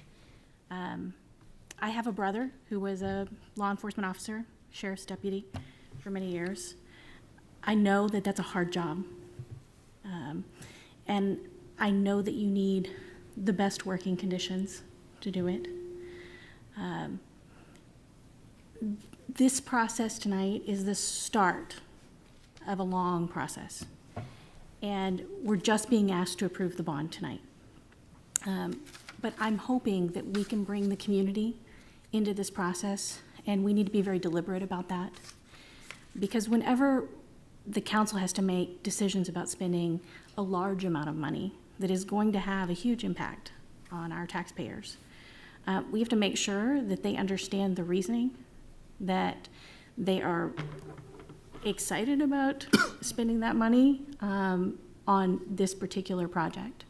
I have a brother who was a law enforcement officer, sheriff's deputy for many years. I know that that's a hard job. And I know that you need the best working conditions to do it. This process tonight is the start of a long process. And we're just being asked to approve the bond tonight. But I'm hoping that we can bring the community into this process, and we need to be very deliberate about that. Because whenever the council has to make decisions about spending a large amount of money that is going to have a huge impact on our taxpayers, we have to make sure that they understand the reasoning, that they are excited about spending that money on this particular project,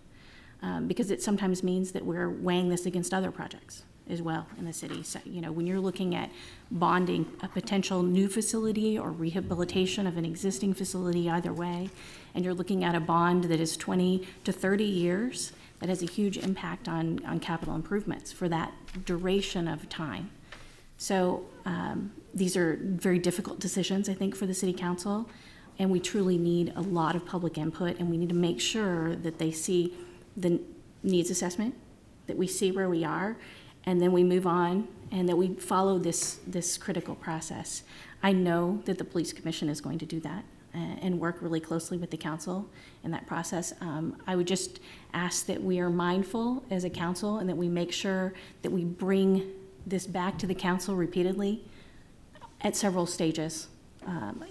because it sometimes means that we're weighing this against other projects as well in the city. So, you know, when you're looking at bonding a potential new facility or rehabilitation of an existing facility, either way, and you're looking at a bond that is 20 to 30 years, that has a huge impact on capital improvements for that duration of time. So these are very difficult decisions, I think, for the City Council, and we truly need a lot of public input, and we need to make sure that they see the needs assessment, that we see where we are, and then we move on, and that we follow this critical process. I know that the Police Commission is going to do that. and work really closely with the council in that process. I would just ask that we are mindful as a council and that we make sure that we bring this back to the council repeatedly at several stages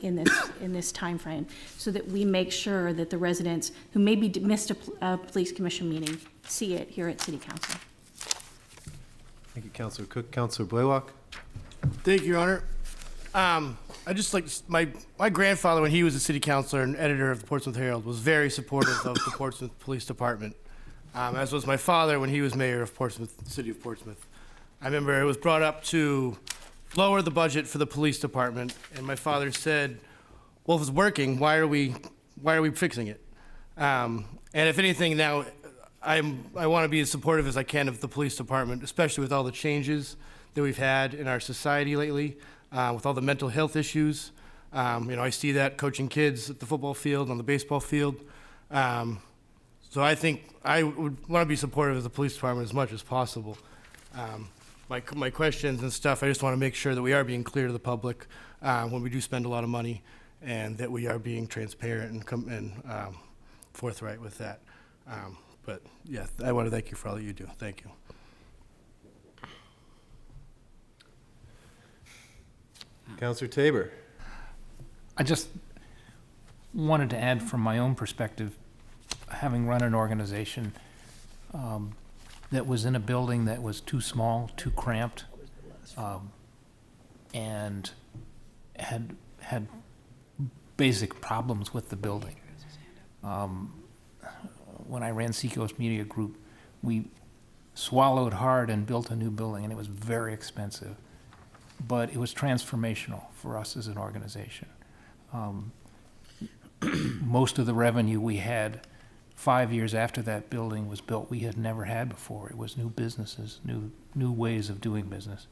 in this time frame, so that we make sure that the residents who maybe missed a police commission meeting see it here at City Council. Thank you, Councilor Cook. Councilor Blaylock? Thank you, Your Honor. I just like my grandfather, when he was a city councilor and editor of the Portsmouth Herald, was very supportive of the Portsmouth Police Department, as was my father when he was mayor of Portsmouth, City of Portsmouth. I remember it was brought up to lower the budget for the police department, and my father said, "Well, if it's working, why are we fixing it?" And if anything, now I want to be as supportive as I can of the police department, especially with all the changes that we've had in our society lately, with all the mental health issues. I see that coaching kids at the football field, on the baseball field. So I think I would want to be supportive of the police department as much as possible. My questions and stuff, I just want to make sure that we are being clear to the public when we do spend a lot of money, and that we are being transparent and forthright with that. But yeah, I want to thank you for all that you do. Thank you. Councilor Tabor? I just wanted to add from my own perspective, having run an organization that was in a building that was too small, too cramped, and had basic problems with the building. When I ran Seacoast Media Group, we swallowed hard and built a new building, and it was very expensive. But it was transformational for us as an organization. Most of the revenue we had 5 years after that building was built, we had never had before. It was new businesses, new ways of doing business.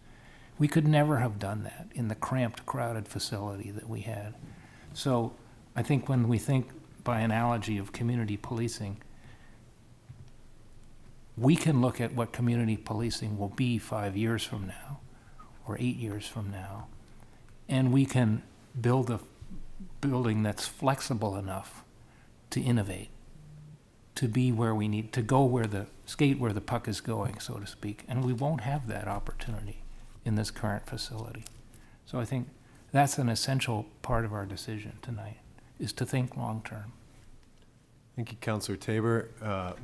We could never have done that in the cramped, crowded facility that we had. So I think when we think by analogy of community policing, we can look at what community policing will be 5 years from now, or 8 years from now, and we can build a building that's flexible enough to innovate, to be where we need to go, skate where the puck is going, so to speak. And we won't have that opportunity in this current facility. So I think that's an essential part of our decision tonight, is to think long-term. Thank you, Councilor Tabor.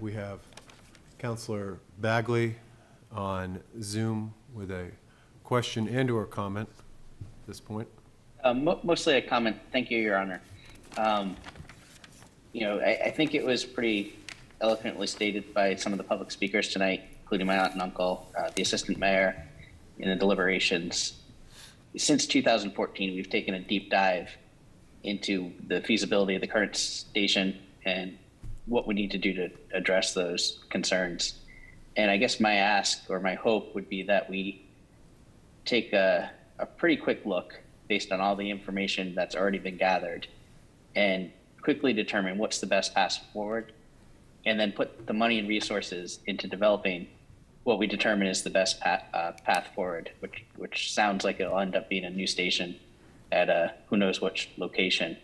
We have Councilor Bagley on Zoom with a question and/or comment at this point. Mostly a comment. Thank you, Your Honor. I think it was pretty eloquently stated by some of the public speakers tonight, including my aunt and uncle, the assistant mayor, in the deliberations. Since 2014, we've taken a deep dive into the feasibility of the current station and what we need to do to address those concerns. And I guess my ask or my hope would be that we take a pretty quick look based on all the information that's already been gathered and quickly determine what's the best path forward, and then put the money and resources into developing what we determine is the best path forward, which sounds like it'll end up being a new station at a who knows which location.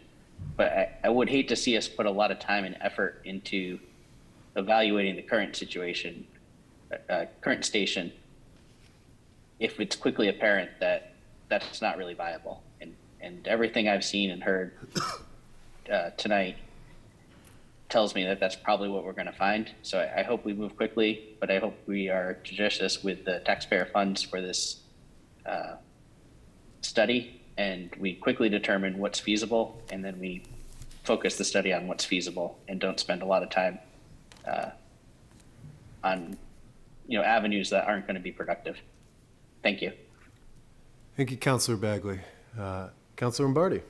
But I would hate to see us put a lot of time and effort into evaluating the current situation, current station, if it's quickly apparent that that's not really viable. And everything I've seen and heard tonight tells me that that's probably what we're going to find. So I hope we move quickly, but I hope we are judicious with the taxpayer funds for this study, and we quickly determine what's feasible, and then we focus the study on what's feasible and don't spend a lot of time on avenues that aren't going to be productive. Thank you. Thank you, Councilor Bagley. Councilor Lombardi?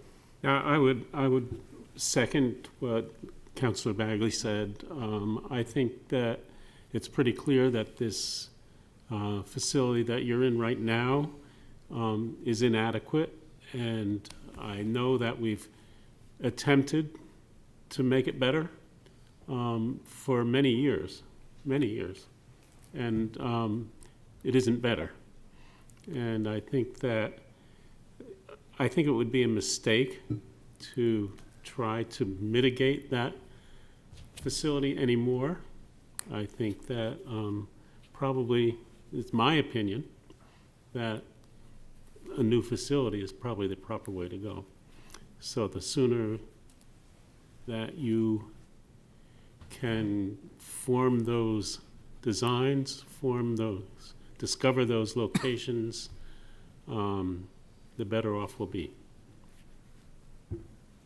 Now, I would second what Councilor Bagley said. I think that it's pretty clear that this facility that you're in right now is inadequate, and I know that we've attempted to make it better for many years, and it isn't better. And I think it would be a mistake to try to mitigate that facility anymore. I think that probably, it's my opinion, that a new facility is probably the proper way to go. So the sooner that you can form those designs, discover those locations, the better off we'll be.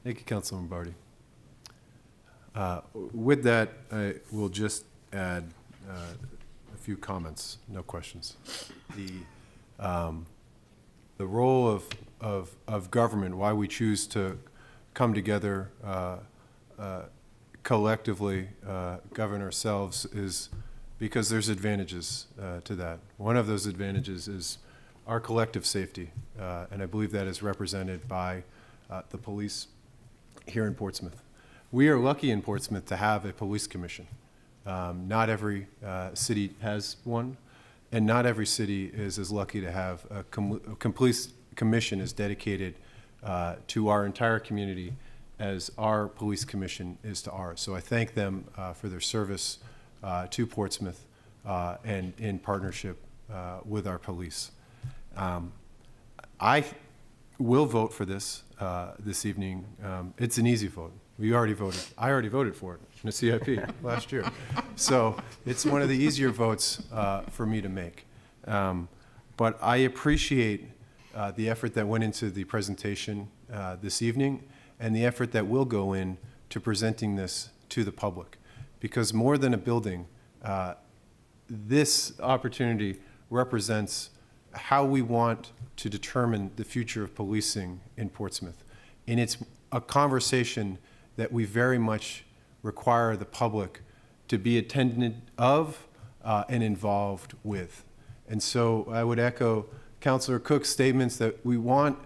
Thank you, Councilor Lombardi. With that, I will just add a few comments, no questions. The role of government, why we choose to come together collectively, govern ourselves, is because there's advantages to that. One of those advantages is our collective safety, and I believe that is represented by the police here in Portsmouth. We are lucky in Portsmouth to have a police commission. Not every city has one, and not every city is as lucky to have a police commission as dedicated to our entire community as our police commission is to ours. So I thank them for their service to Portsmouth and in partnership with our police. I will vote for this this evening. It's an easy vote. We already voted. I already voted for it in the CIP last year. So it's one of the easier votes for me to make. But I appreciate the effort that went into the presentation this evening and the effort that will go in to presenting this to the public. Because more than a building, this opportunity represents how we want to determine the future of policing in Portsmouth. And it's a conversation that we very much require the public to be attendant of and involved with. And so I would echo Councilor Cook's statements that we want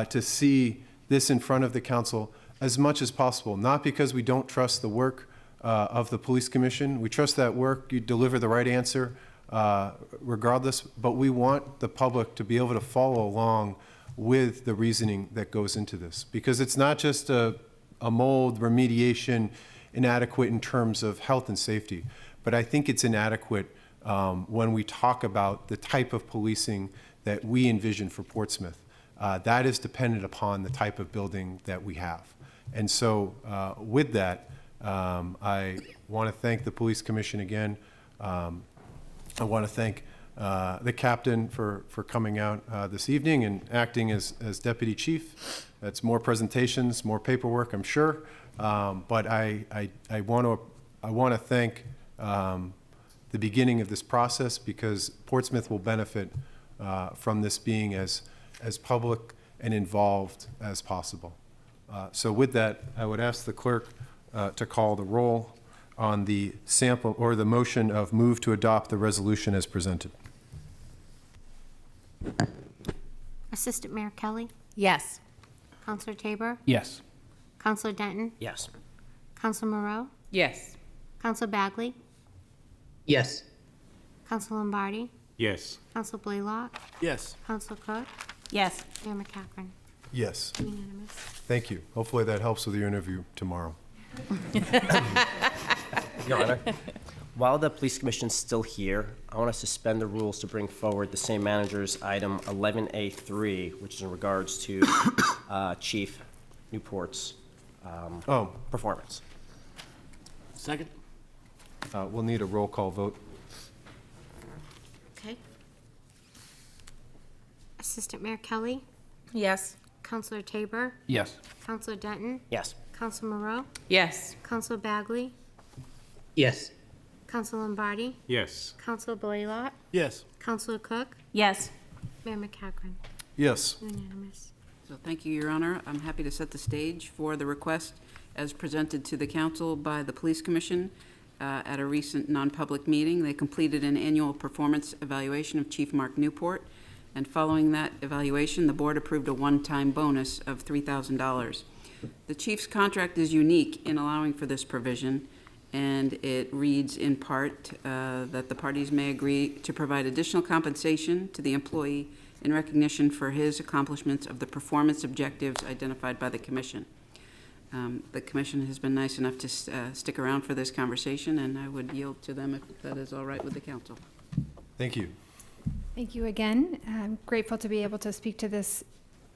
to see this in front of the council as much as possible, not because we don't trust the work of the police commission. We trust that work, you deliver the right answer regardless, but we want the public to be able to follow along with the reasoning that goes into this. Because it's not just a mold remediation inadequate in terms of health and safety, but I think it's inadequate when we talk about the type of policing that we envision for Portsmouth. That is dependent upon the type of building that we have. And so with that, I want to thank the Police Commission again. I want to thank the captain for coming out this evening and acting as deputy chief. That's more presentations, more paperwork, I'm sure. But I want to thank the beginning of this process, because Portsmouth will benefit from this being as public and involved as possible. So with that, I would ask the clerk to call the roll on the sample or the motion of move to adopt the resolution as presented. Assistant Mayor Kelley, Yes. Councilor Tabor, Yes. Councilor Denton, Yes. Councilor Moreau, Yes. Councilor Bagley, Yes. Councilor Lombardi, Yes. Councilor Blaylock, Yes. Councilor Cook, Yes. Mayor McEachran. Yes, Unanimous. thank you. Hopefully that helps with your interview tomorrow. Your Honor, while the police commission's still here, I want to suspend the rules to bring forward the same manager's item 11A3, which is in regards to Chief Newport's performance. Second? We'll need a roll call vote. Okay. Assistant Mayor Kelley, Yes. Councilor Tabor, Yes. Councilor Denton, Yes. Councilor Moreau, Yes. Councilor Bagley, Yes. Councilor Lombardi, Yes. Councilor Blaylock, Yes. Councilor Cook, Yes. Mayor McEachran. Yes. Unanimous. So thank you, Your Honor. I'm happy to set the stage for the request as presented to the council by the Police Commission at a recent non-public meeting. They completed an annual performance evaluation of Chief Mark Newport, and following that evaluation, the board approved a one-time bonus of $3,000. The chief's contract is unique in allowing for this provision, and it reads in part that the parties may agree to provide additional compensation to the employee in recognition for his accomplishments of the performance objectives identified by the commission. The commission has been nice enough to stick around for this conversation, and I would yield to them if that is all right with the council. Thank you. Thank you again. I'm grateful to be able to speak to this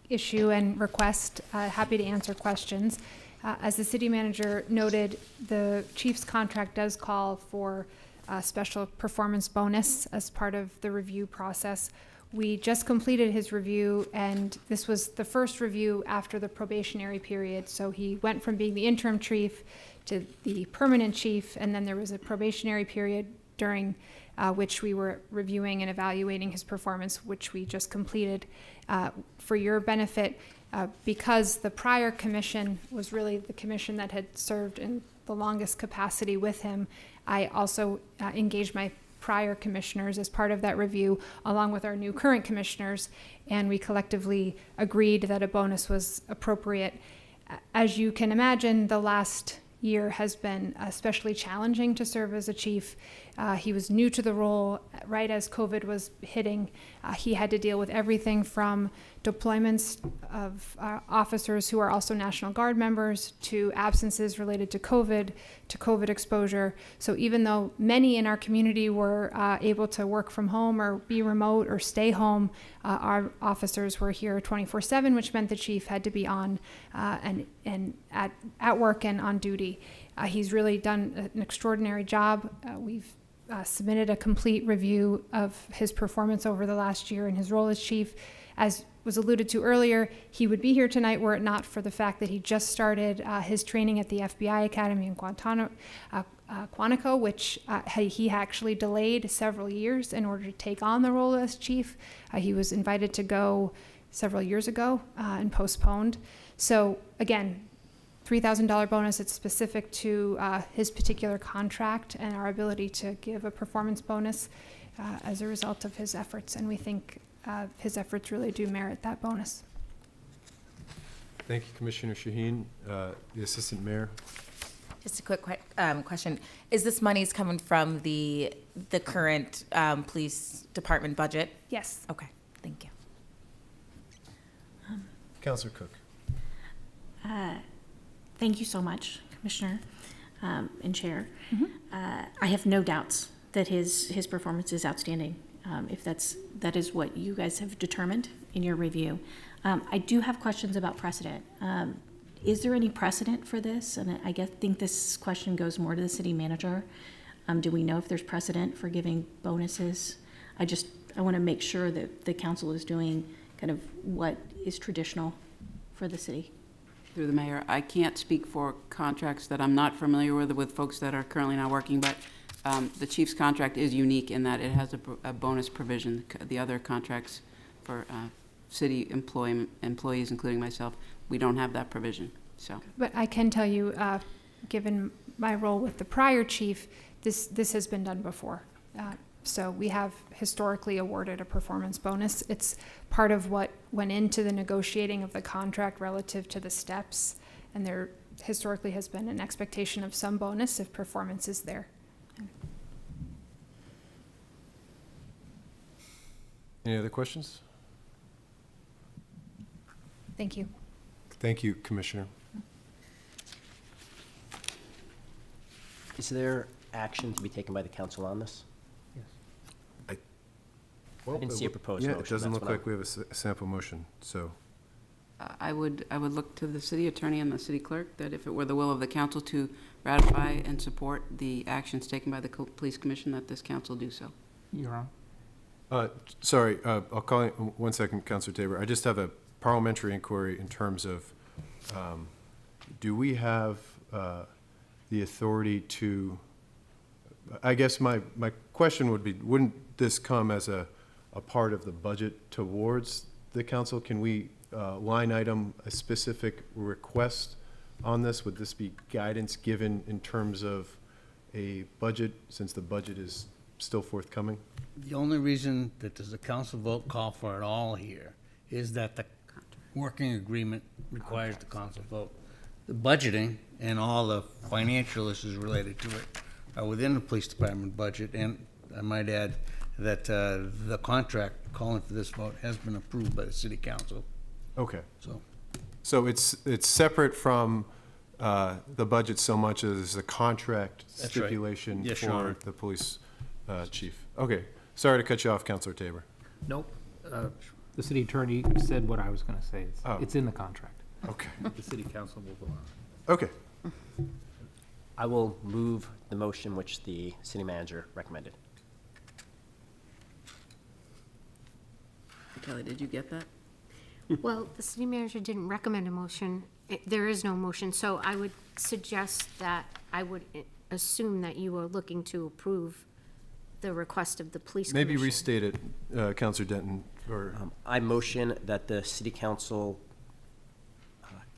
issue and request. Happy to answer questions. As the city manager noted, the chief's contract does call for a special performance bonus as part of the review process. We just completed his review, and this was the first review after the probationary period. So he went from being the interim chief to the permanent chief, and then there was a probationary period during which we were reviewing and evaluating his performance, which we just completed. For your benefit, because the prior commission was really the commission that had served in the longest capacity with him, I also engaged my prior commissioners as part of that review, along with our new current commissioners, and we collectively agreed that a bonus was appropriate. As you can imagine, the last year has been especially challenging to serve as a chief. He was new to the role right as COVID was hitting. He had to deal with everything from deployments of officers who are also National Guard members to absences related to COVID exposure. So even though many in our community were able to work from home or be remote or stay home, our officers were here 24/7, which meant the chief had to be on and at work and on duty. He's really done an extraordinary job. We've submitted a complete review of his performance over the last year in his role as chief. As was alluded to earlier, he would be here tonight were it not for the fact that he just started his training at the FBI Academy in Quantico, which he actually delayed several years in order to take on the role as chief. He was invited to go several years ago and postponed. So again, $3,000 bonus. It's specific to his particular contract and our ability to give a performance bonus as a result of his efforts. And we think his efforts really do merit that bonus. Thank you, Commissioner Shaheen. The Assistant Mayor. Just a quick question. Is this money's coming from the current police department budget? Yes. Okay, thank you. Councilor Cook. Thank you so much, Commissioner and Chair. I have no doubts that his performance is outstanding, if that is what you guys have determined in your review. I do have questions about precedent. Is there any precedent for this? And I think this question goes more to the city manager. Do we know if there's precedent for giving bonuses? I want to make sure that the council is doing kind of what is traditional for the city. Through the mayor, I can't speak for contracts that I'm not familiar with folks that are currently not working, but the chief's contract is unique in that it has a bonus provision. The other contracts for city employees, including myself, we don't have that provision. So, but I can tell you, given my role with the prior chief, this has been done before. So we have historically awarded a performance bonus. It's part of what went into the negotiating of the contract relative to the steps, and there historically has been an expectation of some bonus if performance is there. Any other questions? Thank you. Thank you, Commissioner. Is there action to be taken by the council on this? Well, I didn't see a proposed yeah, motion. it doesn't That's look what like we have a sample motion, so. I would look to the city attorney and the city clerk that if it were the will of the council to ratify and support the actions taken by the police commission, that this council do so. Your Honor. Sorry, I'll call you 1 second, Councilor Tabor. I just have a parliamentary inquiry in terms of, do we have the authority to, I guess my question would be, wouldn't this come as a part of the budget towards the council? Can we line item a specific request on this? Would this be guidance given in terms of a budget, since the budget is still forthcoming? The only reason that there's a council vote call for it all here is that the working agreement requires the council vote. The budgeting and all the financial issues related to it are within the police department budget, and I might add that the contract calling for this vote has been approved by the city council. Okay. So So it's separate from the budget so much as a contract That's right. stipulation Yes, Your for Honor. the police chief. Okay, sorry to cut you off, Counselor Tabor. Nope. The city attorney said what I was going to say. Oh. It's in the contract. Okay, The city council will vote on it. okay. I will move the motion which the city manager recommended. Kelley, did you get that? Well, the city manager didn't recommend a motion. There is no motion, so I would suggest that I would assume that you are looking to approve the request of the police commission. Maybe restate it, Counselor Denton, or, I motion that the city council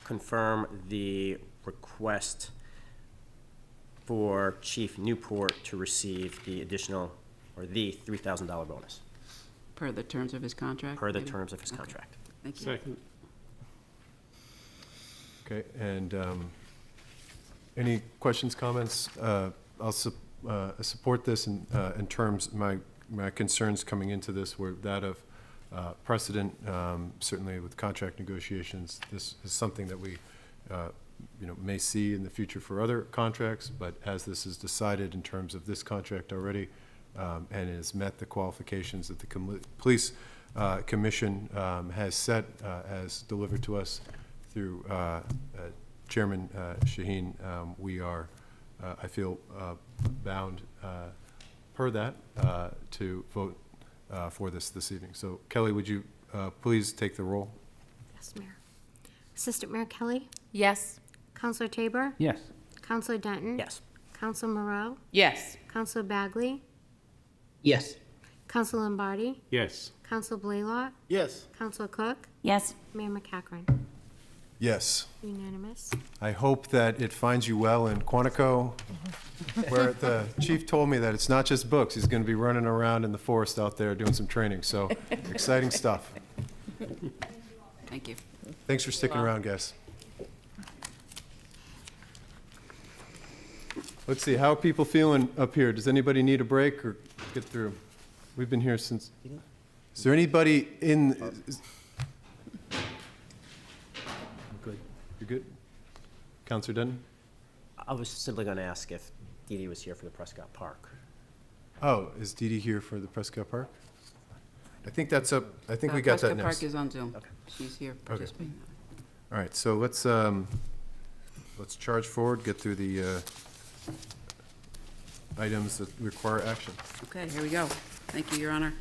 confirm the request for Chief Newport to receive the additional, or the $3,000 bonus Per the terms of his contract? per the maybe? terms of his Okay. contract. Thank you. Second. okay, and any questions, comments? I'll support this in terms, my concerns coming into this were that of precedent, certainly with contract negotiations. This is something that we, may see in the future for other contracts, but as this is decided in terms of this contract already, and has met the qualifications that the police commission has set, as delivered to us through Chairman Shaheen, we are, I feel, bound per that to vote for this evening. So Kelley, would you please take the roll? Yes, Mayor. Assistant Mayor Kelley? Yes. Counselor Tabor? Yes. Counselor Denton? Yes. Counselor Moreau? Yes. Counselor Bagley? Yes. Counselor Lombardi? Yes. Counselor Blaylock? Yes. Counselor Cook? Yes. Mayor McEachran? Yes. Unanimous. I hope that it finds you well in Quantico, where the chief told me that it's not just books. He's going to be running around in the forest out there doing some training. So exciting stuff. Thank you. Thanks for sticking around, guys. Let's see, how are people feeling up here? Does anybody need a break or get through? We've been here since. Is there anybody in? I'm good. You're good? Counselor Denton? I was simply going to ask if Dee Dee was here for the Prescott Park. Oh, is Dee Dee here for the Prescott Park? I think that's up, I think we got that Prescott next. Park is on Zoom. She's here participating. All right, so let's charge forward, get through the items that require action. Okay, here we go. Thank you, Your Honor.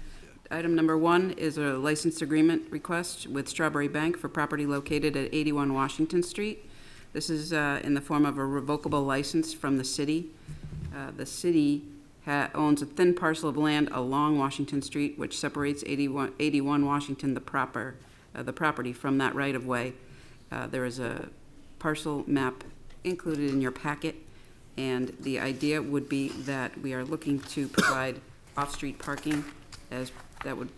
Item number 1 is a license agreement request with Strawberry Bank for property located at 81 Washington Street. This is in the form of a revocable license from the city. The city owns a thin parcel of land along Washington Street, which separates 81 Washington, the property, from that right-of-way. There is a parcel map included in your packet, and the idea would be that we are looking to provide off-street parking as that would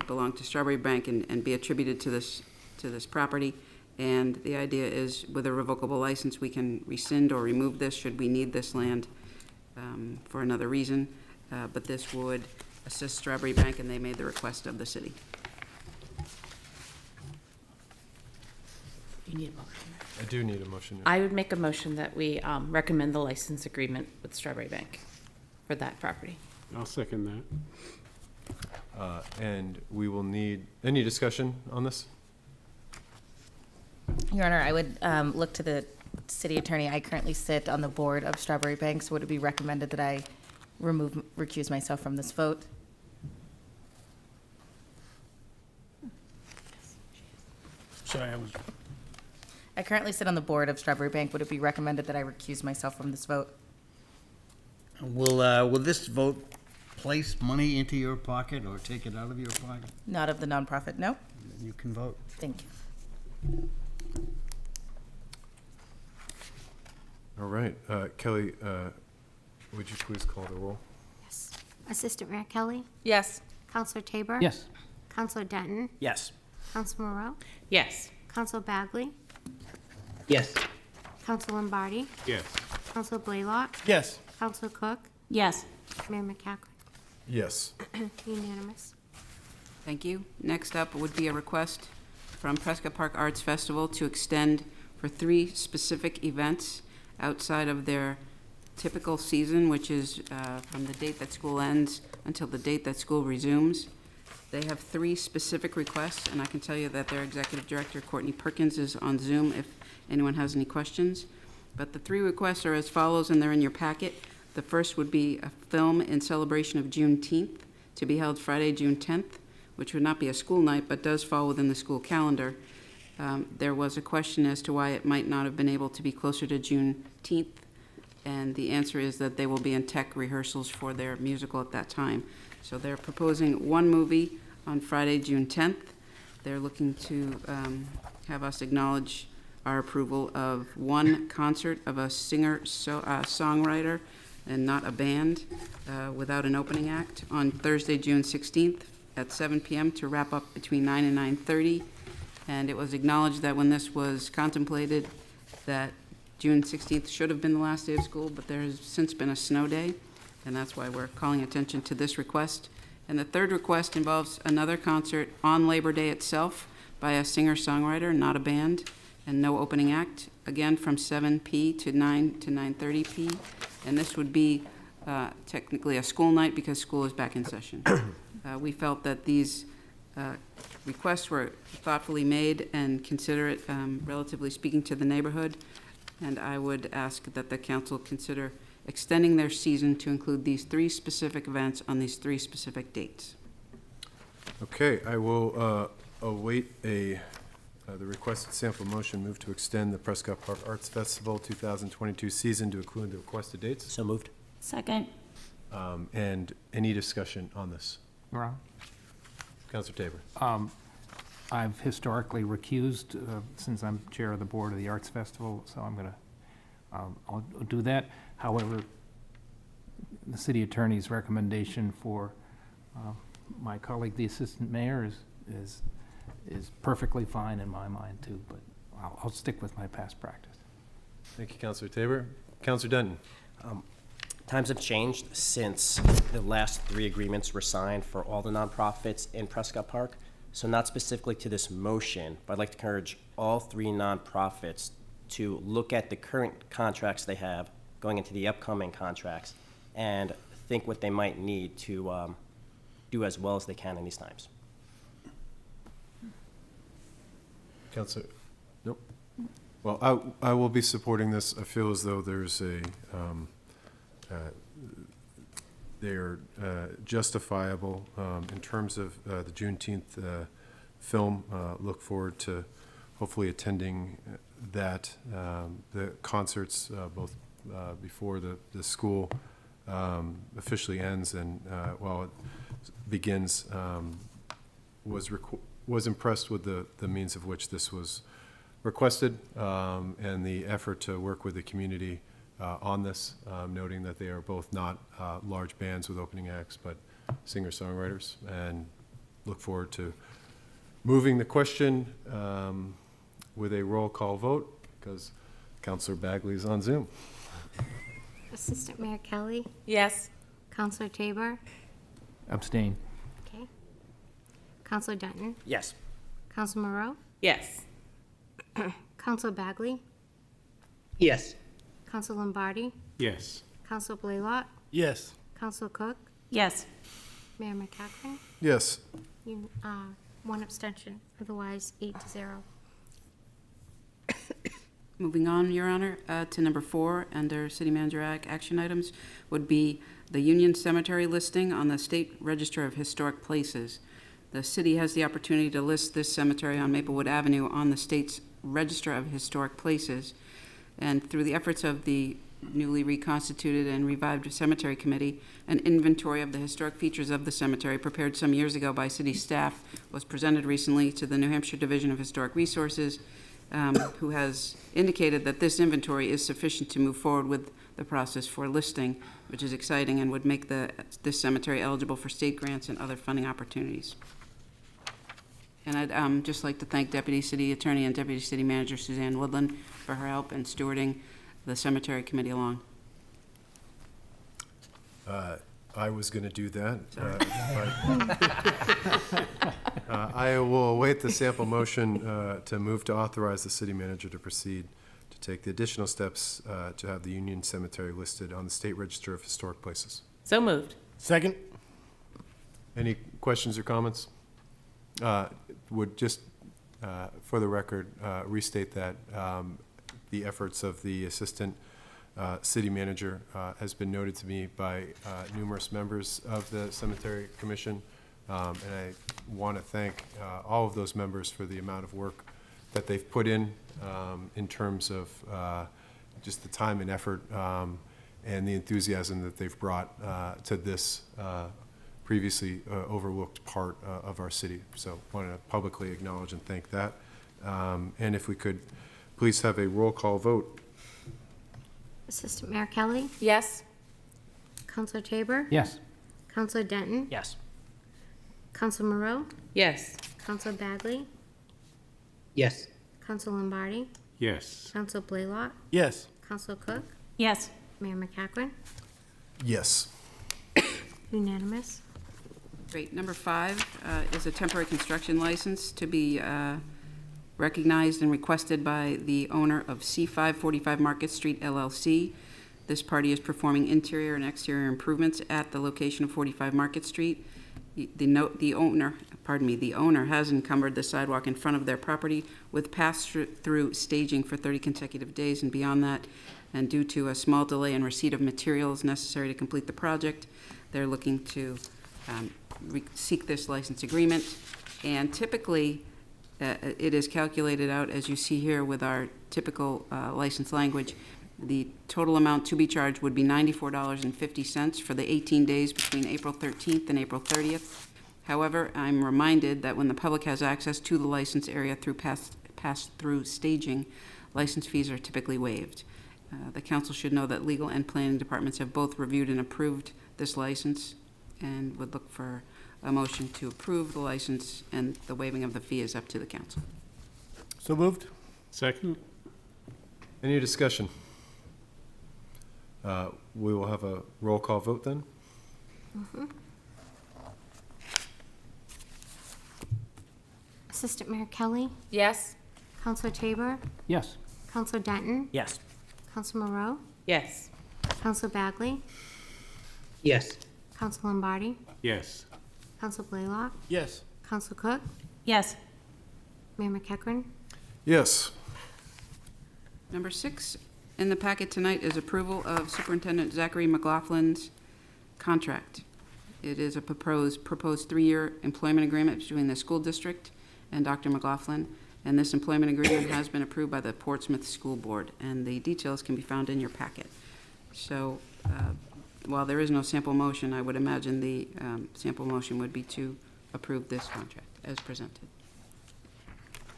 belong to Strawberry Bank and be attributed to this property. And the idea is, with a revocable license, we can rescind or remove this should we need this land for another reason. But this would assist Strawberry Bank, and they made the request of the city. You need a motion. I do need a motion. I would make a motion that we recommend the license agreement with Strawberry Bank for that property. I'll second that. And we will need, any discussion on this? Your Honor, I would look to the city attorney. I currently sit on the board of Strawberry Bank, so would it be recommended that I recuse myself from this vote? Sorry, I currently sit on the board of Strawberry Bank. Would it be recommended that I recuse myself from this vote? will this vote place money into your pocket or take it out of your pocket? Not of the nonprofit, no? Then you can vote. Thank you. All right, Kelley, would you please call the roll? Yes. Assistant Mayor Kelley? Yes. Counselor Tabor? Yes. Counselor Denton? Yes. Counselor Moreau? Yes. Counselor Bagley? Yes. Counselor Lombardi? Yes. Counselor Blaylock? Yes. Counselor Cook? Yes. Mayor McEachran? Yes. Unanimous. Thank you. Next up would be a request from Prescott Park Arts Festival to extend for 3 specific events outside of their typical season, which is from the date that school ends until the date that school resumes. They have 3 specific requests, and I can tell you that their executive director, Courtney Perkins, is on Zoom if anyone has any questions. But the 3 requests are as follows, and they're in your packet. The first would be a film in celebration of Juneteenth to be held Friday, June 10th, which would not be a school night, but does fall within the school calendar. There was a question as to why it might not have been able to be closer to Juneteenth, and the answer is that they will be in tech rehearsals for their musical at that time. So they're proposing 1 movie on Friday, June 10th. They're looking to have us acknowledge our approval of 1 concert of a singer-songwriter and not a band without an opening act on Thursday, June 16th at 7 p.m. to wrap up between 9 and 9:30. And it was acknowledged that when this was contemplated, that June 16th should have been the last day of school, but there has since been a snow day, and that's why we're calling attention to this request. And the third request involves another concert on Labor Day itself by a singer-songwriter, not a band, and no opening act, again from 7 p. to 9 to 9:30 p. And this would be technically a school night because school is back in session. We felt that these requests were thoughtfully made and considerate, relatively speaking, to the neighborhood. And I would ask that the council consider extending their season to include these 3 specific events on these 3 specific dates. Okay, I will await the requested sample motion, move to extend the Prescott Park Arts Festival 2022 season to include the requested dates. So moved. Second. And any discussion on this? Your Honor. Councilor Tabor. I've historically recused since I'm chair of the board of the Arts Festival, so I'm going to, I'll do that. However, the city attorney's recommendation for my colleague, the assistant mayor, is perfectly fine in my mind too, but I'll stick with my past practice. Thank you, Councilor Tabor. Councilor Denton. Times have changed since the last 3 agreements were signed for all the nonprofits in Prescott Park. So not specifically to this motion, but I'd like to encourage all 3 nonprofits to look at the current contracts they have going into the upcoming contracts and think what they might need to do as well as they can in these times. Councilor, nope. Well, I will be supporting this. I feel as though there's they are justifiable in terms of the Juneteenth film. Look forward to hopefully attending that. The concerts, both before the school officially ends and while it begins, was impressed with the means of which this was requested and the effort to work with the community on this, noting that they are both not large bands with opening acts, but singer-songwriters, and look forward to moving the question with a roll call vote, because Councilor Bagley is on Zoom. Assistant Mayor Kelley, Yes. Counselor Tabor, Abstain. okay. Counselor Denton, Yes. Counselor Moreau, Yes. Counselor Bagley, Yes. Counselor Lombardi, Yes. Counselor Blaylock, Yes. Counselor Cook, Yes. Mayor McEachran, Yes. 1 abstention, otherwise 8-0. Moving on, Your Honor, to number 4, under City Manager action items, would be the Union Cemetery listing on the State Register of Historic Places. The city has the opportunity to list this cemetery on Maplewood Avenue on the state's Register of Historic Places. And through the efforts of the newly reconstituted and revived Cemetery Committee, an inventory of the historic features of the cemetery prepared some years ago by city staff was presented recently to the New Hampshire Division of Historic Resources, who has indicated that this inventory is sufficient to move forward with the process for listing, which is exciting and would make this cemetery eligible for state grants and other funding opportunities. And I'd just like to thank Deputy City Attorney and Deputy City Manager Suzanne Woodland for her help in stewarding the Cemetery Committee along. I was going to do that. I will await the sample motion to move to authorize the city manager to proceed to take the additional steps to have the Union Cemetery listed on the State Register of Historic Places. So moved. Second? Any questions or comments? Would just, for the record, restate that the efforts of the Assistant City Manager has been noted to me by numerous members of the Cemetery Commission. And I want to thank all of those members for the amount of work that they've put in terms of just the time and effort and the enthusiasm that they've brought to this previously overlooked part of our city. So I want to publicly acknowledge and thank that. And if we could please have a roll call vote. Assistant Mayor Kelley, Yes. Counselor Tabor, Yes. Counselor Denton, Yes. Counselor Moreau, Yes. Counselor Bagley, Yes. Counselor Lombardi, Yes. Counselor Blaylock, Yes. Counselor Cook, Yes. Mayor McEachran, Yes. unanimous. Great. Number 5 is a temporary construction license to be recognized and requested by the owner of C545 Market Street LLC. This party is performing interior and exterior improvements at the location of 45 Market Street. The owner has encumbered the sidewalk in front of their property with pass-through staging for 30 consecutive days and beyond that. And due to a small delay in receipt of materials necessary to complete the project, they're looking to seek this license agreement. And typically, it is calculated out, as you see here with our typical license language. The total amount to be charged would be $94.50 for the 18 days between April 13th and April 30th. However, I'm reminded that when the public has access to the license area through pass-through staging, license fees are typically waived. The council should know that legal and planning departments have both reviewed and approved this license and would look for a motion to approve the license, and the waiving of the fee is up to the council. So moved? Second? Any discussion? We will have a roll call vote then. Assistant Mayor Kelley, Yes. Counselor Tabor, Yes. Counselor Denton, Yes. Counselor Moreau, Yes. Counselor Bagley, Yes. Counselor Lombardi, Yes. Counselor Blaylock, Yes. Counselor Cook, Yes. Mayor McEachran, Yes. Number 6 in the packet tonight is approval of Superintendent Zachary McLaughlin's contract. It is a proposed 3-year employment agreement between the school district and Dr. McLaughlin, and this employment agreement has been approved by the Portsmouth School Board, and the details can be found in your packet. So while there is no sample motion, I would imagine the sample motion would be to approve this contract as presented.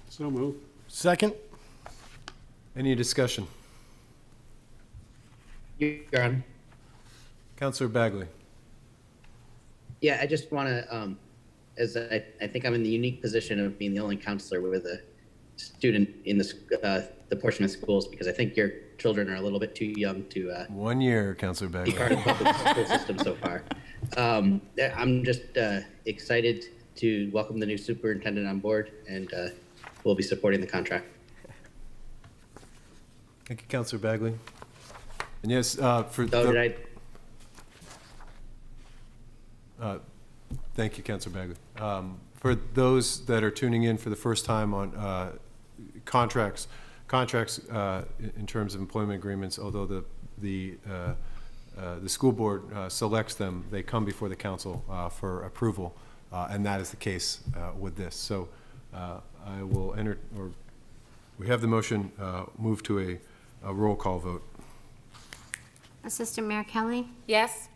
So moved. Second? Any discussion? Your Honor. Counselor Bagley. Yeah, I just want to, as I think I'm in the unique position of being the only counselor with a student in the Portsmouth schools, because I think your children are a little bit too young to 1 year, Counselor be Bagley. part of the public school system so far. I'm just excited to welcome the new superintendent on board, and we'll be supporting the contract. Thank you, Counselor Bagley. And yes, thank you, Counselor Bagley. For those that are tuning in for the first time on contracts in terms of employment agreements, although the school board selects them, they come before the council for approval, and that is the case with this. So I will we have the motion, move to a roll call vote. Assistant Mayor Kelley, Yes.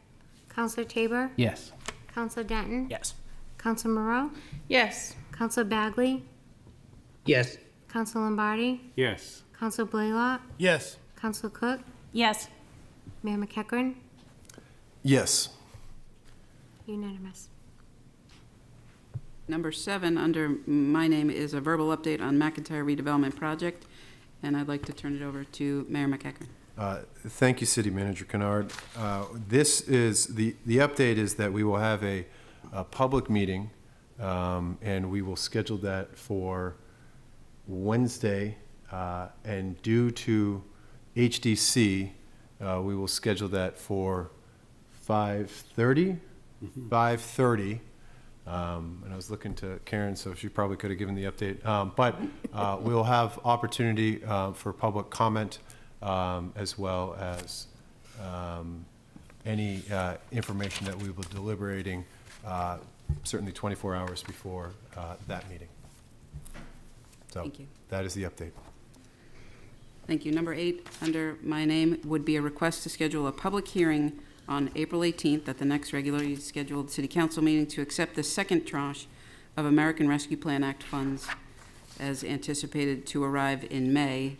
Counselor Tabor, Yes. Counselor Denton, Yes. Counselor Moreau, Yes. Counselor Bagley, Yes. Counselor Lombardi, Yes. Counselor Blaylock, Yes. Counselor Cook, Yes. Mayor McEachran, Yes. unanimous. Number 7 under my name is a verbal update on McIntyre redevelopment project, and I'd like to turn it over to Mayor McEachran. Thank you, City Manager Kennard. This is, the update is that we will have a public meeting, and we will schedule that for Wednesday, and due to HDC, we will schedule that for 5:30. 5:30. And I was looking to Karen, so she probably could have given the update. But we'll have opportunity for public comment, as well as any information that we will be deliberating, certainly 24 hours before that meeting. So Thank you. that is the update. Thank you. Number 8, under my name, would be a request to schedule a public hearing on April 18th at the next regularly scheduled City Council meeting to accept the second tranche of American Rescue Plan Act funds as anticipated to arrive in May,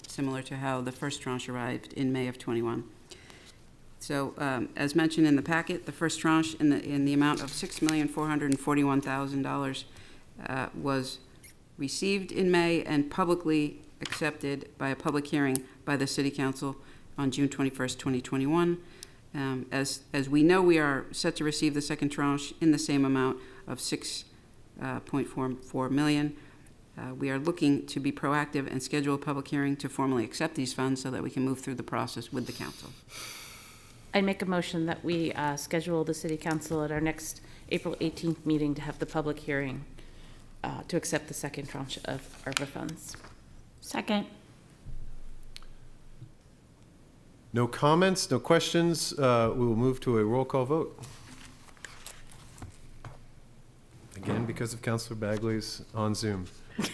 similar to how the first tranche arrived in May of '21. So, as mentioned in the packet, the first tranche in the amount of $6,441,000 was received in May and publicly accepted by a public hearing by the City Council on June 21st, 2021. As we know, we are set to receive the second tranche in the same amount of $6.44 million. We are looking to be proactive and schedule a public hearing to formally accept these funds so that we can move through the process with the council. I'd make a motion that we schedule the City Council at our next April 18th meeting to have the public hearing to accept the second tranche of ARPA funds. Second. No comments, no questions. We will move to a roll call vote. Again, because of Councilor Bagley's on Zoom.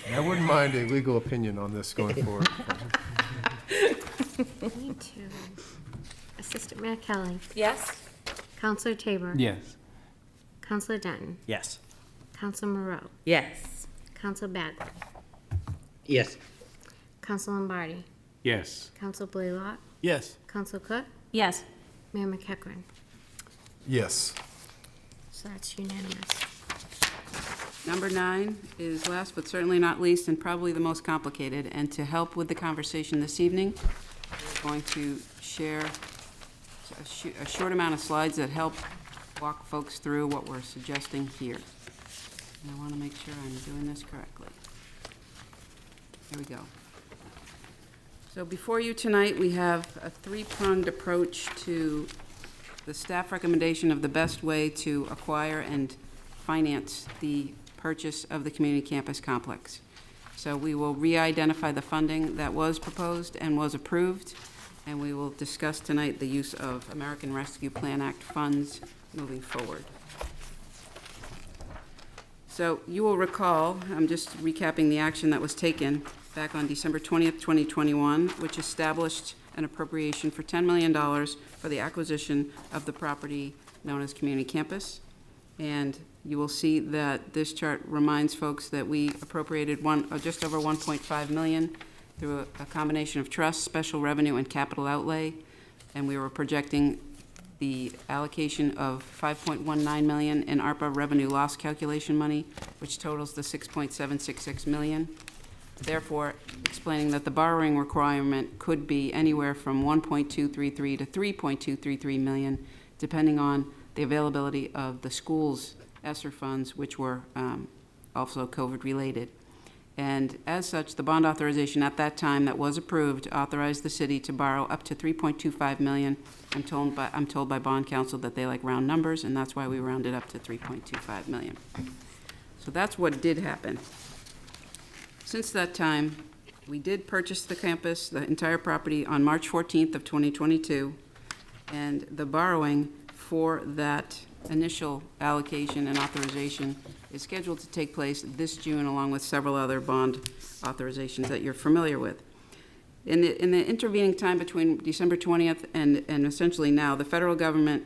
And I wouldn't mind a legal opinion on this going forward. Me too. Assistant Mayor Kelley. Yes? Counselor Tabor. Yes. Counselor Denton. Yes. Counselor Moreau. Yes. Counselor Bagley. Yes. Counselor Lombardi. Yes. Counselor Blaylock. Yes. Counselor Cook. Yes. Mayor McEachran. Yes. So that's unanimous. Number 9 is last but certainly not least, and probably the most complicated. And to help with the conversation this evening, we're going to share a short amount of slides that help walk folks through what we're suggesting here. And I want to make sure I'm doing this correctly. Here we go. So before you tonight, we have a 3-pronged approach to the staff recommendation of the best way to acquire and finance the purchase of the community campus complex. So we will re-identify the funding that was proposed and was approved, and we will discuss tonight the use of American Rescue Plan Act funds moving forward. So you will recall, I'm just recapping the action that was taken back on December 20th, 2021, which established an appropriation for $10 million for the acquisition of the property known as Community Campus. And you will see that this chart reminds folks that we appropriated just over $1.5 million through a combination of trust, special revenue, and capital outlay. And we were projecting the allocation of $5.19 million in ARPA revenue loss calculation money, which totals the $6.766 million. Therefore, explaining that the borrowing requirement could be anywhere from $1.233 to $3.233 million, depending on the availability of the school's ESSER funds, which were also COVID-related. And as such, the bond authorization at that time that was approved authorized the city to borrow up to $3.25 million. I'm told by bond counsel that they like round numbers, and that's why we rounded up to $3.25 million. So that's what did happen. Since that time, we did purchase the campus, the entire property, on March 14th of 2022, and the borrowing for that initial allocation and authorization is scheduled to take place this June, along with several other bond authorizations that you're familiar with. In the intervening time between December 20th and essentially now, the federal government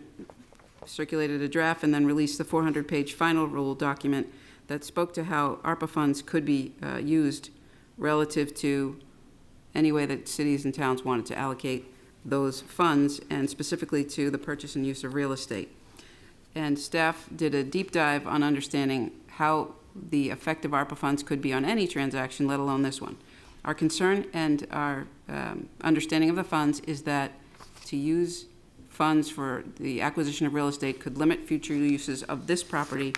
circulated a draft and then released the 400-page final rule document that spoke to how ARPA funds could be used relative to any way that cities and towns wanted to allocate those funds, and specifically to the purchase and use of real estate. And staff did a deep dive on understanding how the effect of ARPA funds could be on any transaction, let alone this one. Our concern and our understanding of the funds is that to use funds for the acquisition of real estate could limit future uses of this property,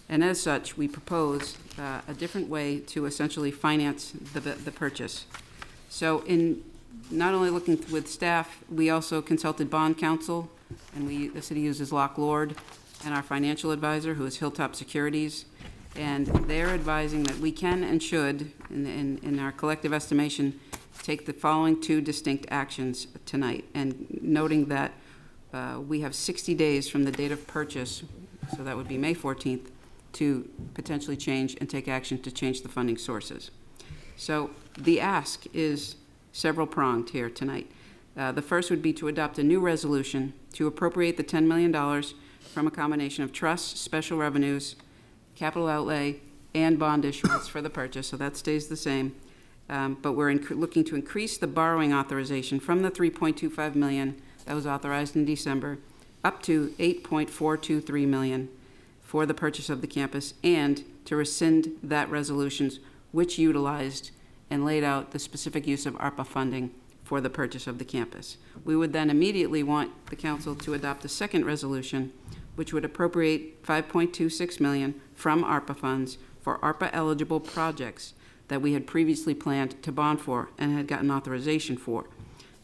and as such, we propose a different way to essentially finance the purchase. So in not only looking with staff, we also consulted bond counsel, and the city uses Lock Lord, and our financial advisor, who is Hilltop Securities, and they're advising that we can and should, in our collective estimation, take the following two distinct actions tonight, and noting that we have 60 days from the date of purchase, so that would be May 14th, to potentially change and take action to change the funding sources. So the ask is several pronged here tonight. The first would be to adopt a new resolution to appropriate the $10 million from a combination of trusts, special revenues, capital outlay, and bond issuance for the purchase, so that stays the same. But we're looking to increase the borrowing authorization from the $3.25 million that was authorized in December up to $8.423 million for the purchase of the campus, and to rescind that resolutions which utilized and laid out the specific use of ARPA funding for the purchase of the campus. We would then immediately want the council to adopt a second resolution which would appropriate $5.26 million from ARPA funds for ARPA-eligible projects that we had previously planned to bond for and had gotten authorization for.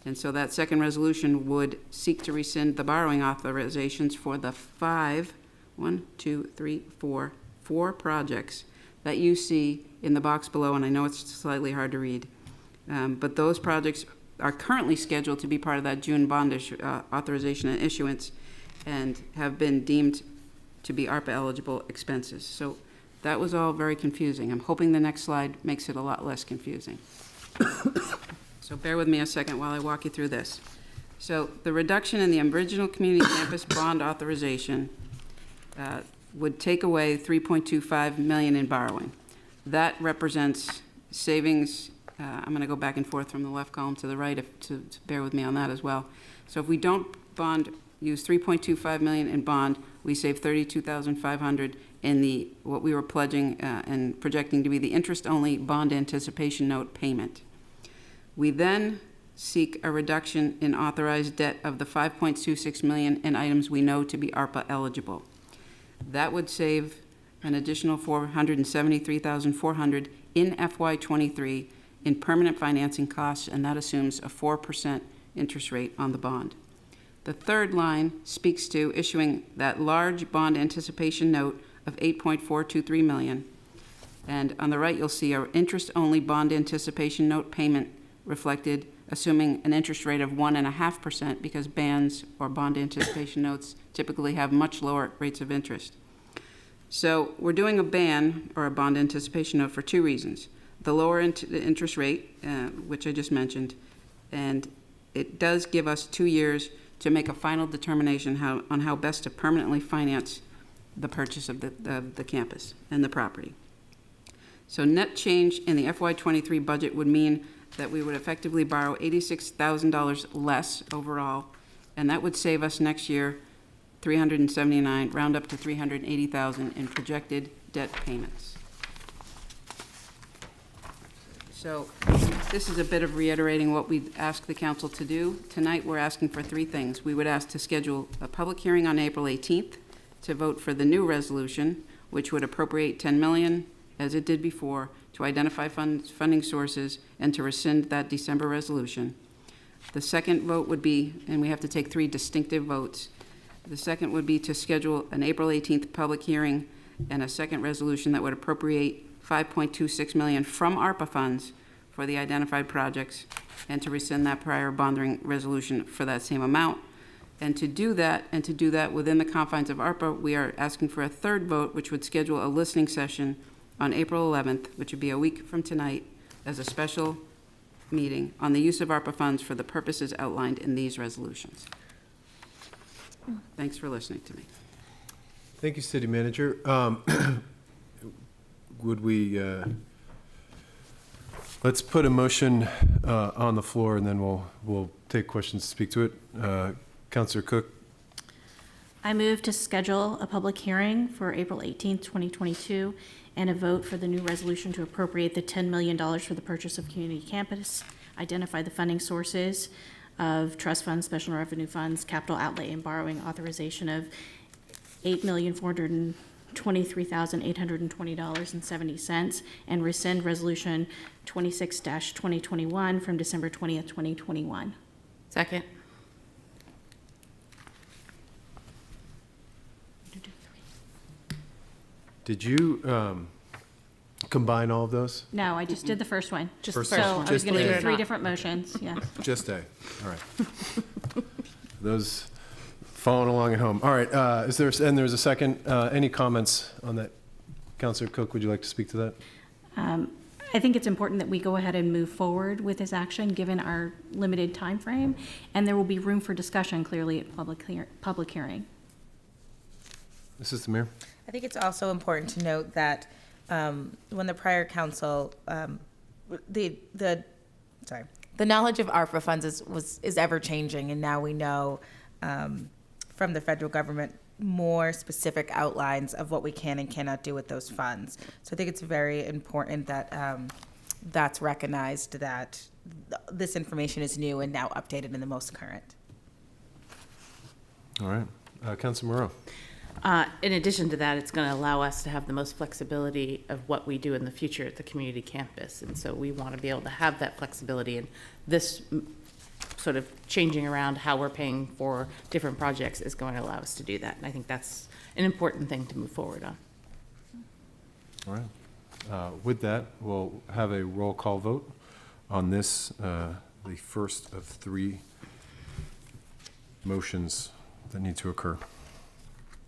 And so that second resolution would seek to rescind the borrowing authorizations for the four projects that you see in the box below, and I know it's slightly hard to read. But those projects are currently scheduled to be part of that June bond authorization and issuance, and have been deemed to be ARPA-eligible expenses. So that was all very confusing. I'm hoping the next slide makes it a lot less confusing. So bear with me a second while I walk you through this. So the reduction in the original community campus bond authorization would take away $3.25 million in borrowing. That represents savings. I'm going to go back and forth from the left column to the right, to bear with me on that as well. So if we don't use $3.25 million in bond, we save $32,500 in what we were pledging and projecting to be the interest-only bond anticipation note payment. We then seek a reduction in authorized debt of the $5.26 million in items we know to be ARPA eligible. That would save an additional $473,400 in FY23 in permanent financing costs, and that assumes a 4% interest rate on the bond. The third line speaks to issuing that large bond anticipation note of $8.423 million. And on the right, you'll see our interest-only bond anticipation note payment reflected, assuming an interest rate of 1.5%, because bands or bond anticipation notes typically have much lower rates of interest. So we're doing a ban or a bond anticipation note for two reasons. The lower interest rate, which I just mentioned, and it does give us 2 years to make a final determination on how best to permanently finance the purchase of the campus and the property. So net change in the FY23 budget would mean that we would effectively borrow $86,000 less overall, and that would save us next year $379,000, round up to $380,000 in projected debt payments. So this is a bit of reiterating what we'd asked the council to do. Tonight, we're asking for three things. We would ask to schedule a public hearing on April 18th to vote for the new resolution, which would appropriate $10 million, as it did before, to identify funding sources and to rescind that December resolution. The second vote would be, and we have to take three distinctive votes. The second would be to schedule an April 18th public hearing and a second resolution that would appropriate $5.26 million from ARPA funds for the identified projects, and to rescind that prior bonding resolution for that same amount. And to do that within the confines of ARPA, we are asking for a third vote, which would schedule a listening session on April 11th, which would be a week from tonight, as a special meeting on the use of ARPA funds for the purposes outlined in these resolutions. Thanks for listening to me. Thank you, City Manager. Would we, let's put a motion on the floor, and then we'll take questions to speak to it. Councilor Cook? I move to schedule a public hearing for April 18th, 2022, and a vote for the new resolution to appropriate the $10 million for the purchase of community campus, identify the funding sources of trust funds, special revenue funds, capital outlay, and borrowing authorization of $8,423,820.70, and rescind Resolution 26-2021 from December 20th, 2021. Second. Did you combine all of those? No, I just did the first one. Just First the one. first So one. I was Just going to A. do 3 different motions, yes. Just A, all right. Those following along at home. All right, there's a second, any comments on that? Counselor Cook, would you like to speak to that? I think it's important that we go ahead and move forward with this action, given our limited time frame, and there will be room for discussion clearly at public hearing. Assistant Mayor? I think it's also important to note that when the prior council, the knowledge of ARPA funds is ever changing, and now we know from the federal government more specific outlines of what we can and cannot do with those funds. So I think it's very important that that's recognized, that this information is new and now updated and the most current. All right, Councilor Moreau? In addition to that, it's going to allow us to have the most flexibility of what we do in the future at the community campus. And so we want to be able to have that flexibility, and this sort of changing around how we're paying for different projects is going to allow us to do that. And I think that's an important thing to move forward on. All right. With that, we'll have a roll call vote on this, the first of 3 motions that need to occur.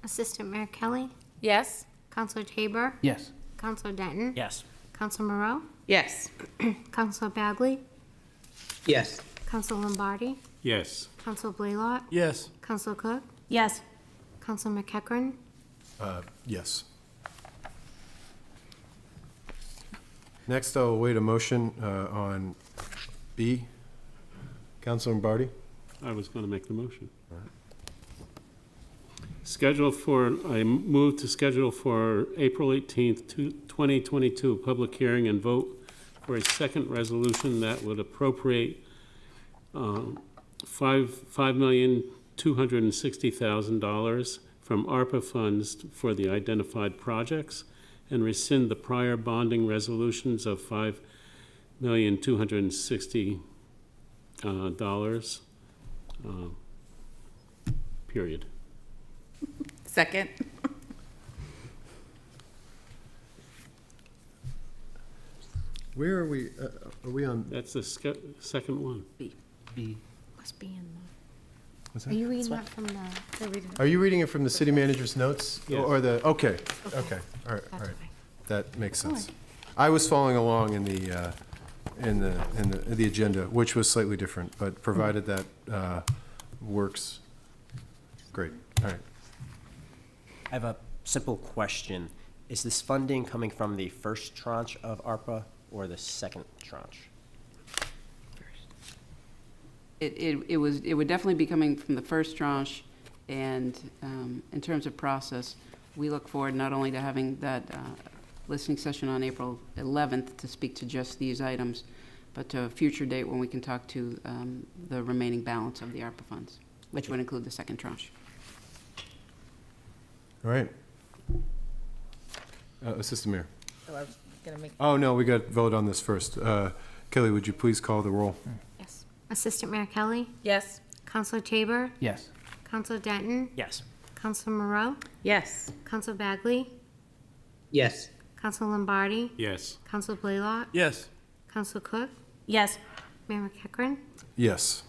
Assistant Mayor Kelley, Yes? Counselor Tabor, Yes. Counselor Denton, Yes. Counselor Moreau, Yes. Counselor Bagley, Yes. Counselor Lombardi, Yes. Counselor Blaylock, Yes. Counselor Cook, Yes. Counselor McEachran, Yes. Next, I'll await a motion on B. Counselor Lombardi? I was going to make the motion. I move to schedule for April 18th, 2022, public hearing and vote for a second resolution that would appropriate $5,260,000 from ARPA funds for the identified projects, and rescind the prior bonding resolutions of $5,260,000, period. Second. Where are we? Are we on? That's the second one. must be in What's the, that? are you reading that from the? Are you reading it from the city manager's notes? Yes. Or the, okay, Okay. all right, all That's right. fine. That makes sense. I was following along in the agenda, which was slightly different, but provided that works, great, all right. I have a simple question. Is this funding coming from the first tranche of ARPA or the second tranche? It would definitely be coming from the first tranche, and in terms of process, we look forward not only to having that listening session on April 11th to speak to just these items, but to a future date when we can talk to the remaining balance of the ARPA funds, which would include the second tranche. All right. Assistant Mayor. So I was gonna make. Oh, no, we got to vote on this first. Kelly, would you please call the roll? Yes. Assistant Mayor Kelley, Yes? Counselor Tabor, Yes. Counselor Denton, Yes. Counselor Moreau, Yes. Counselor Bagley, Yes. Counselor Lombardi, Yes. Counselor Blaylock, Yes. Counselor Cook, Yes. Mayor McEachran, Yes.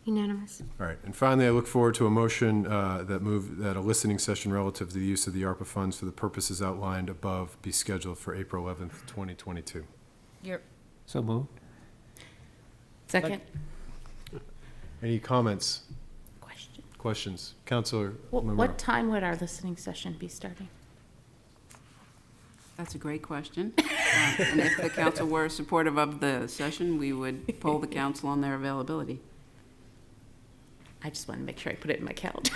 unanimous. All right, and finally, I look forward to a motion that a listening session relative to the use of the ARPA funds for the purposes outlined above be scheduled for April 11th, 2022. So moved. Second. Any comments, Question. questions? Counselor What Monroe. time would our listening session be starting? That's a great question. And if the council were supportive of the session, we would poll the council on their availability. I just want to make sure I put it in my calendar.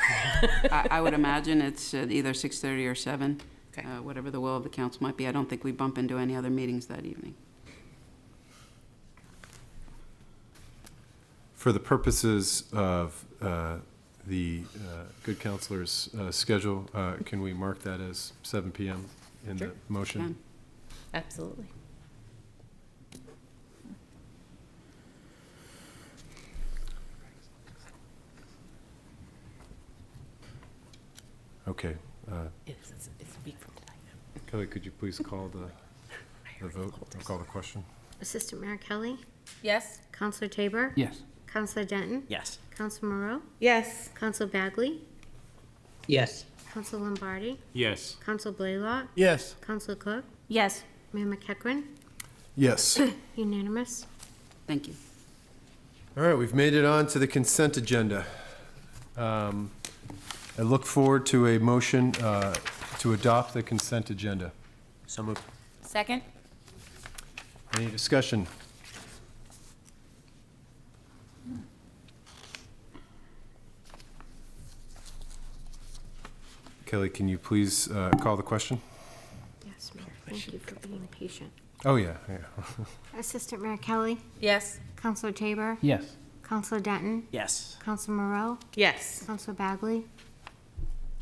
I would imagine it's at either 6:30 or 7, Okay. whatever the will of the council might be. I don't think we bump into any other meetings that evening. For the purposes of the good counselor's schedule, can we mark that as 7 PM in the motion? Can. Absolutely. Okay. It's a week from tonight. Kelley, could you please call the vote, or call the question? Assistant Mayor Kelley, Yes? Counselor Tabor, Yes. Counselor Denton, Yes. Counselor Moreau, Yes. Counselor Bagley, Yes. Counselor Lombardi, Yes. Counselor Blaylock, Yes. Counselor Cook, Yes. Mayor McEachran, Yes. unanimous. Thank you. All right, we've made it on to the consent agenda. I look forward to a motion to adopt the consent agenda. So moved. Second? Any discussion? Kelley, can you please call the question? Yes, Mayor, thank you for being patient. Oh, yeah, yeah. Assistant Mayor Kelley, Yes. Counselor Tabor, Yes. Counselor Denton, Yes. Counselor Moreau, Yes. Counselor Bagley,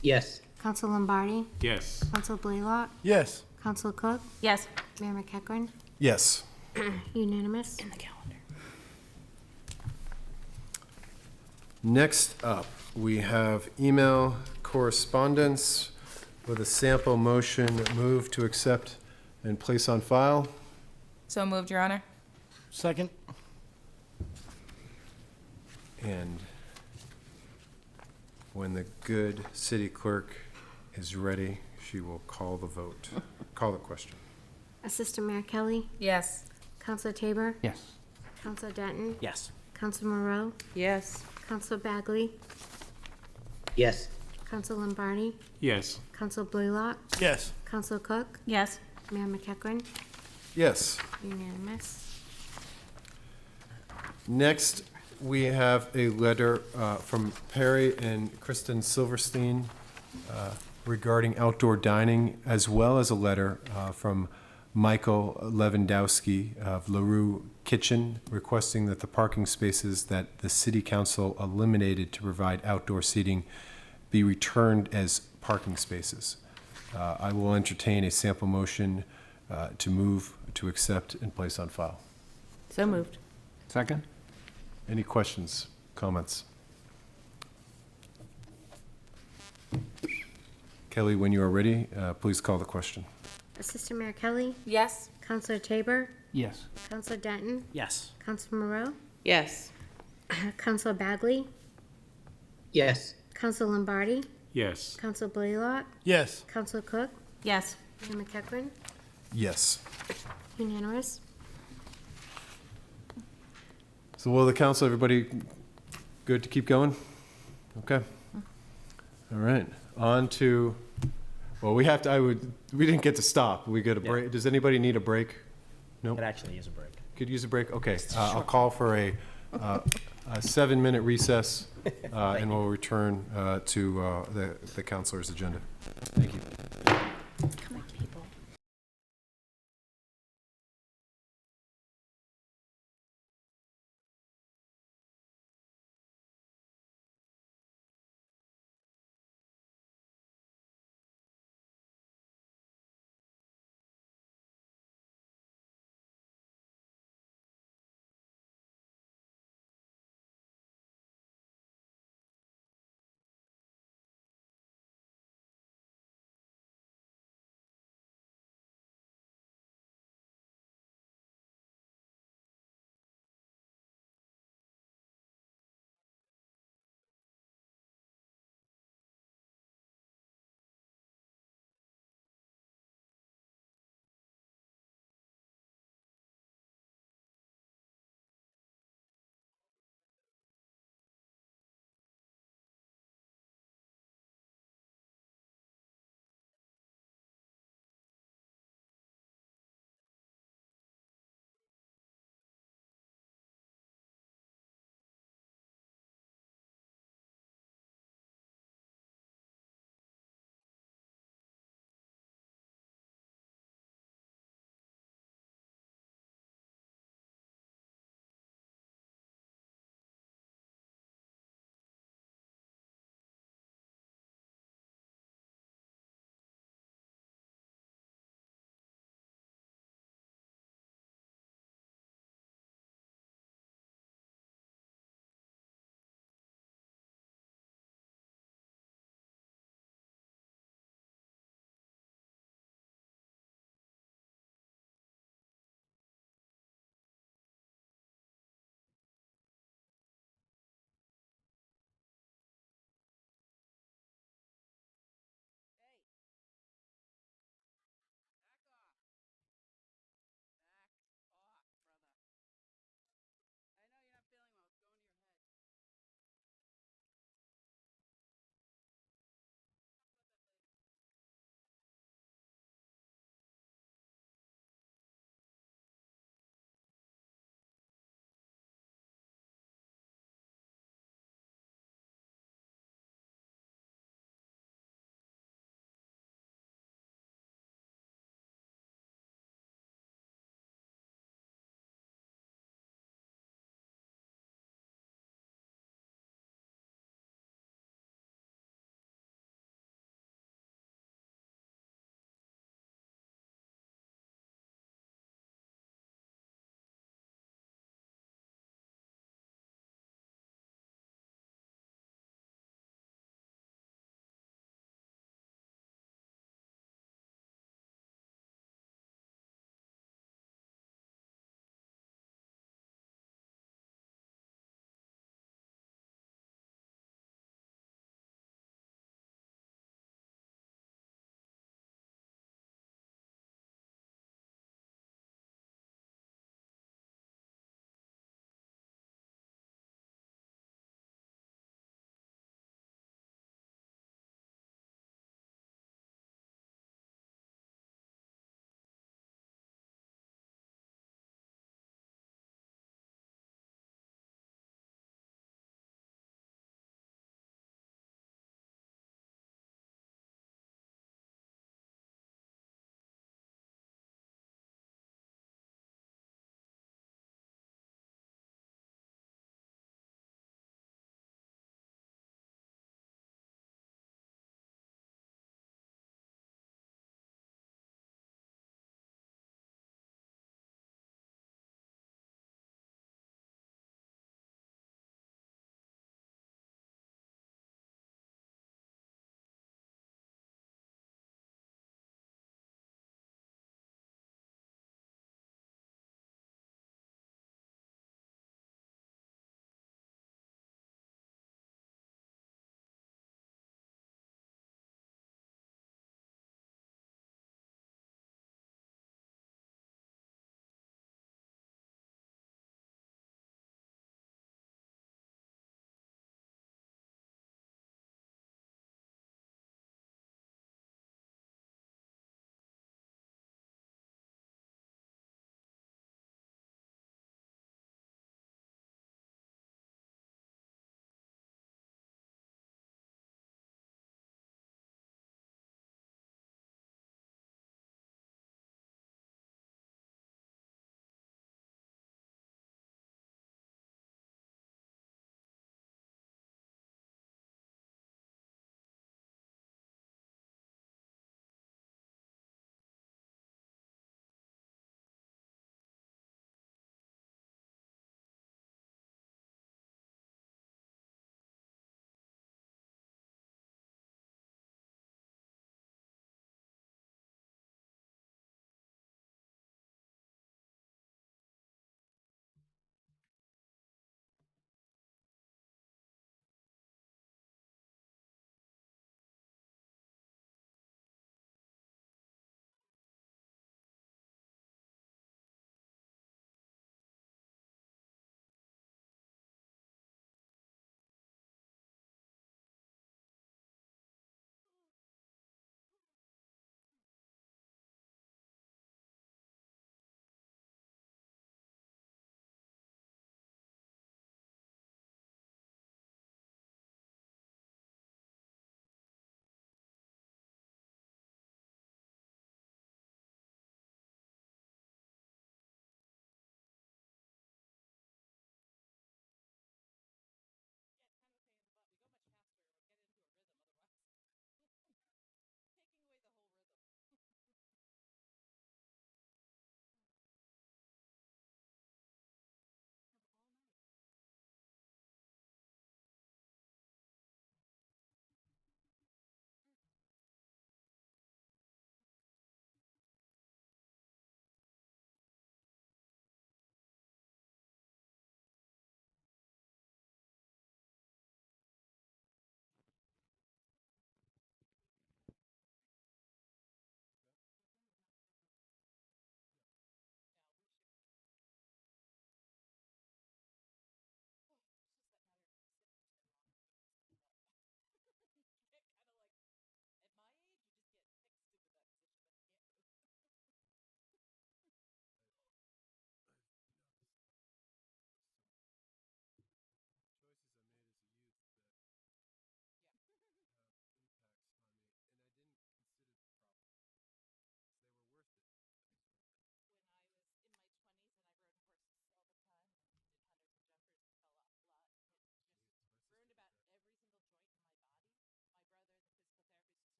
Yes. Counselor Lombardi, Yes. Counselor Blaylock, Yes. Counselor Cook, Yes. Mayor McEachran, Yes. unanimous. In the calendar. Next up, we have email correspondence with a sample motion move to accept and place on file. So moved, Your Honor. Second? And when the good city clerk is ready, she will call the vote, call the question. Assistant Mayor Kelley, Yes. Counselor Tabor, Yes. Counselor Denton, Yes. Counselor Moreau, Yes. Counselor Bagley, Yes. Counselor Lombardi, Yes. Counselor Blaylock, Yes. Counselor Cook, Yes. Mayor McEachran, Yes. unanimous. Next, we have a letter from Perry and Kristen Silverstein regarding outdoor dining, as well as a letter from Michael Lewandowski of LaRue Kitchen requesting that the parking spaces that the city council eliminated to provide outdoor seating be returned as parking spaces. I will entertain a sample motion to move, to accept, and place on file. So moved. Second? Any questions, comments? Kelley, when you are ready, please call the question. Assistant Mayor Kelley, Yes. Counselor Tabor, Yes. Counselor Denton, Yes. Counselor Moreau, Yes. Counselor Bagley, Yes. Counselor Lombardi, Yes. Counselor Blaylock, Yes. Counselor Cook, Yes. Mayor McEachran, Yes. unanimous. So will the council, everybody good to keep going? Okay. All right, on to, well, we have to, we didn't get to stop. We got a break. Does anybody need a break? Nope. Could actually use a break. Could use a break? Okay, I'll call for a 7-minute recess, and we'll return to the councilor's agenda. Thank you.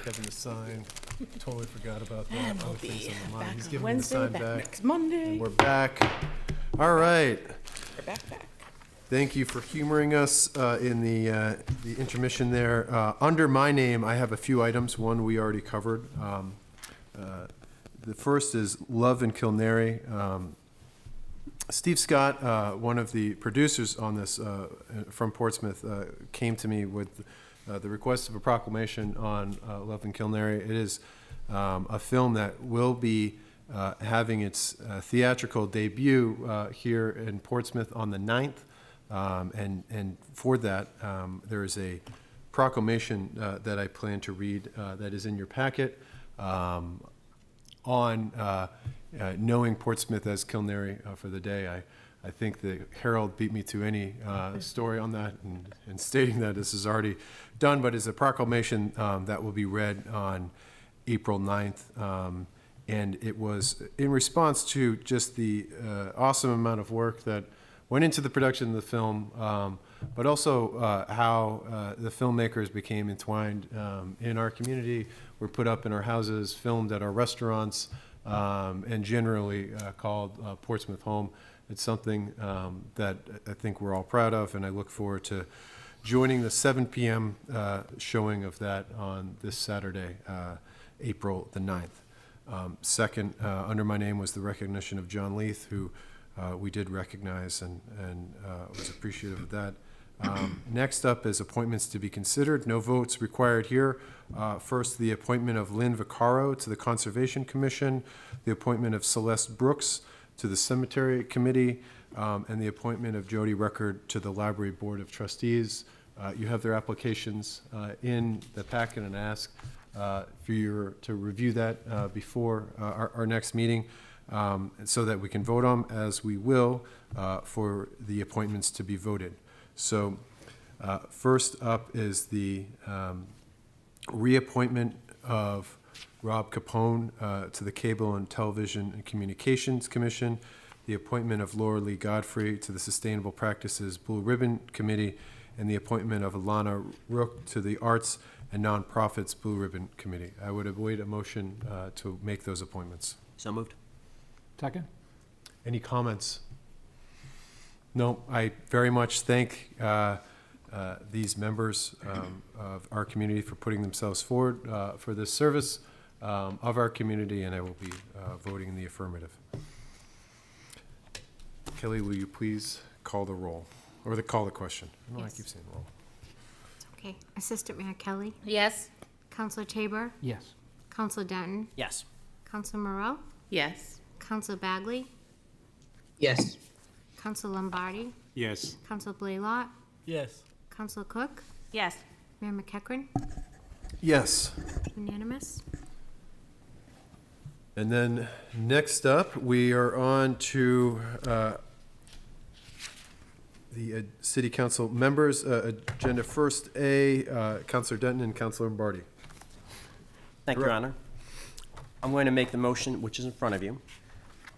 Kevin to sign. Totally forgot about that. And we'll Other things be on the mind. back He's on giving me the Wednesday, sign back back. next Monday. And we're back. All right. We're back. Thank you for humoring us in the intermission there. Under my name, I have a few items. One we already covered. The first is Love in Kilnerry. Steve Scott, one of the producers on this from Portsmouth, came to me with the request of a proclamation on Love in Kilnerry. It is a film that will be having its theatrical debut here in Portsmouth on the 9th. And for that, there is a proclamation that I plan to read that is in your packet on knowing Portsmouth as Kilnerry for the day. I think the Herald beat me to any story on that and stating that this is already done, but it's a proclamation that will be read on April 9th. And it was in response to just the awesome amount of work that went into the production of the film, but also how the filmmakers became entwined in our community, were put up in our houses, filmed at our restaurants, and generally called Portsmouth home. It's something that I think we're all proud of, and I look forward to joining the 7 p.m. Showing of that on this Saturday, April the 9th. Second, under my name was the recognition of John Leith, who we did recognize and was appreciative of that. Next up is appointments to be considered. No votes required here. First, the appointment of Lynn Vaccaro to the Conservation Commission, the appointment of Celeste Brooks to the Cemetery Committee, and the appointment of Jody Record to the Library Board of Trustees. You have their applications in the packet, and ask for you to review that before our next meeting. So that we can vote on, as we will, for the appointments to be voted. So first up is the reappointment of Rob Capone to the Cable and Television and Communications Commission, the appointment of Laura Lee Godfrey to the Sustainable Practices Blue Ribbon Committee, and the appointment of Alana Rook to the Arts and Nonprofits Blue Ribbon Committee. I would await a motion to make those appointments. So moved. Second? Any comments? No, I very much thank these members of our community for putting themselves forward for this service of our community, and I will be voting in the affirmative. Kelley, will you please call the roll, or call the question? I know I keep saying roll. It's okay. Assistant Mayor Kelley, Yes. Counselor Tabor, Yes. Counselor Denton, Yes. Counselor Moreau, Yes. Counselor Bagley, Yes. Counselor Lombardi, Yes. Counselor Blaylock, Yes. Counselor Cook, Yes. Mayor McEachran, Yes. unanimous. And then next up, we are on to the city council members. Agenda first A, Counselor Denton and Counselor Lombardi. Thank you, Your Honor. I'm going to make the motion, which is in front of you,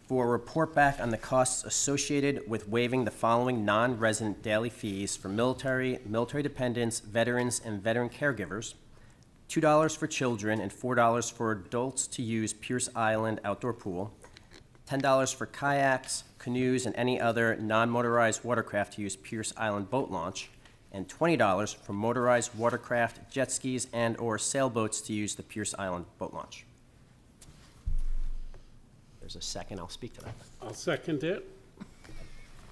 for a report back on the costs associated with waiving the following non-resident daily fees for military, military dependents, veterans, and veteran caregivers: $2 for children and $4 for adults to use Pierce Island outdoor pool, $10 for kayaks, canoes, and any other non-motorized watercraft to use Pierce Island boat launch, and $20 for motorized watercraft, jet skis, and/or sailboats to use the Pierce Island boat launch. There's a second, I'll speak to that. I'll second it.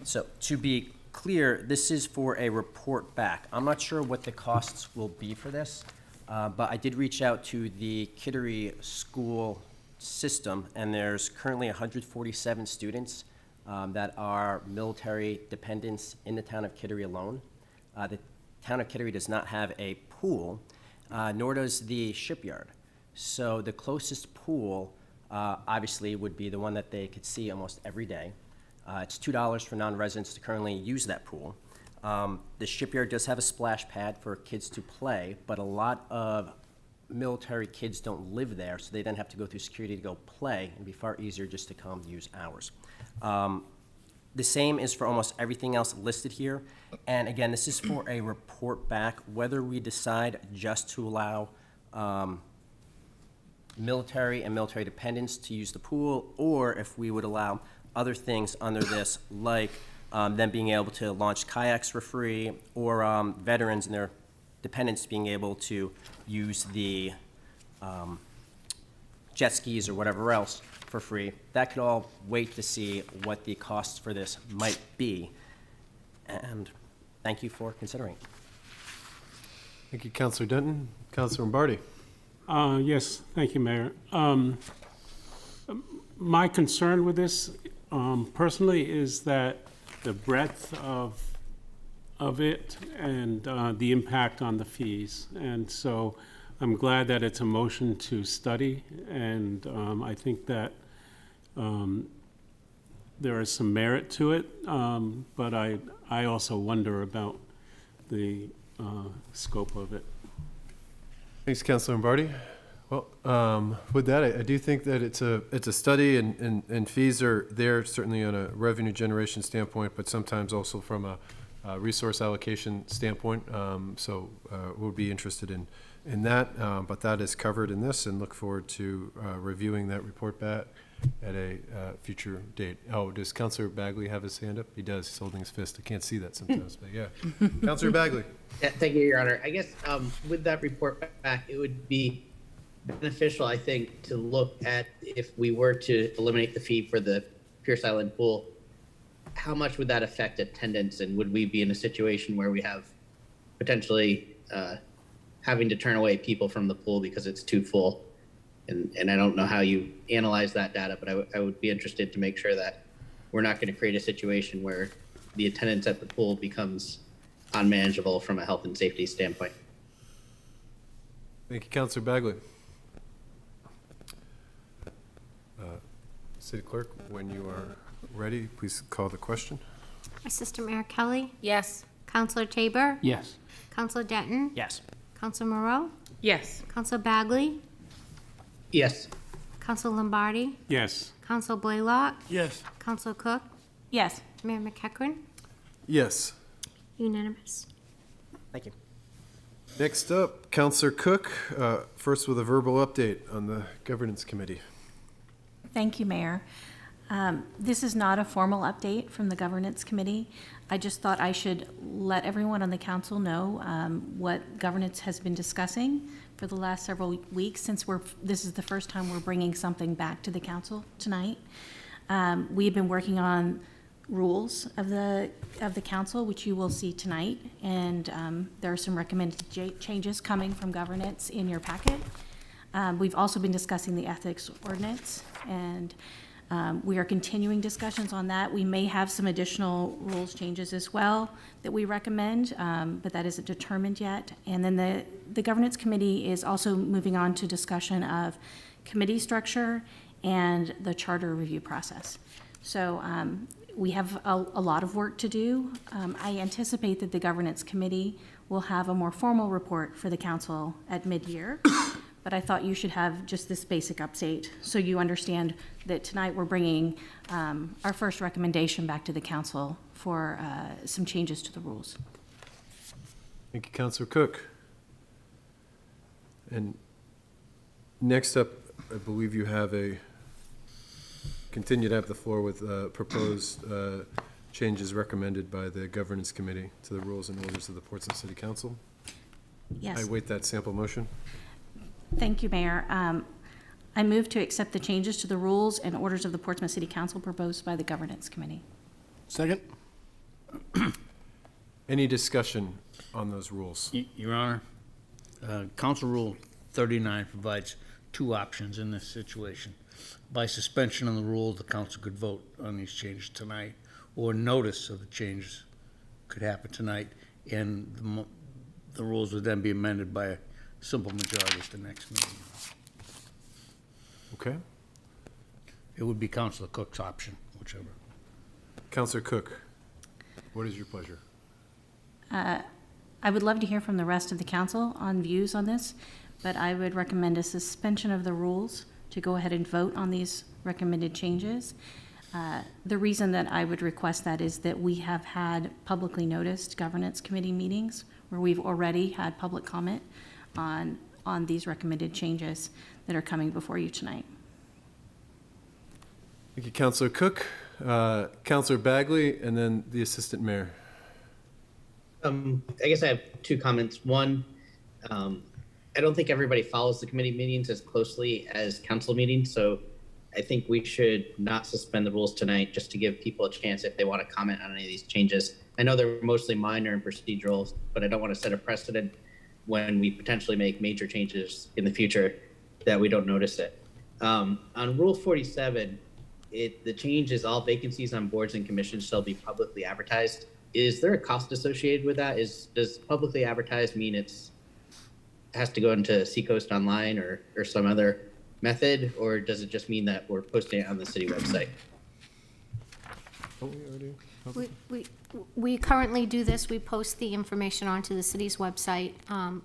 So to be clear, this is for a report back. I'm not sure what the costs will be for this, but I did reach out to the Kittery school system, and there's currently 147 students that are military dependents in the town of Kittery alone. The town of Kittery does not have a pool, nor does the shipyard. So the closest pool obviously would be the one that they could see almost every day. It's $2 for non-residents to currently use that pool. The shipyard does have a splash pad for kids to play, but a lot of military kids don't live there, so they then have to go through security to go play. It'd be far easier just to come use ours. The same is for almost everything else listed here. And again, this is for a report back. Whether we decide just to allow military and military dependents to use the pool, or if we would allow other things under this, like them being able to launch kayaks for free, or veterans and their dependents being able to use the jet skis or whatever else for free. That could all wait to see what the costs for this might be. And thank you for considering. Thank you, Councilor Denton. Councilor Lombardi. Yes, thank you, Mayor. My concern with this, personally, is that the breadth of it and the impact on the fees. And so I'm glad that it's a motion to study, and I think that there is some merit to it, but I also wonder about the scope of it. Thanks, Councilor Lombardi. Well, with that, I do think that it's a study, and fees are there certainly on a revenue generation standpoint, but sometimes also from a resource allocation standpoint. So we'll be interested in that, but that is covered in this, and look forward to reviewing that report back at a future date. Oh, does Councilor Bagley have his hand up? He does. He's holding his fist. I can't see that sometimes, but yeah. Councilor Bagley. Yeah, thank you, Your Honor. I guess with that report back, it would be beneficial, I think, to look at if we were to eliminate the fee for the Pierce Island pool, how much would that affect attendance, and would we be in a situation where we have potentially having to turn away people from the pool because it's too full? And I don't know how you analyze that data, but I would be interested to make sure that we're not going to create a situation where the attendance at the pool becomes unmanageable from a health and safety standpoint. Thank you, Councilor Bagley. City Clerk, when you are ready, please call the question. Assistant Mayor Kelley, Yes. Councilor Tabor, Yes. Councilor Denton, Yes. Councilor Moreau, Yes. Councilor Bagley, Yes. Councilor Lombardi, Yes. Councilor Blaylock, Yes. Councilor Cook, Yes. Mayor McEachran, Yes. unanimous. Thank you. Next up, Councilor Cook, first with a verbal update on the Governance Committee. Thank you, Mayor. This is not a formal update from the Governance Committee. I just thought I should let everyone on the council know what governance has been discussing for the last several weeks, since this is the first time we're bringing something back to the council tonight. We've been working on rules of the council, which you will see tonight, and there are some recommended changes coming from governance in your packet. We've also been discussing the ethics ordinance, and we are continuing discussions on that. We may have some additional rules changes as well that we recommend, but that isn't determined yet. And then the governance committee is also moving on to discussion of committee structure and the charter review process. So we have a lot of work to do. I anticipate that the governance committee will have a more formal report for the council at mid-year. But I thought you should have just this basic update so you understand that tonight we're bringing our first recommendation back to the council for some changes to the rules. Thank you, Councilor Cook. And next up, I believe you have continue to have the floor with proposed changes recommended by the Governance Committee to the rules and orders of the Portsmouth City Council. Yes. I await that sample motion. Thank you, Mayor. I move to accept the changes to the rules and orders of the Portsmouth City Council proposed by the Governance Committee. Second? Any discussion on those rules? Your Honor, Council Rule 39 provides two options in this situation. By suspension of the rule, the council could vote on these changes tonight, or notice of the changes could happen tonight, and the rules would then be amended by a simple majority at the next meeting. Okay. It would be Councilor Cook's option, whichever. Councilor Cook, what is your pleasure? I would love to hear from the rest of the council on views on this, but I would recommend a suspension of the rules to go ahead and vote on these recommended changes. The reason that I would request that is that we have had publicly noticed governance committee meetings where we've already had public comment on on these recommended changes that are coming before you tonight. Thank you, Councillor Cook. Councillor Bagley, and then the Assistant Mayor. I guess I have two comments. One, I don't think everybody follows the committee meetings as closely as council meetings, so I think we should not suspend the rules tonight just to give people a chance if they want to comment on any of these changes. I know they're mostly minor and procedural, but I don't want to set a precedent when we potentially make major changes in the future that we don't notice it. On Rule 47, the change is all vacancies on boards and commissions shall be publicly advertised. Is there a cost associated with that? Does publicly advertised mean it has to go into Seacoast Online or some other method, or does it just mean that we're posting it on the city website? We currently do this. We post the information onto the city's website.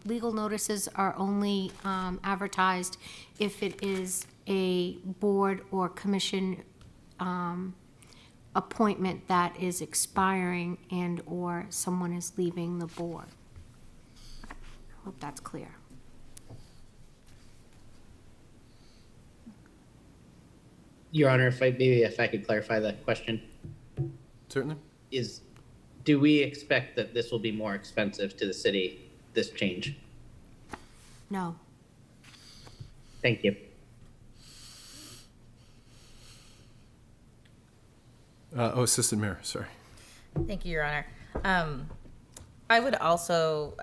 Legal notices are only advertised if it is a board or commission appointment that is expiring and/or someone is leaving the board. I hope that's clear. Your Honor, if I could clarify that question. Certainly. Do we expect that this will be more expensive to the city, this change? No. Thank you. Assistant Mayor, sorry. Thank you, Your Honor. I would also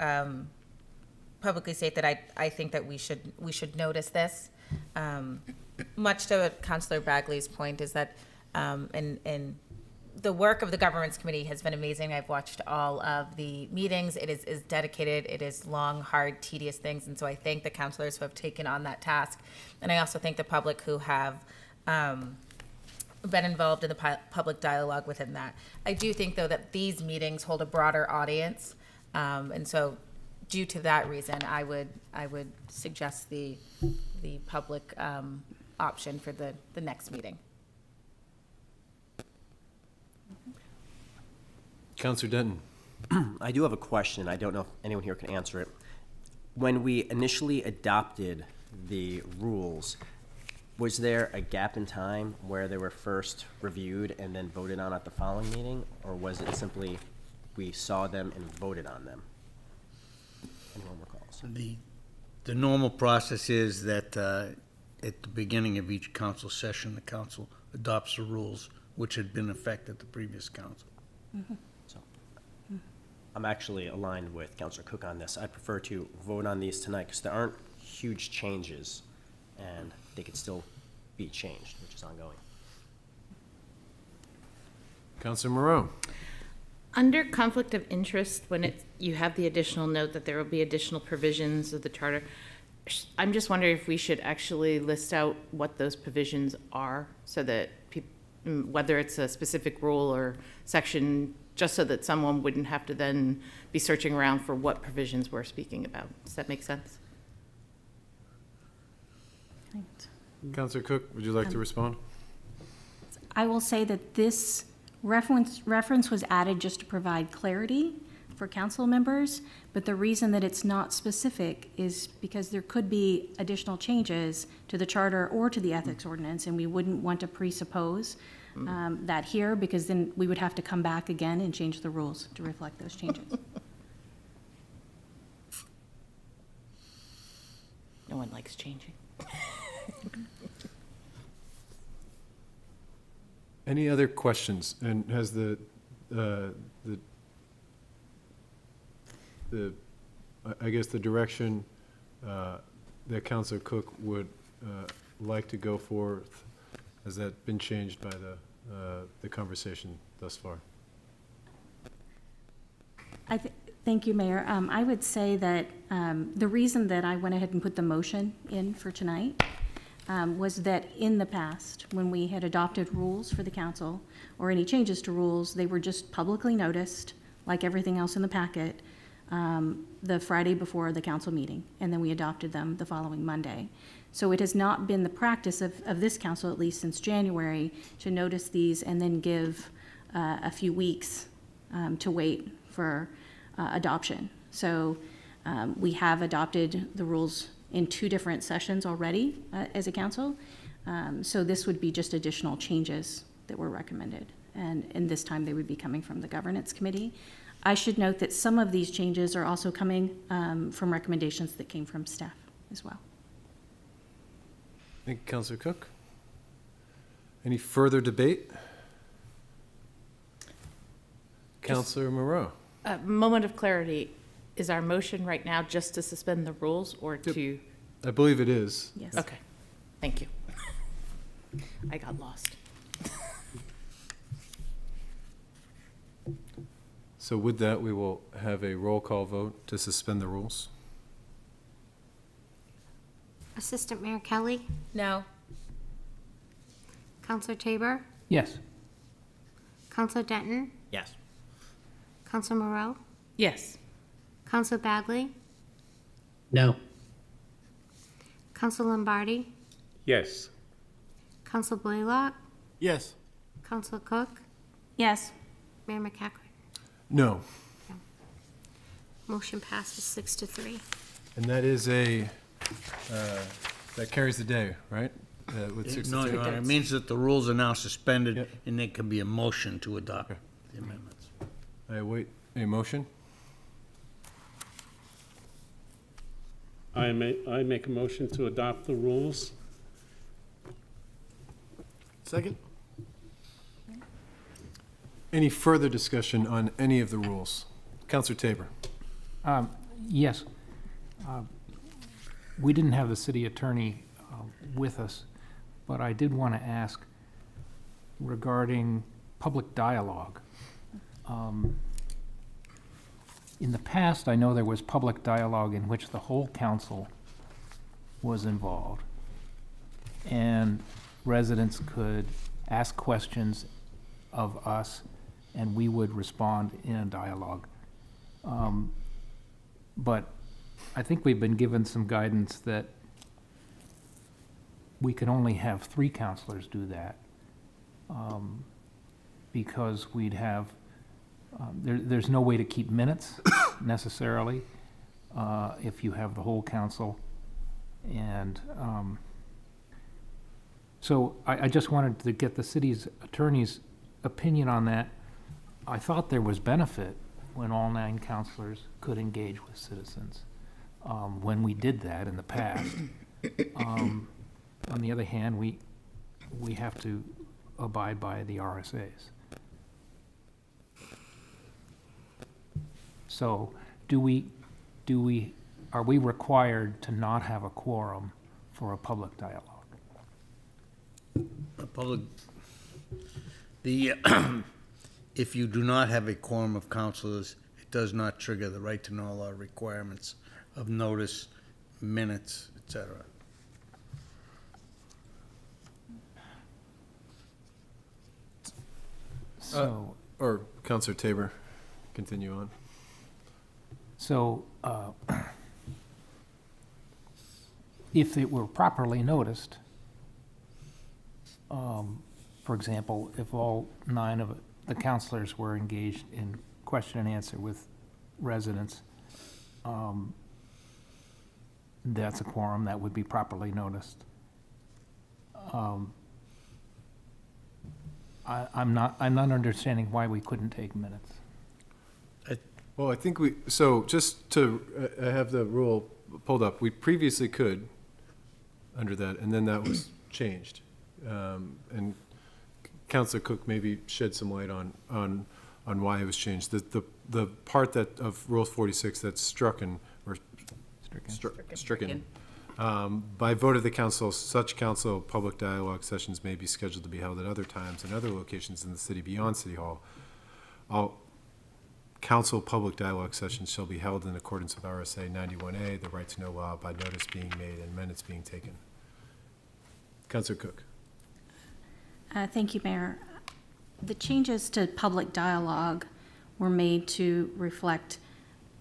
publicly state that I think that we should notice this. Much to Councillor Bagley's point is that, and the work of the Governance Committee has been amazing. I've watched all of the meetings. It is dedicated. It is long, hard, tedious things. And so I thank the councillors who have taken on that task. And I also thank the public who have been involved in the public dialogue within that. I do think, though, that these meetings hold a broader audience. And so due to that reason, I would suggest the public option for the next meeting. Councillor Denton. I do have a question. I don't know if anyone here can answer it. When we initially adopted the rules, was there a gap in time where they were first reviewed and then voted on at the following meeting? Or was it simply we saw them and voted on them? Anyone recalls? The normal process is that at the beginning of each council session, the council adopts the rules which had been in effect at the previous council. Mm-hmm. So I'm actually aligned with Councilor Cook on this. I prefer to vote on these tonight because there aren't huge changes and they could still be changed, which is ongoing. Councillor Moreau. Under conflict of interest, when you have the additional note that there will be additional provisions of the charter, I'm just wondering if we should actually list out what those provisions are so that whether it's a specific rule or section, just so that someone wouldn't have to then be searching around for what provisions we're speaking about. Does that make sense? Councillor Cook, would you like to respond? I will say that this reference was added just to provide clarity for council members, but the reason that it's not specific is because there could be additional changes to the charter or to the ethics ordinance, and we wouldn't want to presuppose that here, because then we would have to come back again and change the rules to reflect those changes. No one likes changing. Any other questions? And has I guess the direction that Councillor Cook would like to go forth, has that been changed by the conversation thus far? Thank you, Mayor. I would say that the reason that I went ahead and put the motion in for tonight was that in the past, when we had adopted rules for the council or any changes to rules, they were just publicly noticed, like everything else in the packet, the Friday before the council meeting, and then we adopted them the following Monday. So it has not been the practice of this council, at least since January, to notice these and then give a few weeks to wait for adoption. So we have adopted the rules in 2 different sessions already as a council. So this would be just additional changes that were recommended. And this time they would be coming from the governance committee. I should note that some of these changes are also coming from recommendations that came from staff as well. Thank you, Councillor Cook. Any further debate? Councillor Moreau. A moment of clarity. Is our motion right now just to suspend the rules or to? I believe it is. Yes. Okay, thank you. I got lost. So with that, we will have a roll call vote to suspend the rules. Assistant Mayor Kelley, No. Counselor Tabor, Yes. Counselor Denton, Yes. Counselor Moreau, Yes. Counselor Bagley, No. Counselor Lombardi, Yes. Counselor Blaylock, Yes. Counselor Cook, Yes. Mayor McEachran. No. Motion passes 6-3. And that is that carries the day, right? With 6 No, to 2. Your Honor, it means that the rules are now Yep. suspended, and there can be a motion to adopt the amendments. I await a motion. I make a motion to adopt the rules. Second? Any further discussion on any of the rules? Councillor Tabor. Yes. We didn't have the city attorney with us, but I did want to ask regarding public dialogue. In the past, I know there was public dialogue in which the whole council was involved, and residents could ask questions of us, and we would respond in a dialogue. But I think we've been given some guidance that we can only have 3 counselors do that, because we'd have, there's no way to keep minutes necessarily if you have the whole council. And so I just wanted to get the city's attorney's opinion on that. I thought there was benefit when all 9 counselors could engage with citizens, when we did that in the past. On the other hand, we have to abide by the RSAs. So are we required to not have a quorum for a public dialogue? A public, if you do not have a quorum of councilors, it does not trigger the right to know law requirements of notice, minutes, et cetera. So, Or Councillor Tabor, continue on. so, if it were properly noticed, for example, if all 9 of the counselors were engaged in question and answer with residents, that's a quorum that would be properly noticed. I'm not understanding why we couldn't take minutes. Well, I think so just to have the rule pulled up, we previously could under that, and then that was changed. And Councillor Cook maybe shed some light on why it was changed. The part of Rule 46 that's stricken, by vote of the council, such council public dialogue sessions may be scheduled to be held at other times and other locations in the city beyond City Hall. All council public dialogue sessions shall be held in accordance with RSA 91A, the right to know law, by notice being made and minutes being taken. Councillor Cook. Thank you, Mayor. The changes to public dialogue were made to reflect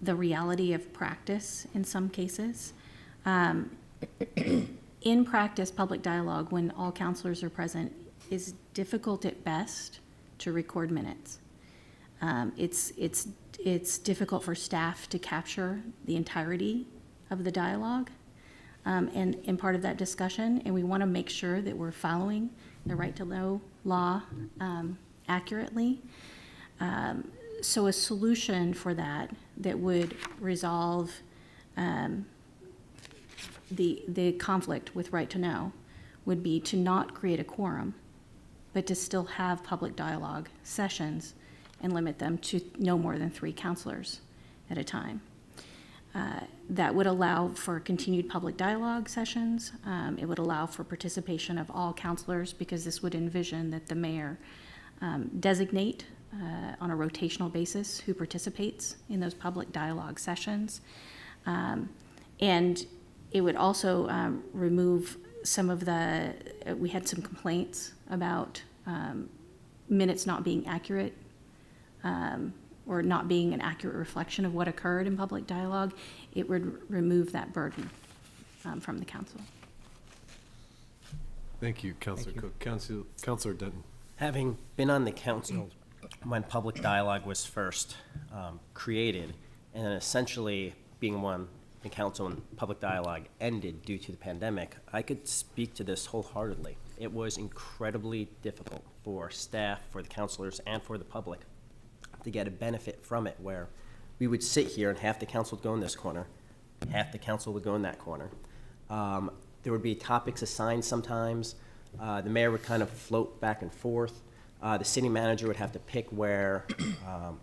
the reality of practice in some cases. In practice, public dialogue, when all counselors are present, is difficult at best to record minutes. It's difficult for staff to capture the entirety of the dialogue. in part of that discussion, and we want to make sure that we're following the right to know law accurately. So a solution for that would resolve the conflict with right to know would be to not create a quorum, but to still have public dialogue sessions and limit them to no more than 3 counselors at a time. That would allow for continued public dialogue sessions. It would allow for participation of all counselors, because this would envision that the mayor designate on a rotational basis who participates in those public dialogue sessions. And it would also remove some of we had some complaints about minutes not being accurate or not being an accurate reflection of what occurred in public dialogue. It would remove that burden from the council. Thank you, Councilor Cook. Councilor Denton. Having been on the council when public dialogue was first created, and then essentially being one the council when public dialogue ended due to the pandemic, I could speak to this wholeheartedly. It was incredibly difficult for staff, for the councilors, and for the public to get a benefit from it, where we would sit here and half the council would go in this corner, half the council would go in that corner. There would be topics assigned sometimes. The mayor would kind of float back and forth. The city manager would have to pick where,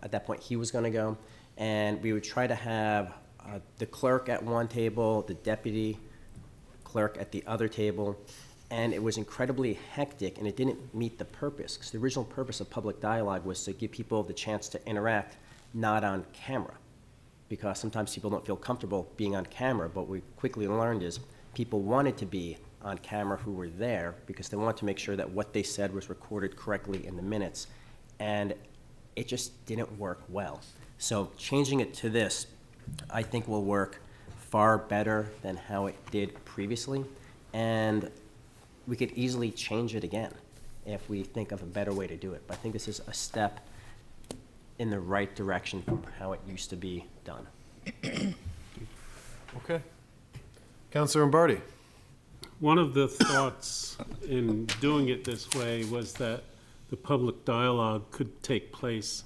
at that point, he was going to go. And we would try to have the clerk at one table, the deputy clerk at the other table. And it was incredibly hectic, and it didn't meet the purpose, because the original purpose of public dialogue was to give people the chance to interact, not on camera. Because sometimes people don't feel comfortable being on camera, but what we quickly learned is people wanted to be on camera who were there because they wanted to make sure that what they said was recorded correctly in the minutes, and it just didn't work well. So changing it to this, I think, will work far better than how it did previously, and we could easily change it again if we think of a better way to do it. But I think this is a step in the right direction from how it used to be done. Okay. Councilor Lombardi. One of the thoughts in doing it this way was that the public dialogue could take place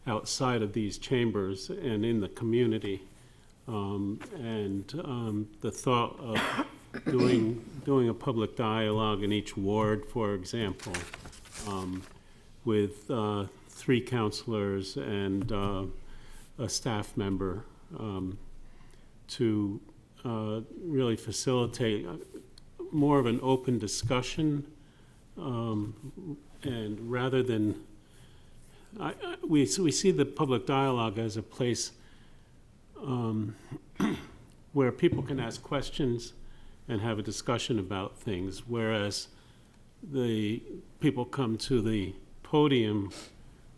outside of these chambers and in the community. The thought of doing a public dialogue in each ward, for example, with 3 counselors and a staff member to really facilitate more of an open discussion, and rather than we see the public dialogue as a place where people can ask questions and have a discussion about things, whereas the people come to the podium,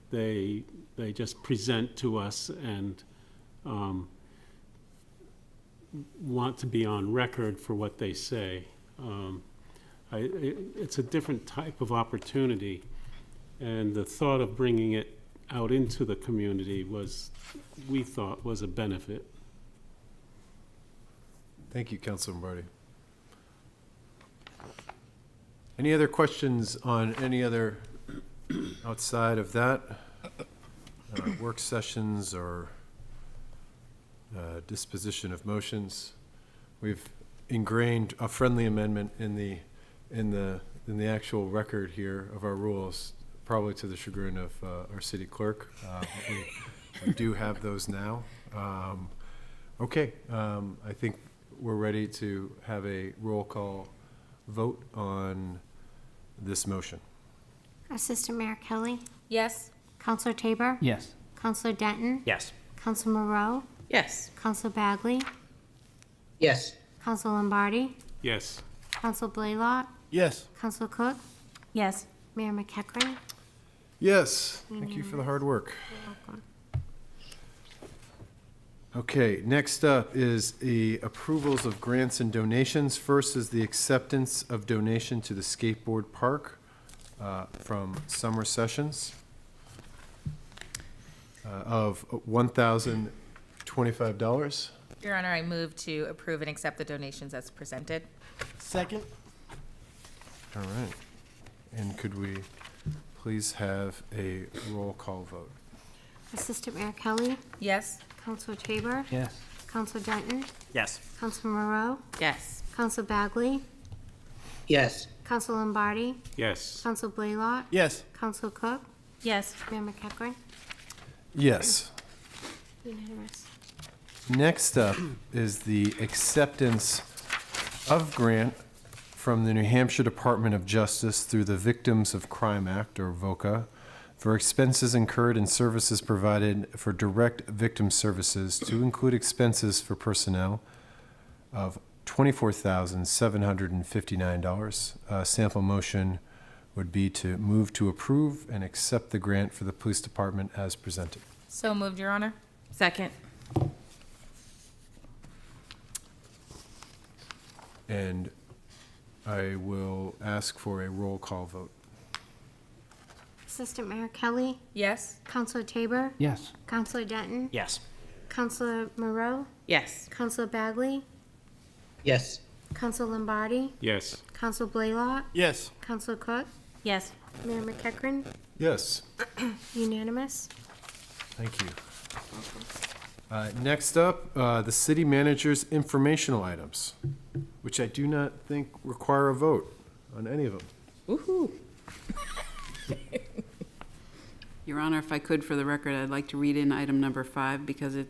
they just present to us and want to be on record for what they say. It's a different type of opportunity, and the thought of bringing it out into the community we thought was a benefit. Thank you, Councilor Lombardi. Any other questions on any other outside of that? Work sessions or disposition of motions? We've ingrained a friendly amendment in the actual record here of our rules, probably to the chagrin of our city clerk. We do have those now. Okay, I think we're ready to have a roll call vote on this motion. Assistant Mayor Kelley, Yes. Councilor Tabor, Yes. Councilor Denton, Yes. Councilor Moreau, Yes. Councilor Bagley, Yes. Councilor Lombardi, Yes. Councilor Blaylock, Yes. Councilor Cook, Yes. Mayor McEachran. Yes, thank you for the hard work. Okay, next up is the approvals of grants and donations. First is the acceptance of donation to the skateboard park from Summer Sessions of $1,025. Your Honor, I move to approve and accept the donations as presented. Second? All right. And could we please have a roll call vote? Assistant Mayor Kelley, Yes? Counselor Tabor, Yes. Counselor Denton, Yes. Counselor Moreau, Yes. Counselor Bagley, Yes. Counselor Lombardi, Yes. Counselor Blaylock, Yes. Counselor Cook, Yes. Mayor McEachran. Yes. Unanimous. Next up is the acceptance of grant from the New Hampshire Department of Justice through the Victims of Crime Act, or VOCA, for expenses incurred and services provided for direct victim services to include expenses for personnel of $24,759. Sample motion would be to move to approve and accept the grant for the police department as presented. So moved, Your Honor. Second? And I will ask for a roll call vote. Assistant Mayor Kelley, Yes? Counselor Tabor, Yes. Counselor Denton, Yes. Counselor Moreau, Yes. Counselor Bagley, Yes. Counselor Lombardi, Yes. Counselor Blaylock, Yes. Counselor Cook, Yes. Mayor McEachran. Yes. Unanimous. Thank you. Next up, the city manager's informational items, which I do not think require a vote on any of them. Woo-hoo. Your Honor, if I could, for the record, I'd like to read in item number 5 because it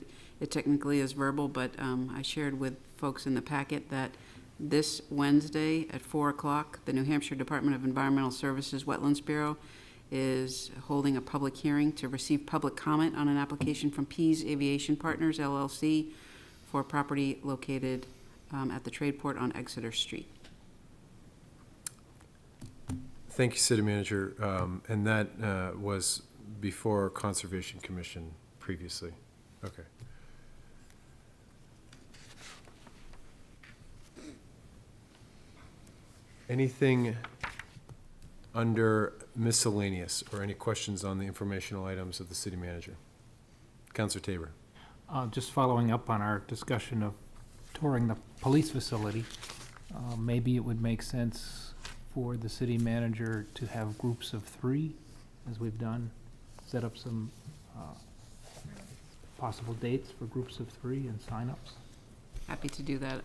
technically is verbal, but I shared with folks in the packet that this Wednesday at 4 o'clock, the New Hampshire Department of Environmental Services Wetlands Bureau is holding a public hearing to receive public comment on an application from PEASE Aviation Partners, LLC, for property located at the Trade Port on Exeter Street. Thank you, City Manager. And that was before Conservation Commission previously. Okay. Anything under miscellaneous or any questions on the informational items of the City Manager? Councilor Tabor. Just following up on our discussion of touring the police facility, maybe it would make sense for the city manager to have groups of 3, as we've done, set up some possible dates for groups of 3 and signups. Happy to do that.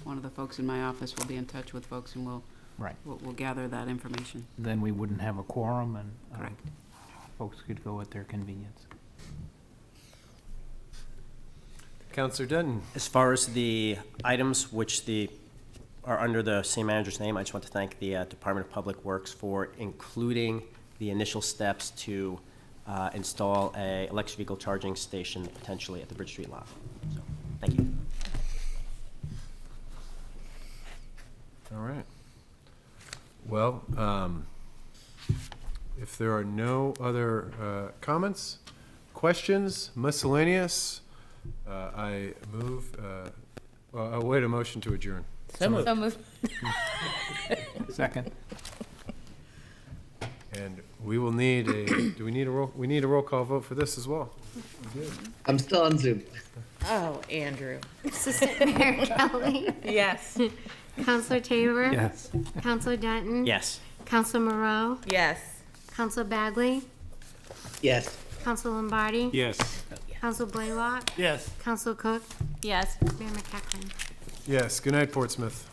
One of the folks in my office will be in touch with folks and Right. we'll gather that information. Then we wouldn't have a quorum and Correct. folks could go at their convenience. Councilor Denton. As far as the items which are under the city manager's name, I just want to thank the Department of Public Works for including the initial steps to install a electric vehicle charging station potentially at the Bridge Street lot. So, thank you. All right. Well, if there are no other comments, questions, miscellaneous, I move, wait, a motion to adjourn. So moved. So moved. Second. And we will need do we need a roll call vote for this as well? I'm still on Zoom. Oh, Andrew. Assistant Mayor Kelley, Yes. Counselor Tabor, Yes. Counselor Denton, Yes. Counselor Moreau, Yes. Counselor Bagley, Yes. Counselor Lombardi, Yes. Counselor Blaylock, Yes. Counselor Cook, Yes. Mayor McEachran. Yes, good night, Portsmouth.